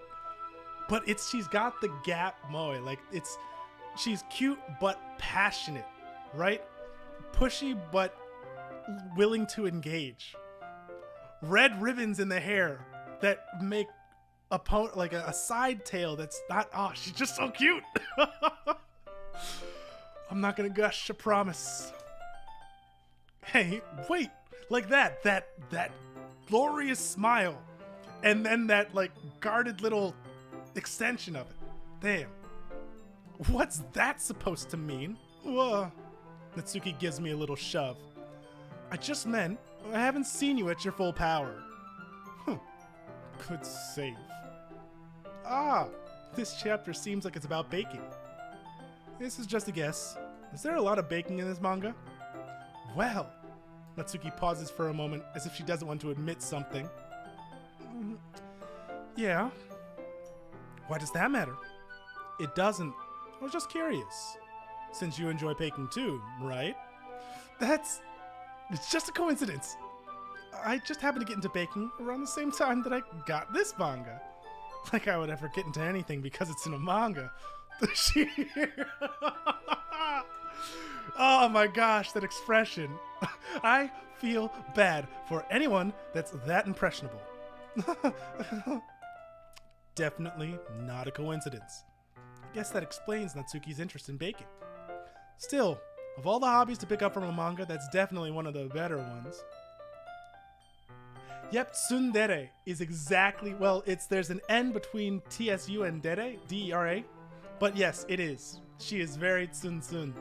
But she's got the gap moe. Like she's cute but passionate, right? Pushy but willing to engage. Red ribbons in the hair that make a side tail that's not. Oh, she's just so cute. I'm not gonna gush, I promise. Hey, wait, like that glorious smile, and then that like guarded little extension of it. Damn, what's that supposed to mean? Whoa. Natsuki gives me a little shove. I just meant I haven't seen you at your full power. Good save. Ah, this chapter seems like it's about baking. This is just a guess. Is there a lot of baking in this manga? Well, Natsuki pauses for a moment as if she doesn't want to admit something. Yeah. Why does that matter? It doesn't. I was just curious. Since you enjoy baking too, right? It's just a coincidence. I just happened to get into baking around the same time that I got this manga. Like I would ever get into anything because it's in a manga. Oh my gosh, that expression. I feel bad for anyone that's that impressionable. Definitely not a coincidence. I guess that explains Natsuki's interest in baking. Still, of all the hobbies to pick up from a manga, that's definitely one of the better ones. Yep, tsundere is exactly, well, there's an N between TSU and dere, D-E-R-A. But yes, it is. She is very tsun.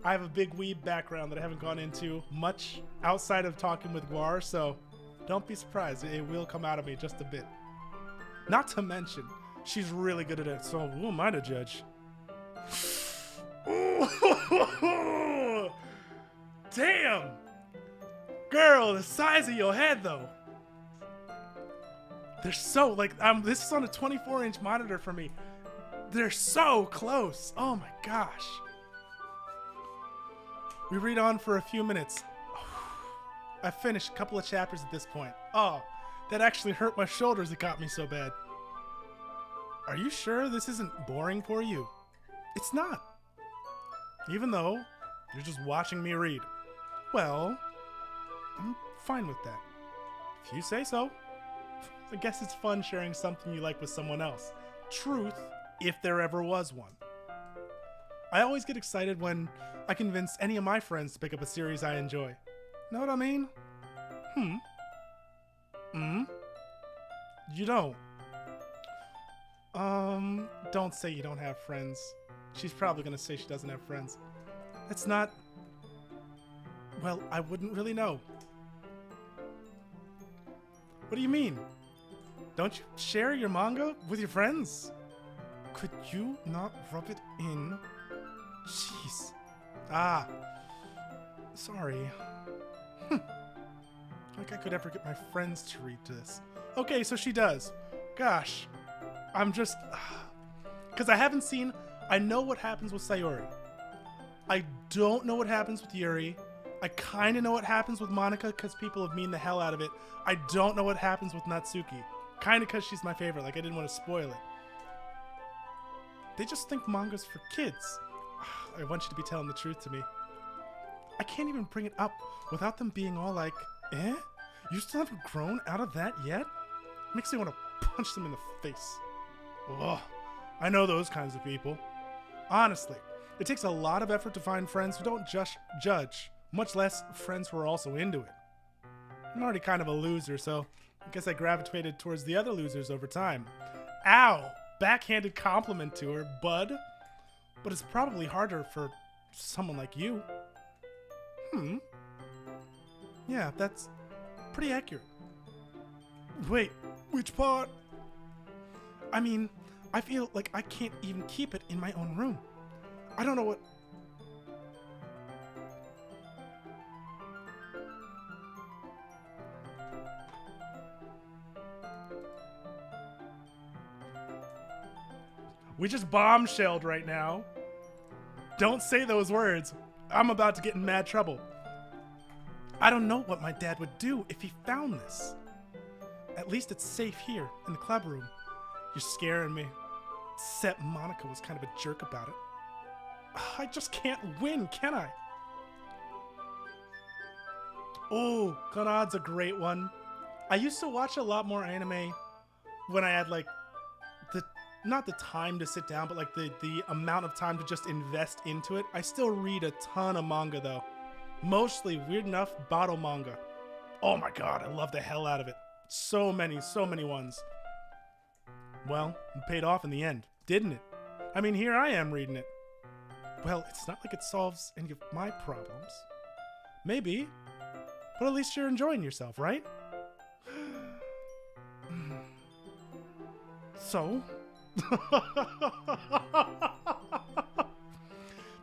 I have a big weeb background that I haven't gone into much outside of talking with Guar, so don't be surprised. It will come out of me just a bit. Not to mention, she's really good at it, so who am I to judge? Damn! Girl, the size of your head, though. They're so, like, this is on a 24-inch monitor for me. They're so close. Oh my gosh. We read on for a few minutes. I finished a couple of chapters at this point. Oh, that actually hurt my shoulders. It got me so bad. Are you sure this isn't boring for you? It's not. Even though you're just watching me read. Well, I'm fine with that. If you say so. I guess it's fun sharing something you like with someone else. Truth, if there ever was one. I always get excited when I convince any of my friends to pick up a series I enjoy. Know what I mean? You don't. Don't say you don't have friends. She's probably gonna say she doesn't have friends. It's not... Well, I wouldn't really know. What do you mean? Don't you share your manga with your friends? Could you not rub it in? Jeez. Ah. Sorry. Like I could ever get my friends to read this. Okay, so she does. Gosh. I'm just... Because I haven't seen... I know what happens with Sayori. I don't know what happens with Yuri. I kind of know what happens with Monica because people have memed the hell out of it. I don't know what happens with Natsuki. Kind of because she's my favorite. Like, I didn't want to spoil it. They just think manga's for kids. I want you to be telling the truth to me. I can't even bring it up without them being all like, eh? You still haven't grown out of that yet? Makes me want to punch them in the face. Ugh. I know those kinds of people. Honestly, it takes a lot of effort to find friends who don't just judge, much less friends who are also into it. I'm already kind of a loser, so I guess I gravitated towards the other losers over time. Ow! Backhanded compliment to her, bud. But it's probably harder for someone like you. Yeah, that's pretty accurate. Wait, which part? I mean, I feel like I can't even keep it in my own room. I don't know what... We just bombshelled right now. Don't say those words. I'm about to get in mad trouble. I don't know what my dad would do if he found this. At least it's safe here in the club room. You're scaring me. Except Monica was kind of a jerk about it. I just can't win, can I? Oh, Kanad's a great one. I used to watch a lot more anime when I had like not the time to sit down, but like the amount of time to just invest into it. I still read a ton of manga though. Mostly, weird enough, bottle manga. Oh my god, I love the hell out of it. So many ones. Well, it paid off in the end, didn't it? I mean, here I am reading it. Well, it's not like it solves any of my problems. Maybe, but at least you're enjoying yourself, right? So?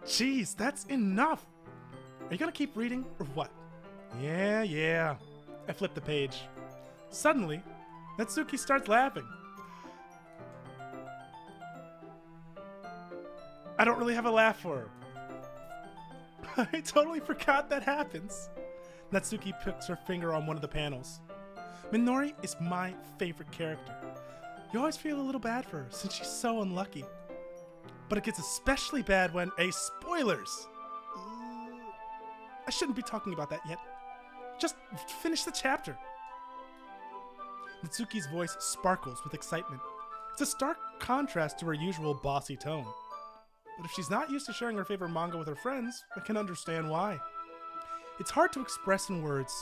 Jeez, that's enough. Are you gonna keep reading or what? Yeah. I flipped the page. Suddenly, Natsuki starts laughing. I don't really have a laugh for her. I totally forgot that happens. Natsuki puts her finger on one of the panels. Minori is my favorite character. You always feel a little bad for her since she's so unlucky. But it gets especially bad when spoilers! I shouldn't be talking about that yet. Just finish the chapter. Natsuki's voice sparkles with excitement. It's a stark contrast to her usual bossy tone. But if she's not used to sharing her favorite manga with her friends, I can understand why. It's hard to express in words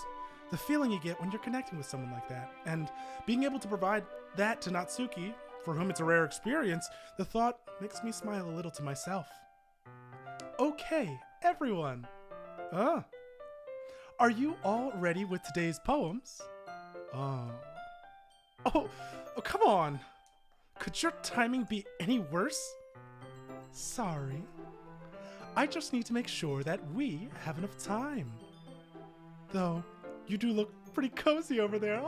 the feeling you get when you're connecting with someone like that, and being able to provide that to Natsuki, for whom it's a rare experience, the thought makes me smile a little to myself. Okay, everyone. Are you all ready with today's poems? Oh, come on. Could your timing be any worse? Sorry. I just need to make sure that we have enough time. Though, you do look pretty cozy over there.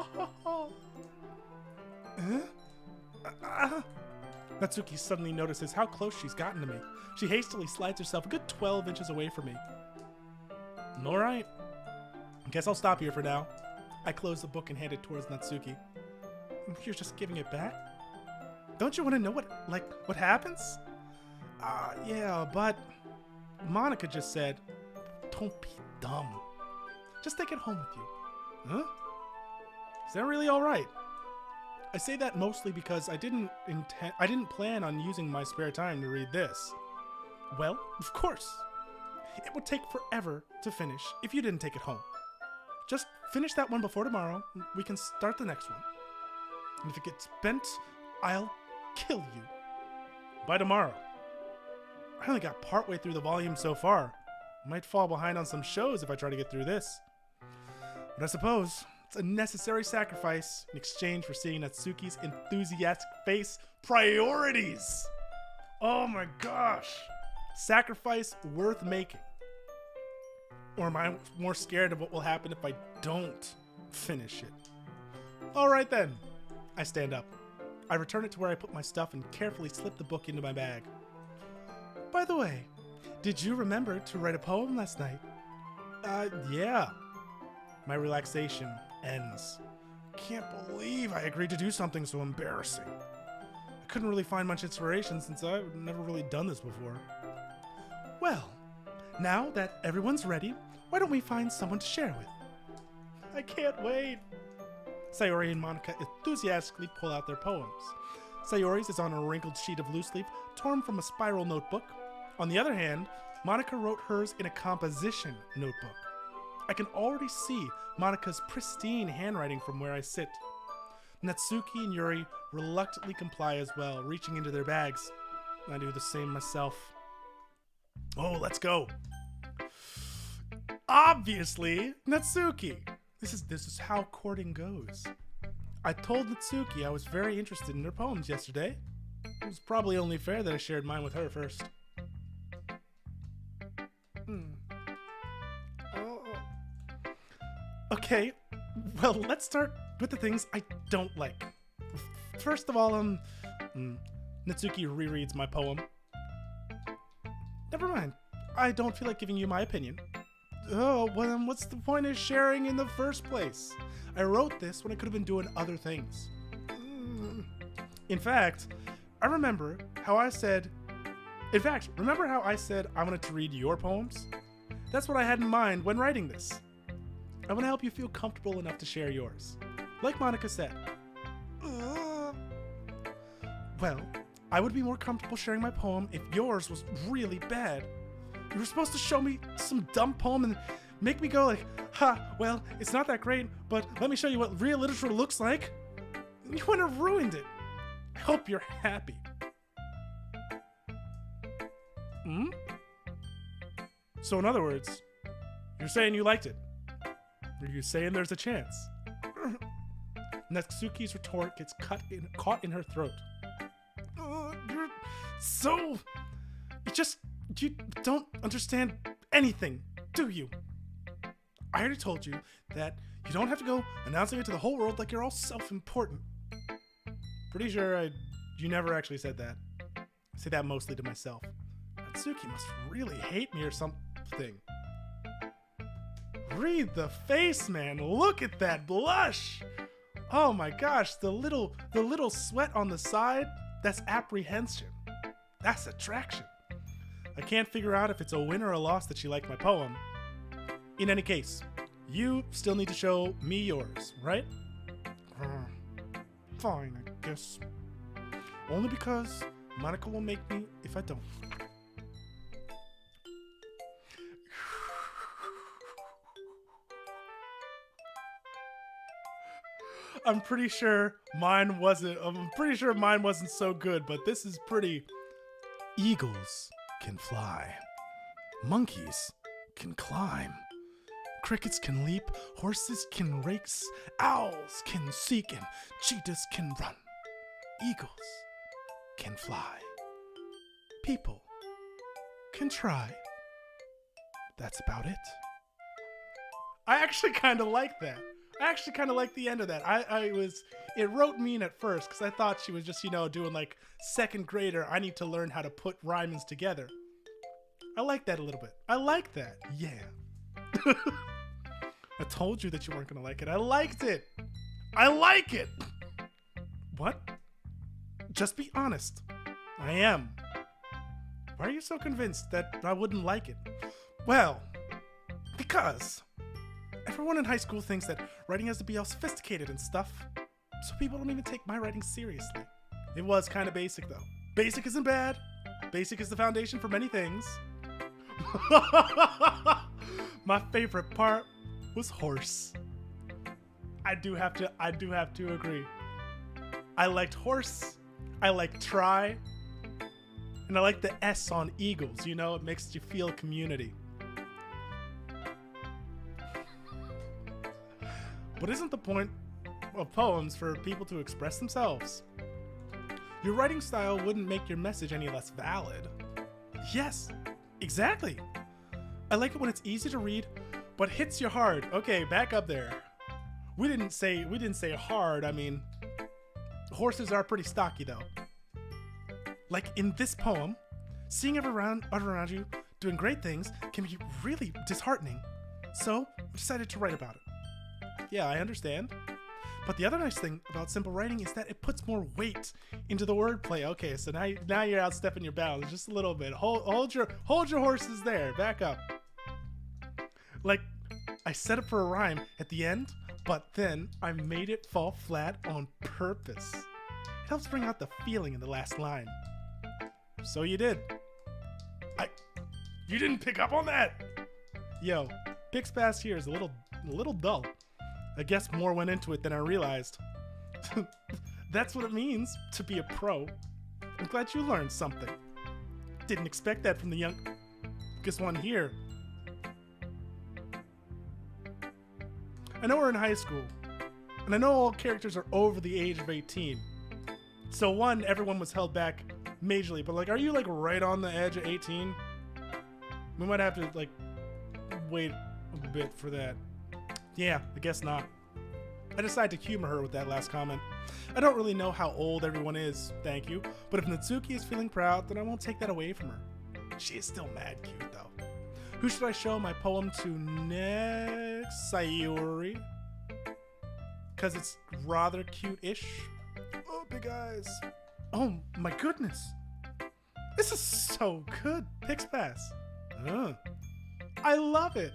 Natsuki suddenly notices how close she's gotten to me. She hastily slides herself a good 12 inches away from me. Alright. Guess I'll stop here for now. I close the book and hand it towards Natsuki. You're just giving it back? Don't you want to know what happens? Yeah, but Monica just said, don't be dumb. Just take it home with you. Huh? Is that really alright? I say that mostly because I didn't plan on using my spare time to read this. Well, of course. It would take forever to finish if you didn't take it home. Just finish that one before tomorrow. We can start the next one. And if it gets bent, I'll kill you. By tomorrow. I only got partway through the volume so far. Might fall behind on some shows if I try to get through this. But I suppose it's a necessary sacrifice in exchange for seeing Natsuki's enthusiastic face. Priorities! Oh my gosh. Sacrifice worth making. Or am I more scared of what will happen if I don't finish it? Alright then. I stand up. I return it to where I put my stuff and carefully slip the book into my bag. By the way, did you remember to write a poem last night? Yeah. My relaxation ends. Can't believe I agreed to do something so embarrassing. I couldn't really find much inspiration since I've never really done this before. Well, now that everyone's ready, why don't we find someone to share with? I can't wait. Sayori and Monica enthusiastically pull out their poems. Sayori's is on a wrinkled sheet of loose leaf torn from a spiral notebook. On the other hand, Monica wrote hers in a composition notebook. I can already see Monica's pristine handwriting from where I sit. Natsuki and Yuri reluctantly comply as well, reaching into their bags. I do the same myself. Oh, let's go. Obviously, Natsuki. This is how courting goes. I told Natsuki I was very interested in her poems yesterday. It was probably only fair that I shared mine with her first. Okay, well, let's start with the things I don't like. First of all, Natsuki rereads my poem. Never mind. I don't feel like giving you my opinion. Oh, well then what's the point of sharing in the first place? I wrote this when I could have been doing other things. In fact, remember how I said I wanted to read your poems? That's what I had in mind when writing this. I want to help you feel comfortable enough to share yours. Like Monica said. Well, I would be more comfortable sharing my poem if yours was really bad. You were supposed to show me some dumb poem and make me go like, ha, well, it's not that great, but let me show you what real literature looks like. You wouldn't have ruined it. I hope you're happy. So in other words, you're saying you liked it. Are you saying there's a chance? Natsuki's retort gets caught in her throat. You're so... You don't understand anything, do you? I already told you that you don't have to go announcing it to the whole world like you're all self-important. Pretty sure you never actually said that. I say that mostly to myself. Natsuki must really hate me or something. Read the face, man. Look at that blush. Oh my gosh, the little sweat on the side, that's apprehension. That's attraction. I can't figure out if it's a win or a loss that she liked my poem. In any case, you still need to show me yours, right? Fine, I guess. Only because Monica will make me if I don't. I'm pretty sure mine wasn't so good, but this is pretty. Eagles can fly. Monkeys can climb. Crickets can leap. Horses can race. Owls can seek, and cheetahs can run. Eagles can fly. People can try. That's about it. I actually kind of like that. I actually kind of like the end of that. It wrote mean at first because I thought she was just, doing like second grader. I need to learn how to put rhymes together. I like that a little bit. I like that. Yeah. I told you that you weren't going to like it. I liked it. I like it. What? Just be honest. I am. Why are you so convinced that I wouldn't like it? Well, because everyone in high school thinks that writing has to be all sophisticated and stuff. so people don't even take my writing seriously. It was kind of basic though. Basic isn't bad. Basic is the foundation for many things. My favorite part was horse. I do have to agree. I liked horse. I liked try. And I like the S on eagles, you know, it makes you feel community. But isn't the point of poems for people to express themselves? Your writing style wouldn't make your message any less valid. Yes, exactly. I like it when it's easy to read, but hits you hard. Okay, back up there. We didn't say hard. I mean, horses are pretty stocky though. Like in this poem, seeing everyone around you doing great things can be really disheartening. So I decided to write about it. Yeah, I understand. But the other nice thing about simple writing is that it puts more weight into the wordplay. Okay, so now you're outstepping your bounds just a little bit. Hold your horses there. Back up. Like, I set it for a rhyme at the end, but then I made it fall flat on purpose. It helps bring out the feeling in the last line. So you did. You didn't pick up on that. Yo, Pixel Pastiche here is a little dull. I guess more went into it than I realized. That's what it means to be a pro. I'm glad you learned something. Didn't expect that from the youngest one here. I know we're in high school, and I know all characters are over the age of 18. So one, everyone was held back majorly, but like, are you like right on the edge of 18? We might have to like wait a bit for that. Yeah, I guess not. I decided to humor her with that last comment. I don't really know how old everyone is, thank you, but if Natsuki is feeling proud, then I won't take that away from her. She is still mad cute though. Who should I show my poem to next? Sayori? Cause it's rather cute-ish. Oh, big eyes. Oh my goodness. This is so good, Pixel Pastiche. I love it.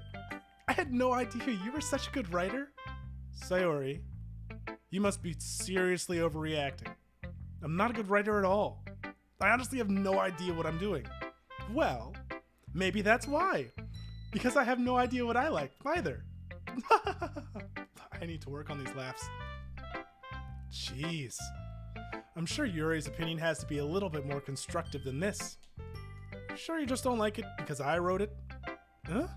I had no idea you were such a good writer. Sayori, you must be seriously overreacting. I'm not a good writer at all. I honestly have no idea what I'm doing. Well, maybe that's why. Because I have no idea what I like either. I need to work on these laughs. Jeez. I'm sure Yuri's opinion has to be a little bit more constructive than this. Sure you just don't like it because I wrote it? Huh?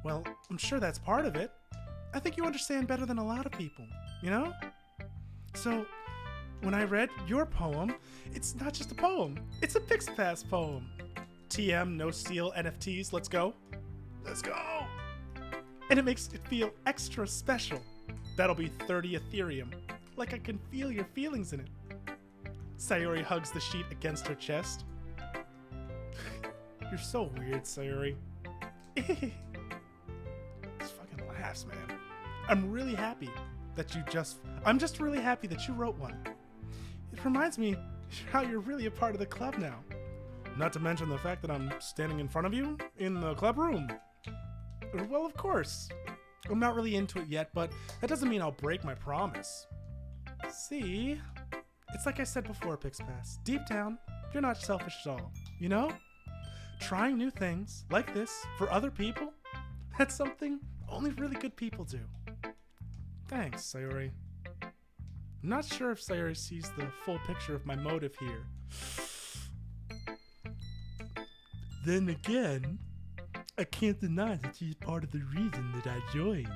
Well, I'm sure that's part of it. I think you understand better than a lot of people, you know? So, when I read your poem, it's not just a poem, it's a Pixel Pastiche poem. TM, no steal, NFTs, let's go. Let's go! And it makes it feel extra special. That'll be 30 Ethereum. Like I can feel your feelings in it. Sayori hugs the sheet against her chest. You're so weird, Sayori. These fucking laughs, man. I'm just really happy that you wrote one. It reminds me how you're really a part of the club now. Not to mention the fact that I'm standing in front of you in the club room. Well, of course. I'm not really into it yet, but that doesn't mean I'll break my promise. See? It's like I said before, Pixel Pastiche. Deep down, you're not selfish at all. You know? Trying new things, like this, for other people, that's something only really good people do. Thanks, Sayori. I'm not sure if Sayori sees the full picture of my motive here. Then again, I can't deny that she's part of the reason that I joined.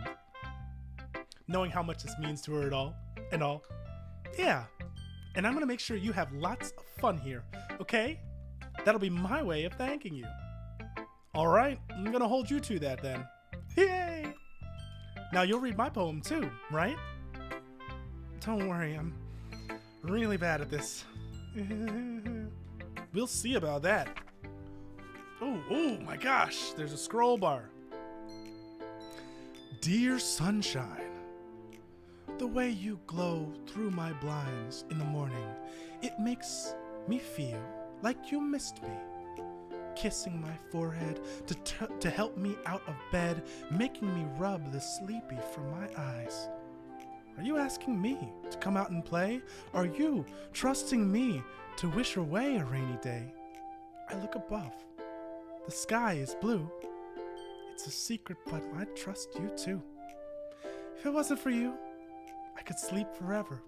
Knowing how much this means to her at all, and all. Yeah, and I'm gonna make sure you have lots of fun here, okay? That'll be my way of thanking you. Alright, I'm gonna hold you to that then. Yay! Now you'll read my poem too, right? Don't worry, I'm really bad at this. We'll see about that. Oh my gosh, there's a scroll bar. Dear sunshine, the way you glow through my blinds in the morning, it makes me feel like you missed me. Kissing my forehead to help me out of bed, making me rub the sleepy from my eyes. Are you asking me to come out and play? Are you trusting me to wish away a rainy day? I look above. The sky is blue. It's a secret, but I trust you too. If it wasn't for you, I could sleep forever.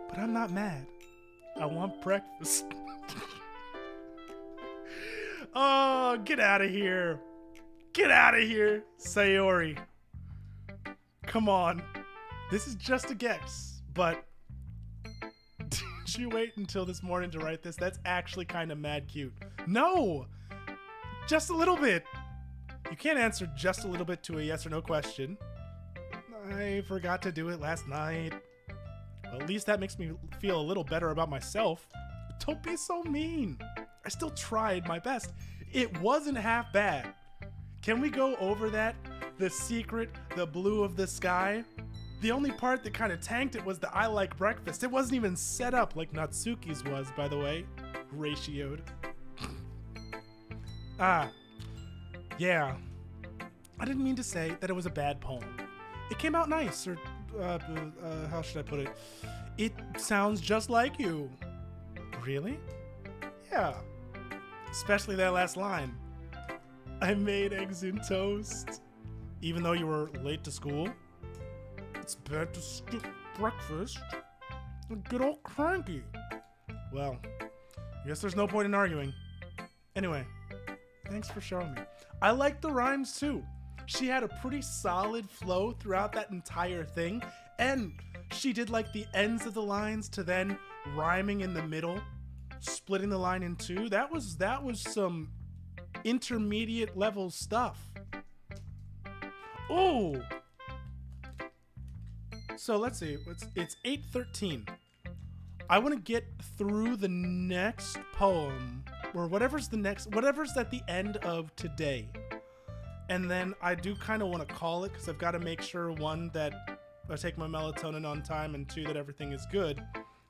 But I'm not mad. I want breakfast. Oh, get out of here. Get out of here, Sayori. Come on. This is just a guess, but did you wait until this morning to write this? That's actually kind of mad cute. No! Just a little bit. You can't answer just a little bit to a yes or no question. I forgot to do it last night. Well, at least that makes me feel a little better about myself. Don't be so mean. I still tried my best. It wasn't half bad. Can we go over that? The secret, the blue of the sky? The only part that kind of tanked it was the I like breakfast. It wasn't even set up like Natsuki's was, by the way. Ratioed. Yeah. I didn't mean to say that it was a bad poem. It came out nice, or how should I put it? It sounds just like you. Really? Yeah. Especially that last line. I made eggs and toast. Even though you were late to school? It's bad to skip breakfast and get all cranky. Well, I guess there's no point in arguing. Anyway, thanks for showing me. I like the rhymes too. She had a pretty solid flow throughout that entire thing, and she did like the ends of the lines to then rhyming in the middle, splitting the line in two. That was some intermediate level stuff. Oh! So let's see. It's 8:13. I want to get through the next poem, or whatever's at the end of today. And then I do kind of want to call it, because I've got to make sure, one, that I take my melatonin on time, and two, that everything is good.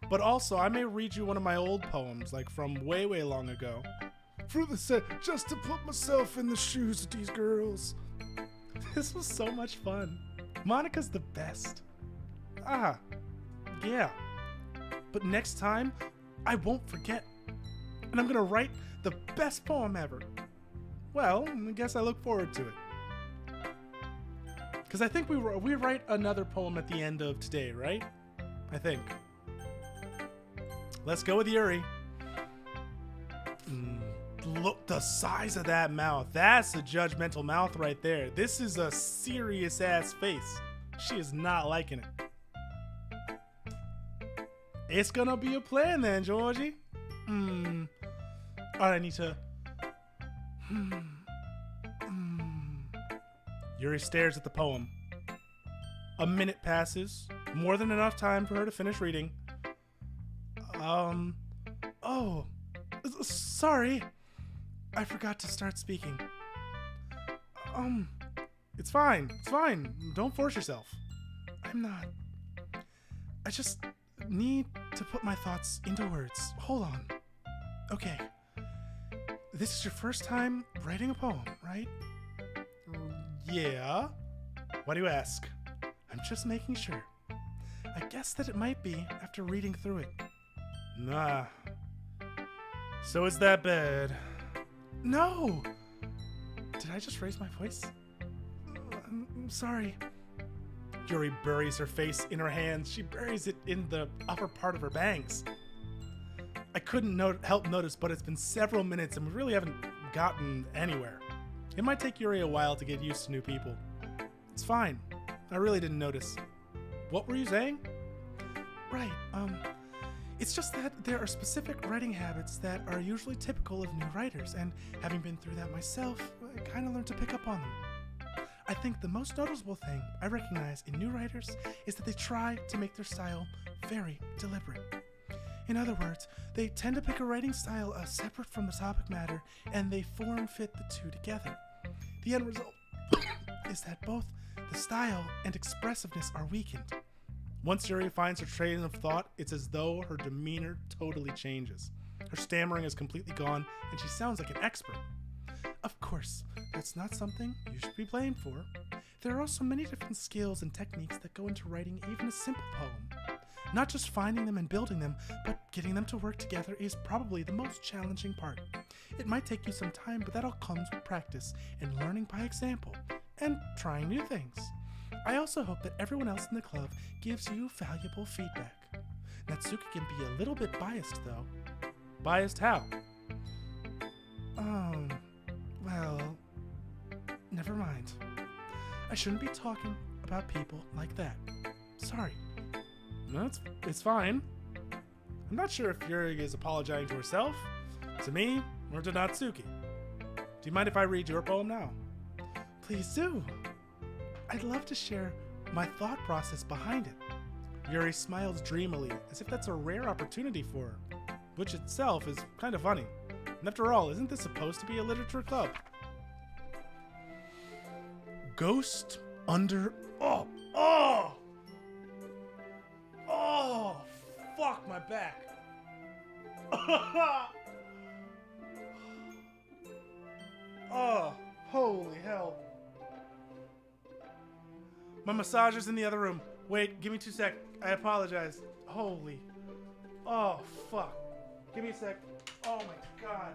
But also, I may read you one of my old poems, like from way, way long ago. For the set, just to put myself in the shoes of these girls. This was so much fun. Monica's the best. Yeah. But next time, I won't forget. And I'm gonna write the best poem ever. Well, I guess I look forward to it. Because I think we write another poem at the end of today, right? I think. Let's go with Yuri. Look, the size of that mouth. That's a judgmental mouth right there. This is a serious ass face. She is not liking it. It's gonna be a plan then, Georgie. I need to... Yuri stares at the poem. A minute passes. More than enough time for her to finish reading. Oh. Sorry. I forgot to start speaking. It's fine. It's fine. Don't force yourself. I'm not. I just need to put my thoughts into words. Hold on. Okay. This is your first time writing a poem, right? Yeah. Why do you ask? I'm just making sure. I guess that it might be after reading through it. Nah. So it's that bad. No! Did I just raise my voice? I'm sorry. Yuri buries her face in her hands. She buries it in the upper part of her bangs. I couldn't help notice, but it's been several minutes and we really haven't gotten anywhere. It might take Yuri a while to get used to new people. It's fine. I really didn't notice. What were you saying? Right, it's just that there are specific writing habits that are usually typical of new writers, and having been through that myself, I kind of learned to pick up on them. I think the most noticeable thing I recognize in new writers is that they try to make their style very deliberate. In other words, they tend to pick a writing style separate from the topic matter, and they form-fit the two together. The end result is that both the style and expressiveness are weakened. Once Yuri finds her train of thought, it's as though her demeanor totally changes. Her stammering is completely gone, and she sounds like an expert. Of course, that's not something you should be blamed for. There are also many different skills and techniques that go into writing even a simple poem. Not just finding them and building them, but getting them to work together is probably the most challenging part. It might take you some time, but that all comes with practice and learning by example, and trying new things. I also hope that everyone else in the club gives you valuable feedback. Natsuki can be a little bit biased, though. Biased how? Well, never mind. I shouldn't be talking about people like that. Sorry. No, it's fine. I'm not sure if Yuri is apologizing to herself, to me, or to Natsuki. Do you mind if I read your poem now? Please do. I'd love to share my thought process behind it. Yuri smiles dreamily, as if that's a rare opportunity for her, which itself is kind of funny. And after all, isn't this supposed to be a literature club? Ghost under... Oh! Fuck my back! Oh, holy hell. My massager's in the other room. Wait, give me 2 sec. I apologize. Holy. Oh, fuck. Give me a sec. Oh my god.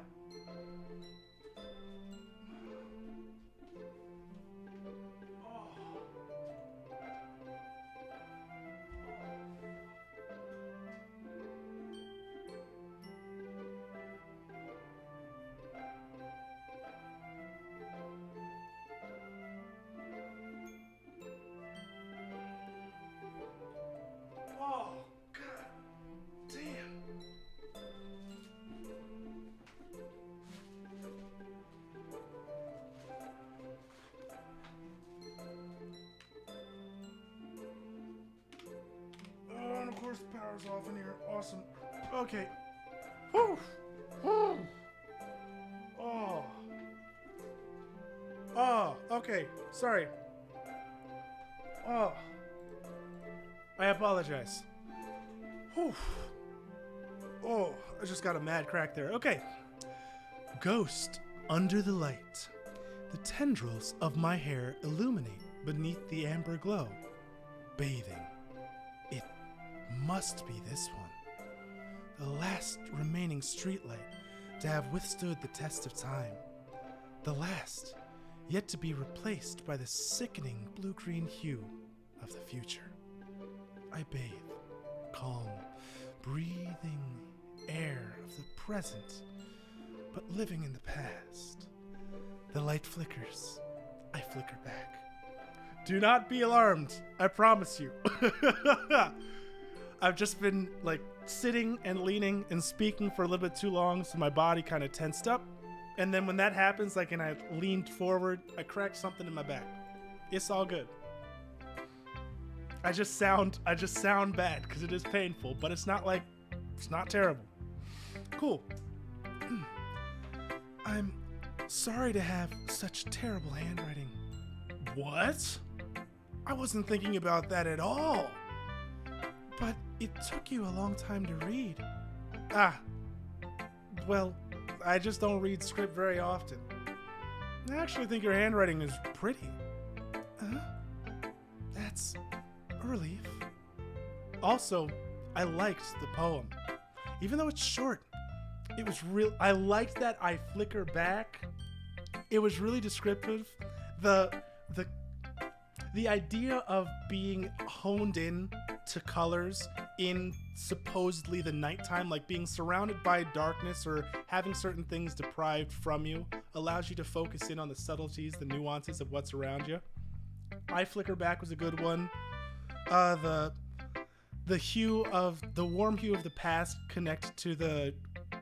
Power's off in here. Awesome. Okay. Whew. Whew. Oh, okay. Sorry. Oh. I apologize. Whew. Oh, I just got a mad crack there. Okay. Ghost under the light. The tendrils of my hair illuminate beneath the amber glow. Bathing. It must be this one. The last remaining streetlight to have withstood the test of time. The last, yet to be replaced by the sickening blue-green hue of the future. I bathe, calm, breathing air of the present, but living in the past. The light flickers. I flicker back. Do not be alarmed, I promise you. I've just been like sitting and leaning and speaking for a little bit too long, so my body kind of tensed up. And then when that happens, like, and I leaned forward, I cracked something in my back. It's all good. I just sound bad because it is painful, but it's not terrible. Cool. I'm sorry to have such terrible handwriting. What? I wasn't thinking about that at all. But it took you a long time to read. Well, I just don't read script very often. I actually think your handwriting is pretty. That's a relief. Also, I liked the poem. Even though it's short, it was real. I liked that I flicker back. It was really descriptive. The idea of being honed in to colors in supposedly the nighttime, like being surrounded by darkness or having certain things deprived from you, allows you to focus in on the subtleties, the nuances of what's around you. I flicker back was a good one. The warm hue of the past connected to the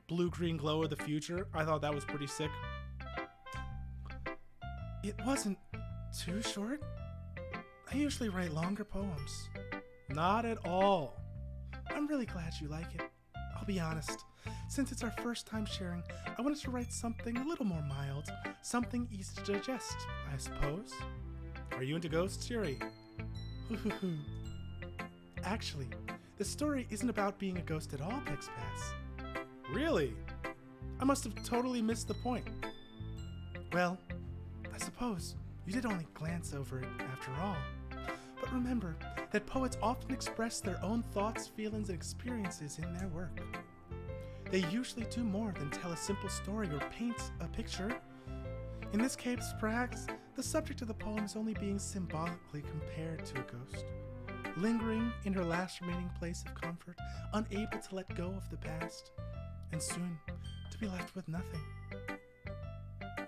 blue-green glow of the future. I thought that was pretty sick. It wasn't too short. I usually write longer poems. Not at all. I'm really glad you like it. I'll be honest. Since it's our first time sharing, I wanted to write something a little more mild, something easy to digest, I suppose. Are you into ghosts, Yuri? Actually, the story isn't about being a ghost at all, Pixel Pastiche. Really? I must have totally missed the point. Well, I suppose You did only glance over it after all. But remember that poets often express their own thoughts, feelings, and experiences in their work. They usually do more than tell a simple story or paint a picture. In this case, perhaps, the subject of the poem is only being symbolically compared to a ghost, lingering in her last remaining place of comfort, unable to let go of the past, and soon to be left with nothing.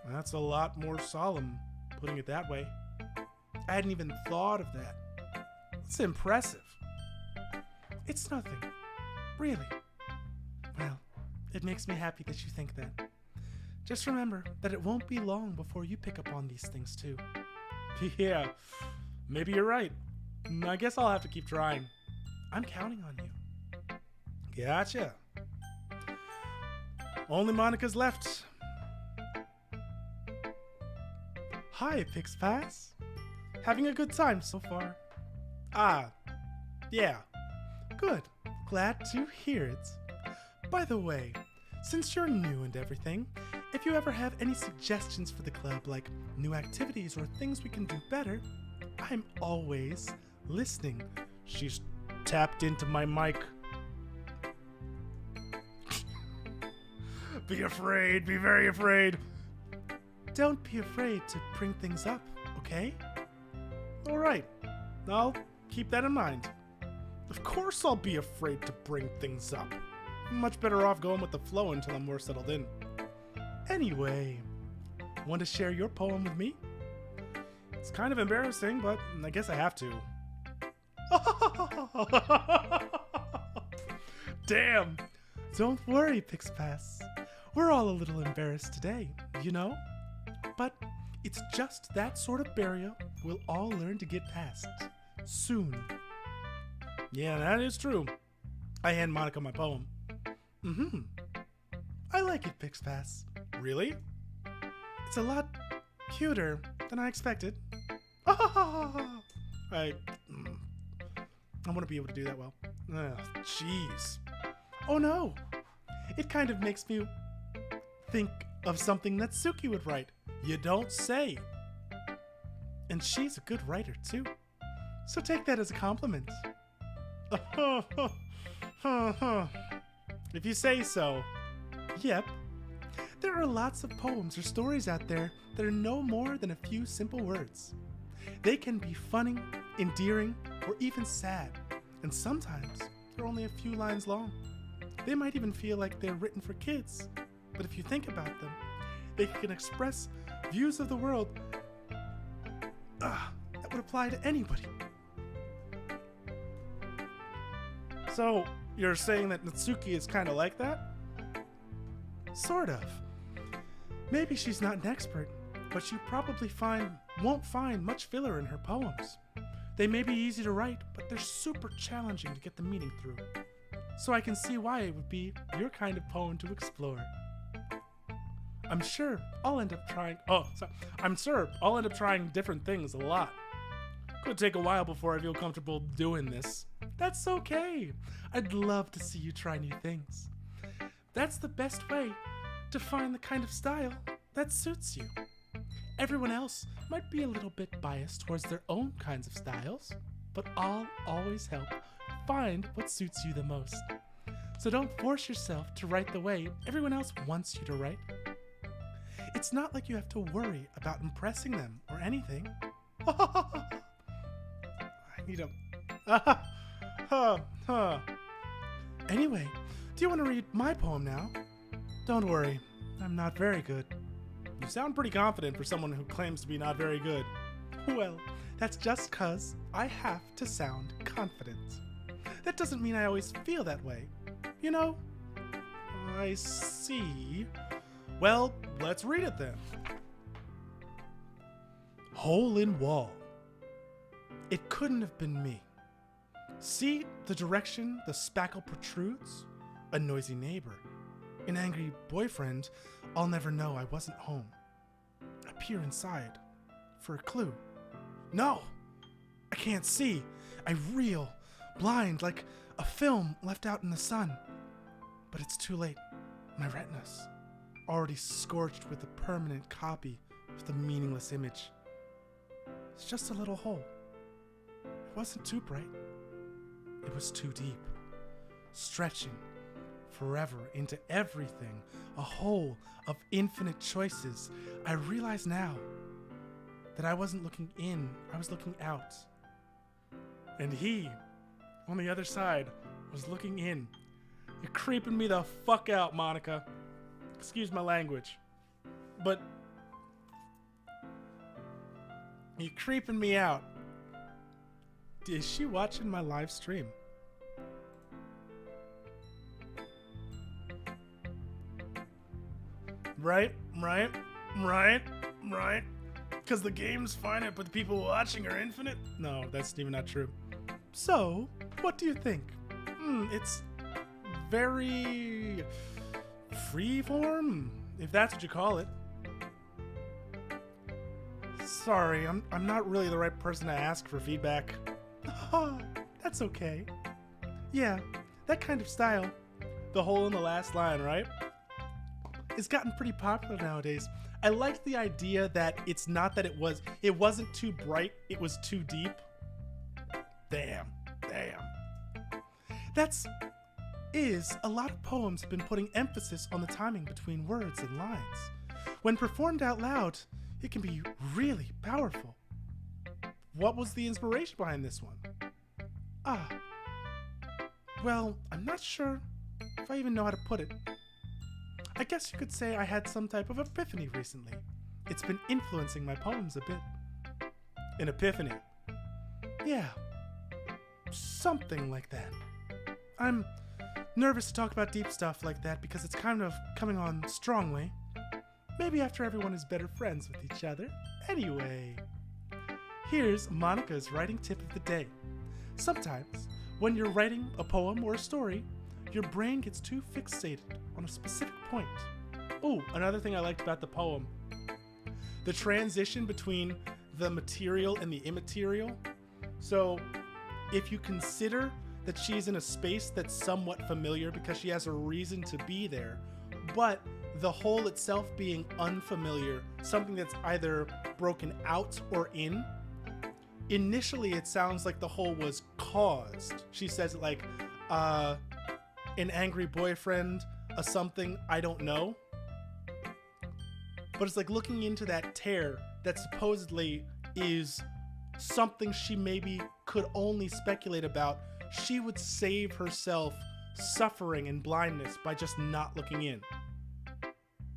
That's a lot more solemn, putting it that way. I hadn't even thought of that. It's impressive. It's nothing, really. Well, it makes me happy that you think that. Just remember that it won't be long before you pick up on these things too. Yeah, maybe you're right. I guess I'll have to keep trying. I'm counting on you. Gotcha. Only Monica's left. Hi, Pixpass. Having a good time so far? Ah, yeah. Good. Glad to hear it. By the way, since you're new and everything, if you ever have any suggestions for the club, like new activities or things we can do better, I'm always listening. She's tapped into my mic. Be afraid, be very afraid. Don't be afraid to bring things up, okay? All right, I'll keep that in mind. Of course I'll be afraid to bring things up. I'm much better off going with the flow until I'm more settled in. Anyway, want to share your poem with me? It's kind of embarrassing, but I guess I have to. Damn! Don't worry, Pixpass. We're all a little embarrassed today, you know? But it's just that sort of barrier we'll all learn to get past. Soon. Yeah, that is true. I hand Monica my poem. I like it, Pixpass. Really? It's a lot cuter than I expected. I want to be able to do that well. Jeez. Oh no! It kind of makes me think of something that Suki would write. You don't say. And she's a good writer too. So take that as a compliment. If you say so. Yep. There are lots of poems or stories out there that are no more than a few simple words. They can be funny, endearing, or even sad, and sometimes they're only a few lines long. They might even feel like they're written for kids, but if you think about them, they can express views of the world that would apply to anybody. So, you're saying that Natsuki is kind of like that? Sort of. Maybe she's not an expert, but you probably won't find much filler in her poems. They may be easy to write, but they're super challenging to get the meaning through. So I can see why it would be your kind of poem to explore. I'm sure I'll end up trying different things a lot. Could take a while before I feel comfortable doing this. That's okay. I'd love to see you try new things. That's the best way to find the kind of style that suits you. Everyone else might be a little bit biased towards their own kinds of styles, but I'll always help find what suits you the most. So don't force yourself to write the way everyone else wants you to write. It's not like you have to worry about impressing them or anything. I need a... Anyway, do you want to read my poem now? Don't worry, I'm not very good. You sound pretty confident for someone who claims to be not very good. Well, that's just 'cause I have to sound confident. That doesn't mean I always feel that way. You know? I see. Well, let's read it then. Hole in wall. It couldn't have been me. See the direction the spackle protrudes? A noisy neighbor. An angry boyfriend. I'll never know I wasn't home. I peer inside for a clue. No! I can't see. I reel, blind like a film left out in the sun. But it's too late. My retinas already scorched with a permanent copy of the meaningless image. It's just a little hole. It wasn't too bright. It was too deep, stretching forever into everything, a hole of infinite choices. I realize now that I wasn't looking in, I was looking out. And he, on the other side, was looking in. You're creeping me the fuck out, Monica. Excuse my language. But you're creeping me out. Is she watching my live stream? Right. Because the game's finite, but the people watching are infinite? No, that's even not true. So, what do you think? It's very freeform, if that's what you call it. Sorry, I'm not really the right person to ask for feedback. Oh, that's okay. Yeah, that kind of style. The hole in the last line, right? It's gotten pretty popular nowadays. I liked the idea that it's not that it wasn't too bright, it was too deep. Damn. A lot of poems have been putting emphasis on the timing between words and lines. When performed out loud, it can be really powerful. What was the inspiration behind this one? Well, I'm not sure if I even know how to put it. I guess you could say I had some type of epiphany recently. It's been influencing my poems a bit. An epiphany? Yeah, something like that. I'm nervous to talk about deep stuff like that because it's kind of coming on strongly. Maybe after everyone is better friends with each other. Anyway, here's Monica's writing tip of the day. Sometimes, when you're writing a poem or a story, your brain gets too fixated on a specific point. Oh, another thing I liked about the poem. The transition between the material and the immaterial. So, if you consider that she's in a space that's somewhat familiar because she has a reason to be there, but the hole itself being unfamiliar, something that's either broken out or in, initially it sounds like the hole was caused. She says it like, an angry boyfriend, a something I don't know. But it's like looking into that tear that supposedly is something she maybe could only speculate about. She would save herself suffering and blindness by just not looking in.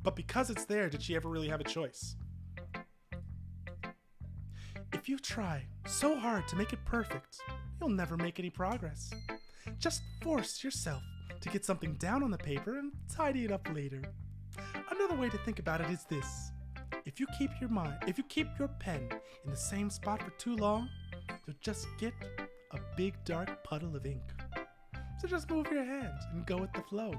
But because it's there, did she ever really have a choice? If you try so hard to make it perfect, you'll never make any progress. Just force yourself to get something down on the paper and tidy it up later. Another way to think about it is this. If you keep your pen in the same spot for too long, you'll just get a big dark puddle of ink. So just move your hand and go with the flow.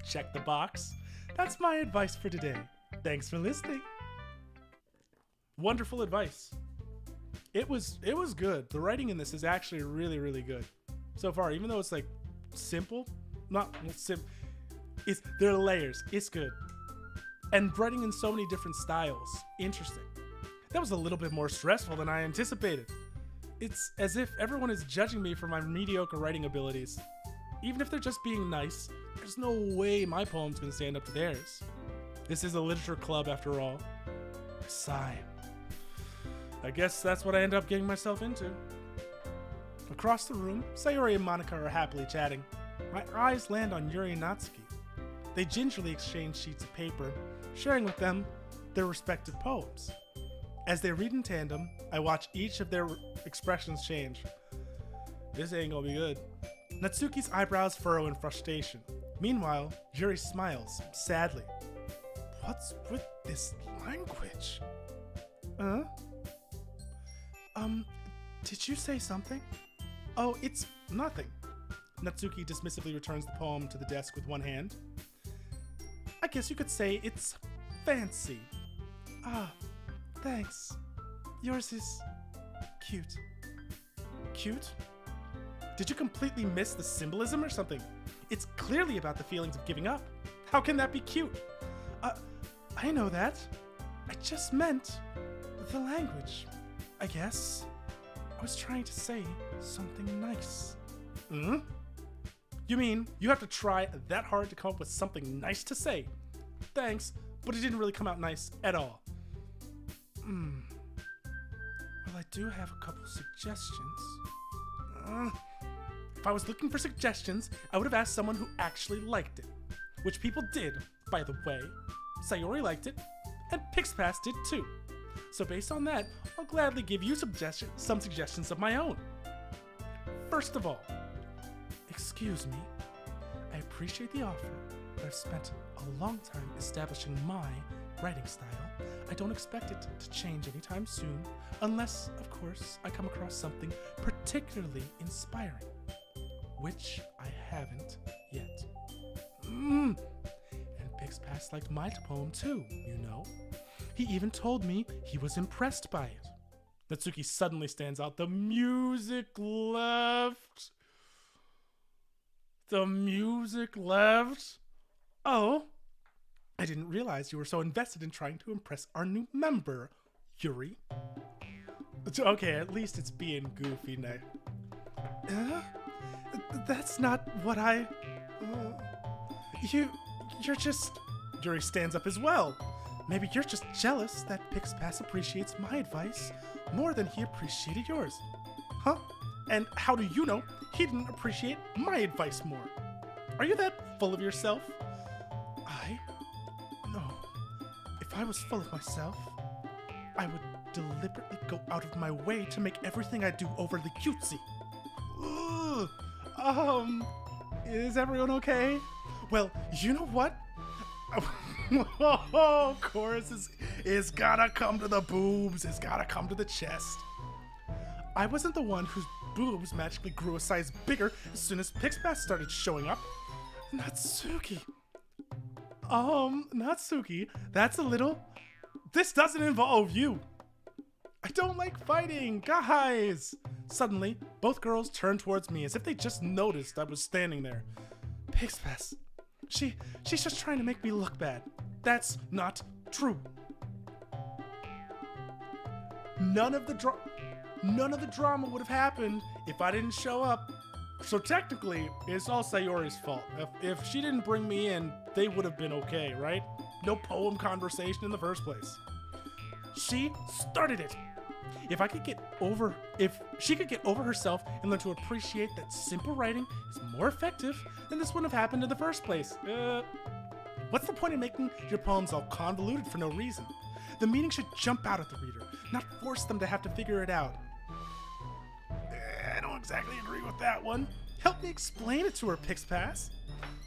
Check the box. That's my advice for today. Thanks for listening. Wonderful advice. It was good. The writing in this is actually really, really good so far. Even though it's like simple, not simple. There are layers. It's good. And writing in so many different styles. Interesting. That was a little bit more stressful than I anticipated. It's as if everyone is judging me for my mediocre writing abilities. Even if they're just being nice, there's no way my poem's gonna stand up to theirs. This is a literature club after all. Sigh. I guess that's what I end up getting myself into. Across the room, Sayori and Monica are happily chatting. My eyes land on Yuri and Natsuki. They gingerly exchange sheets of paper, sharing with them their respective poems. As they read in tandem, I watch each of their expressions change. This ain't gonna be good. Natsuki's eyebrows furrow in frustration. Meanwhile, Yuri smiles, sadly. What's with this language? Did you say something? Oh, it's nothing. Natsuki dismissively returns the poem to the desk with one hand. I guess you could say it's fancy. Ah, thanks. Yours is cute. Cute? Did you completely miss the symbolism or something? It's clearly about the feelings of giving up. How can that be cute? I know that. I just meant The language, I guess. I was trying to say something nice. Hmm? You mean you have to try that hard to come up with something nice to say? Thanks, but it didn't really come out nice at all. Well, I do have a couple suggestions. If I was looking for suggestions, I would have asked someone who actually liked it. Which people did, by the way. Sayori liked it, and Pixel Pastiche did too. So based on that, I'll gladly give you some suggestions of my own. First of all, excuse me, I appreciate the offer, but I've spent a long time establishing my writing style. I don't expect it to change anytime soon, unless, of course, I come across something particularly inspiring, which I haven't yet. And Pixel Pastiche liked my poem too, you know. He even told me he was impressed by it. Natsuki suddenly stands out. The music left. The music left. Oh, I didn't realize you were so invested in trying to impress our new member, Yuri. Okay, at least it's being goofy now. That's not what I... You're just... Yuri stands up as well. Maybe you're just jealous that Pixel Pastiche appreciates my advice more than he appreciated yours. Huh? And how do you know he didn't appreciate my advice more? Are you that full of yourself? No. If I was full of myself, I would deliberately go out of my way to make everything I do overly cutesy. Is everyone okay? Well, you know what? Chorus is gotta come to the boobs, it's gotta come to the chest. I wasn't the one whose boobs magically grew a size bigger as soon as Pixel Pastiche started showing up. Natsuki. Natsuki, that's a little... This doesn't involve you. I don't like fighting, guys. Suddenly, both girls turned towards me as if they just noticed I was standing there. Pixel Pastiche. She's just trying to make me look bad. That's not true. None of the drama would have happened if I didn't show up. So technically, it's all Sayori's fault. If she didn't bring me in, they would have been okay, right? No poem conversation in the first place. She started it. If she could get over herself and learn to appreciate that simple writing is more effective, then this wouldn't have happened in the first place. What's the point of making your poems all convoluted for no reason? The meaning should jump out at the reader, not force them to have to figure it out. I don't exactly agree with that one. Help me explain it to her, Pixel Pastiche.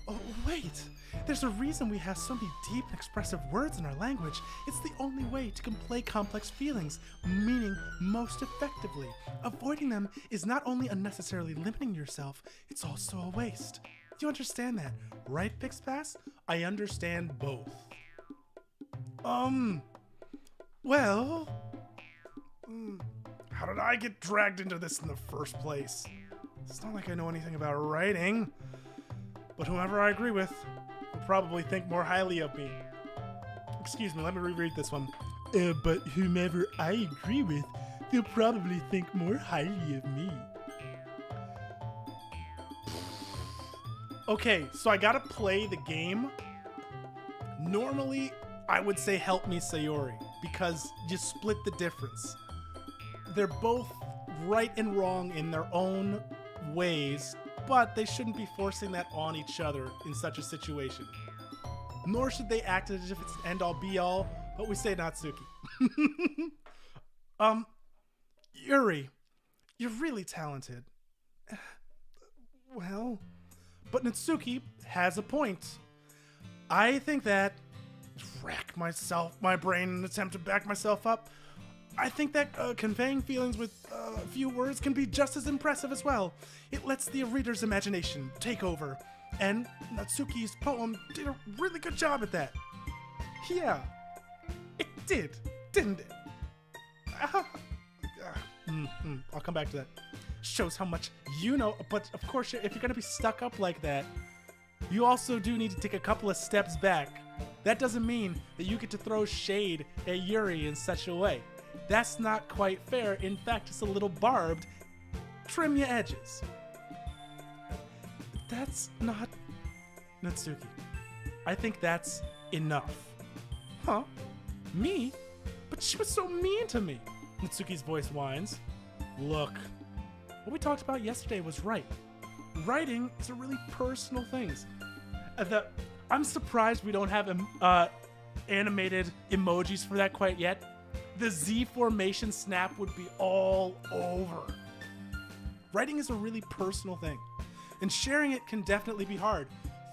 Oh, wait. There's a reason we have so many deep and expressive words in our language. It's the only way to convey complex feelings, meaning most effectively. Avoiding them is not only unnecessarily limiting yourself, it's also a waste. You understand that, right, Pixel Pastiche? I understand both. Well... How did I get dragged into this in the first place? It's not like I know anything about writing. But whomever I agree with will probably think more highly of me. Excuse me, let me reread this one. But whomever I agree with, they'll probably think more highly of me. Okay, so I gotta play the game. Normally, I would say help me Sayori, because you split the difference. They're both right and wrong in their own ways, but they shouldn't be forcing that on each other in such a situation. Nor should they act as if it's an end-all be-all, but we say Natsuki. Yuri, you're really talented. Well, but Natsuki has a point. I think that, rack my brain in an attempt to back myself up, I think that conveying feelings with a few words can be just as impressive as well. It lets the reader's imagination take over, and Natsuki's poem did a really good job at that. Yeah, it did, didn't it? I'll come back to that. Shows how much you know, but of course, if you're gonna be stuck up like that, you also do need to take a couple of steps back. That doesn't mean that you get to throw shade at Yuri in such a way. That's not quite fair. In fact, it's a little barbed. Trim your edges. That's not... Natsuki, I think that's enough. Huh? Me? But she was so mean to me. Natsuki's voice whines. Look, what we talked about yesterday was right. Writing is a really personal thing. I'm surprised we don't have animated emojis for that quite yet. The Z formation snap would be all over. Writing is a really personal thing, and sharing it can definitely be hard.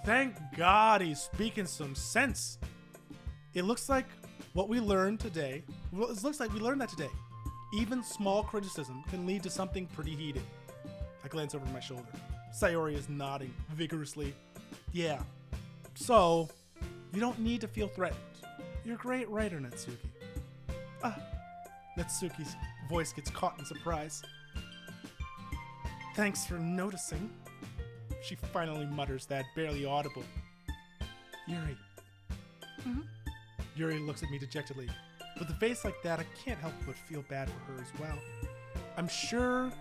Thank God he's speaking some sense. It looks like what we learned today, well, it looks like we learned that today. Even small criticism can lead to something pretty heated. I glance over my shoulder. Sayori is nodding vigorously. Yeah. So, you don't need to feel threatened. You're a great writer, Natsuki. Natsuki's voice gets caught in surprise. Thanks for noticing. She finally mutters that, barely audible. Yuri. Yuri looks at me dejectedly. With a face like that, I can't help but feel bad for her as well. I'm sure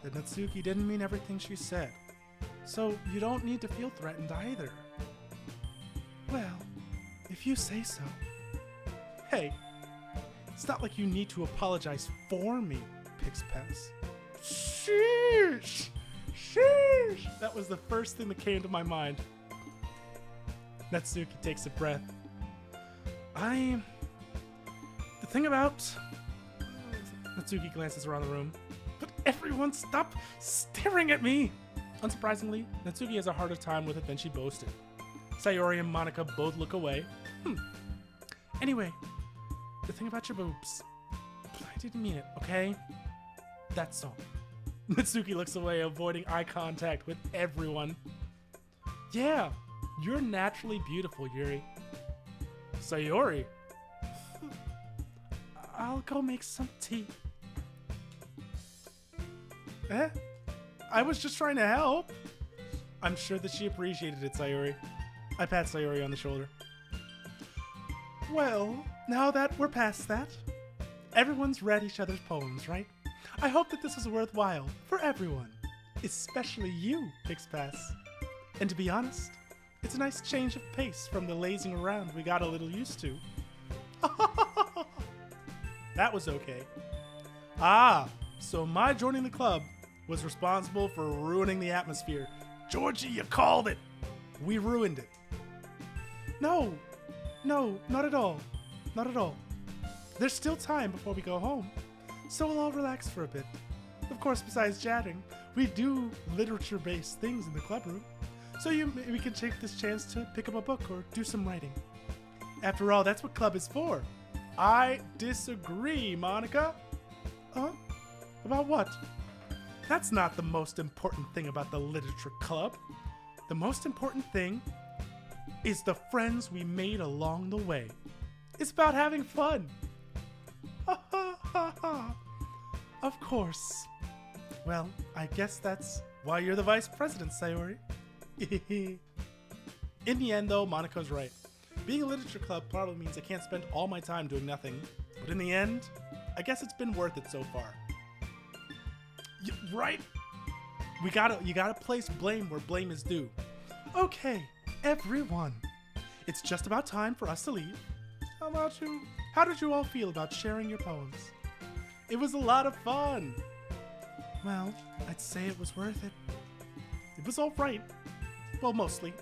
that Natsuki didn't mean everything she said. So you don't need to feel threatened either. Well, if you say so. Hey, it's not like you need to apologize for me, Pixel Pastiche. Sheesh! Sheesh! That was the first thing that came to my mind. Natsuki takes a breath. The thing about... Natsuki glances around the room. But everyone stop staring at me! Unsurprisingly, Natsuki has a harder time with it than she boasted. Sayori and Monica both look away. Anyway, the thing about your boobs. I didn't mean it, okay? That's all. Natsuki looks away, avoiding eye contact with everyone. Yeah, you're naturally beautiful, Yuri. Sayori. I'll go make some tea. I was just trying to help. I'm sure that she appreciated it, Sayori. I pat Sayori on the shoulder. Well, now that we're past that, everyone's read each other's poems, right? I hope that this was worthwhile for everyone, especially you, Pixpass. And to be honest, it's a nice change of pace from the lazing around we got a little used to. That was okay. So my joining the club was responsible for ruining the atmosphere. Georgie, you called it. We ruined it. No, not at all. Not at all. There's still time before we go home, so we'll all relax for a bit. Of course, besides chatting, we do literature-based things in the club room, so we can take this chance to pick up a book or do some writing. After all, that's what club is for. I disagree, Monica. About what? That's not the most important thing about the literature club. The most important thing is the friends we made along the way. It's about having fun. Of course. Well, I guess that's why you're the vice president, Sayori. In the end, though, Monica's right. Being a literature club probably means I can't spend all my time doing nothing. But in the end, I guess it's been worth it so far. Right? You gotta place blame where blame is due. Okay, everyone. It's just about time for us to leave. How about you? How did you all feel about sharing your poems? It was a lot of fun. Well, I'd say it was worth it. It was all right. Well, mostly.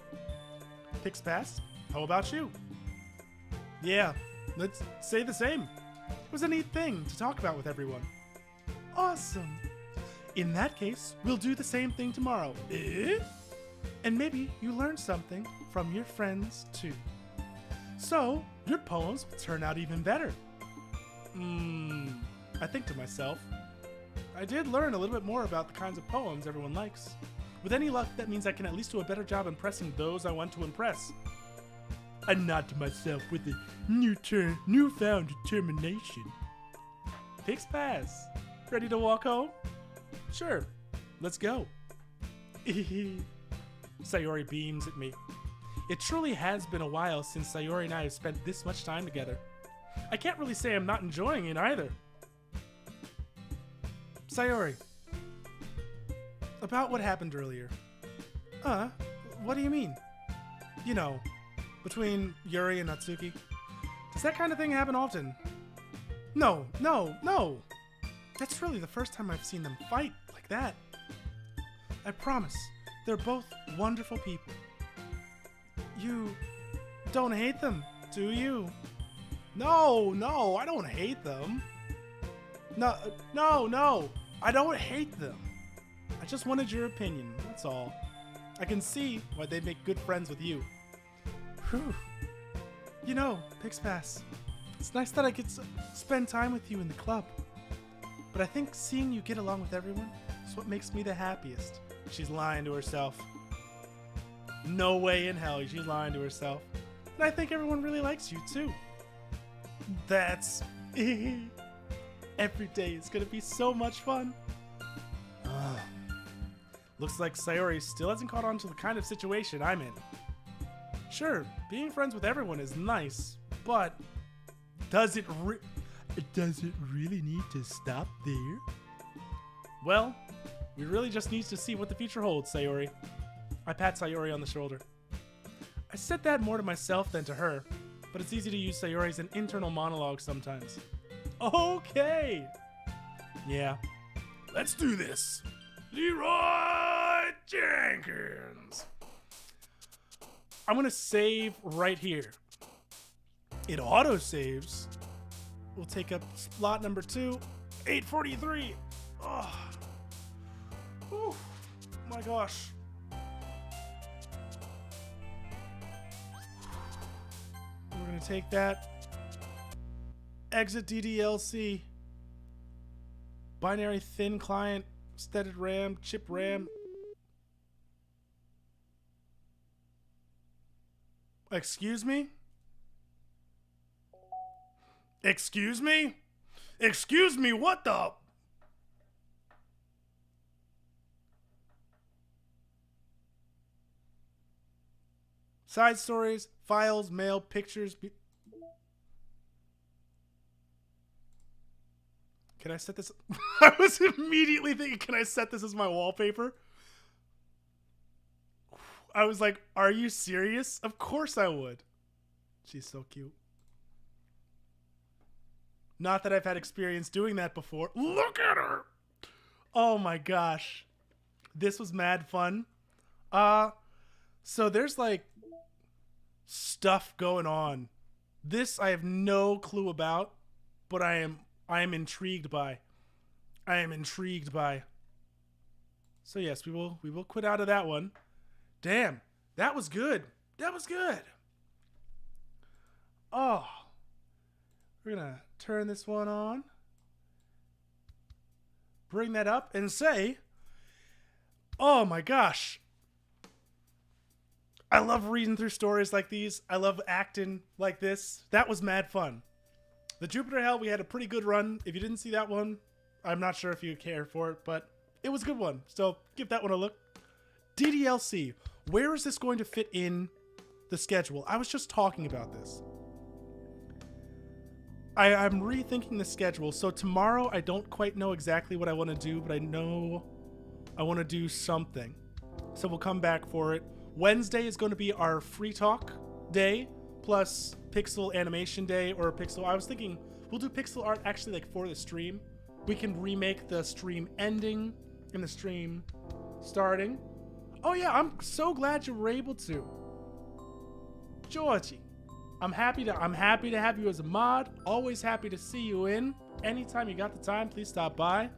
Pixpass, how about you? Yeah, let's say the same. It was a neat thing to talk about with everyone. Awesome. In that case, we'll do the same thing tomorrow. And maybe you learned something from your friends too. So, your poems will turn out even better. I think to myself, I did learn a little bit more about the kinds of poems everyone likes. With any luck, that means I can at least do a better job impressing those I want to impress. I nod to myself with a newfound determination. Pixpass, ready to walk home? Sure, let's go. Sayori beams at me. It truly has been a while since Sayori and I have spent this much time together. I can't really say I'm not enjoying it either. Sayori. About what happened earlier. What do you mean? You know, between Yuri and Natsuki. Does that kind of thing happen often? No. That's really the first time I've seen them fight like that. I promise, they're both wonderful people. You don't hate them, do you? No, I don't hate them. No, I don't hate them. I just wanted your opinion, that's all. I can see why they'd make good friends with you. Whew. You know, Pixpass, it's nice that I get to spend time with you in the club. But I think seeing you get along with everyone is what makes me the happiest. She's lying to herself. No way in hell she's lying to herself. And I think everyone really likes you too. That's... Every day is gonna be so much fun. Looks like Sayori still hasn't caught on to the kind of situation I'm in. Sure, being friends with everyone is nice, but does it really need to stop there? Well, we really just need to see what the future holds, Sayori. I pat Sayori on the shoulder. I said that more to myself than to her, but it's easy to use Sayori as an internal monologue sometimes. Okay! Yeah, let's do this. Leroy Jenkins. I'm gonna save right here. It auto-saves. We'll take up slot number 2, 843. Oh. Ooh, my gosh. We're gonna take that. Exit DDLC. Binary thin client. Steaded RAM. Chip RAM. Excuse me? Excuse me? Excuse me, what the? Side stories, files, mail, pictures. Can I set this? I was immediately thinking, can I set this as my wallpaper? I was like, are you serious? Of course I would. She's so cute. Not that I've had experience doing that before. Look at her! Oh my gosh. This was mad fun. So there's like stuff going on. This I have no clue about, but I am intrigued by. I am intrigued by. So yes, we will quit out of that one. Damn, that was good. That was good. Oh. We're gonna turn this one on. Bring that up and say, oh my gosh. I love reading through stories like these. I love acting like this. That was mad fun. The Jupiter Hell, we had a pretty good run. If you didn't see that one, I'm not sure if you care for it, but it was a good one. So give that one a look. DDLC. Where is this going to fit in the schedule? I was just talking about this. I'm rethinking the schedule. So tomorrow, I don't quite know exactly what I want to do, but I know I want to do something. So we'll come back for it. Wednesday is going to be our free talk day, plus pixel animation day or pixel. I was thinking we'll do pixel art actually like for the stream. We can remake the stream ending and the stream starting. Oh yeah, I'm so glad you were able to. Georgie, I'm happy to have you as a mod. Always happy to see you in. Anytime you got the time, please stop by.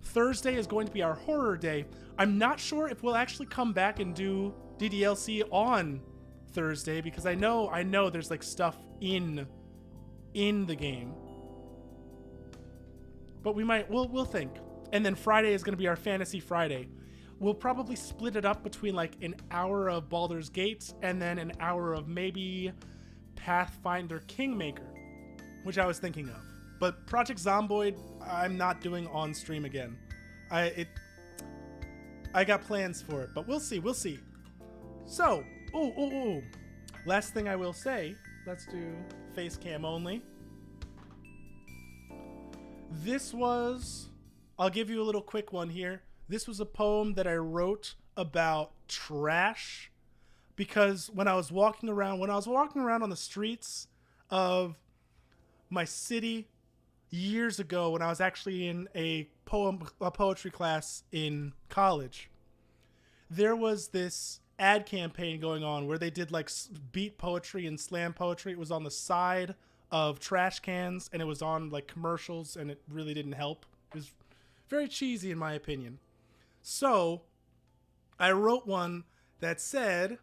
Thursday is going to be our horror day. I'm not sure if we'll actually come back and do DDLC on Thursday because I know there's like stuff in the game. But we'll think. And then Friday is going to be our Fantasy Friday. We'll probably split it up between like an hour of Baldur's Gate and then an hour of maybe Pathfinder Kingmaker, which I was thinking of. But Project Zomboid, I'm not doing on stream again. I got plans for it, but we'll see. So, last thing I will say, let's do face cam only. This was I'll give you a little quick one here. This was a poem that I wrote about trash because when I was walking around on the streets of my city years ago, when I was actually in a poetry class in college, there was this ad campaign going on where they did like beat poetry and slam poetry. It was on the side of trash cans and it was on like commercials, and it really didn't help. It was very cheesy in my opinion. So I wrote one that said,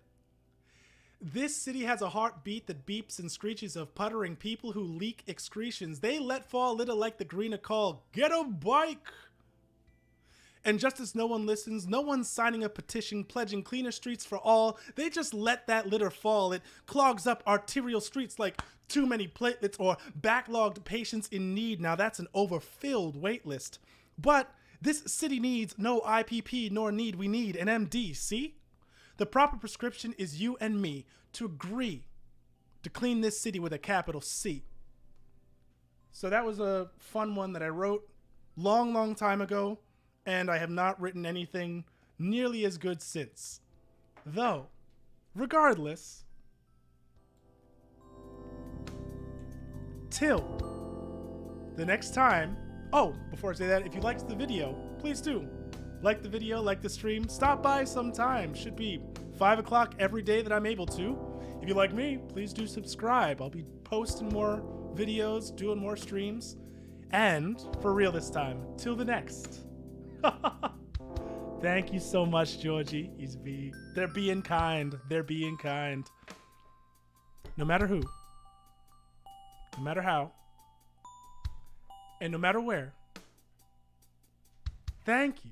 "This city has a heartbeat that beeps and screeches of puttering people who leak excretions. They let fall little like the greener call, get a bike. And just as no one listens, no one's signing a petition pledging cleaner streets for all. They just let that litter fall. It clogs up arterial streets like too many platelets or backlogged patients in need. Now that's an overfilled wait list. But this city needs no IPP, nor need we need an MD, see? The proper prescription is you and me to agree to clean this city with a capital C." So that was a fun one that I wrote long time ago, and I have not written anything nearly as good since. Though, regardless, till the next time. Oh, before I say that, if you liked the video, please do like the video, like the stream. Stop by sometime. Should be 5 o'clock every day that I'm able to. If you like me, please do subscribe. I'll be posting more videos, doing more streams. And for real this time, till the next. Thank you so much, Georgie. They're being kind. They're being kind. No matter who, no matter how, and no matter where. Thank you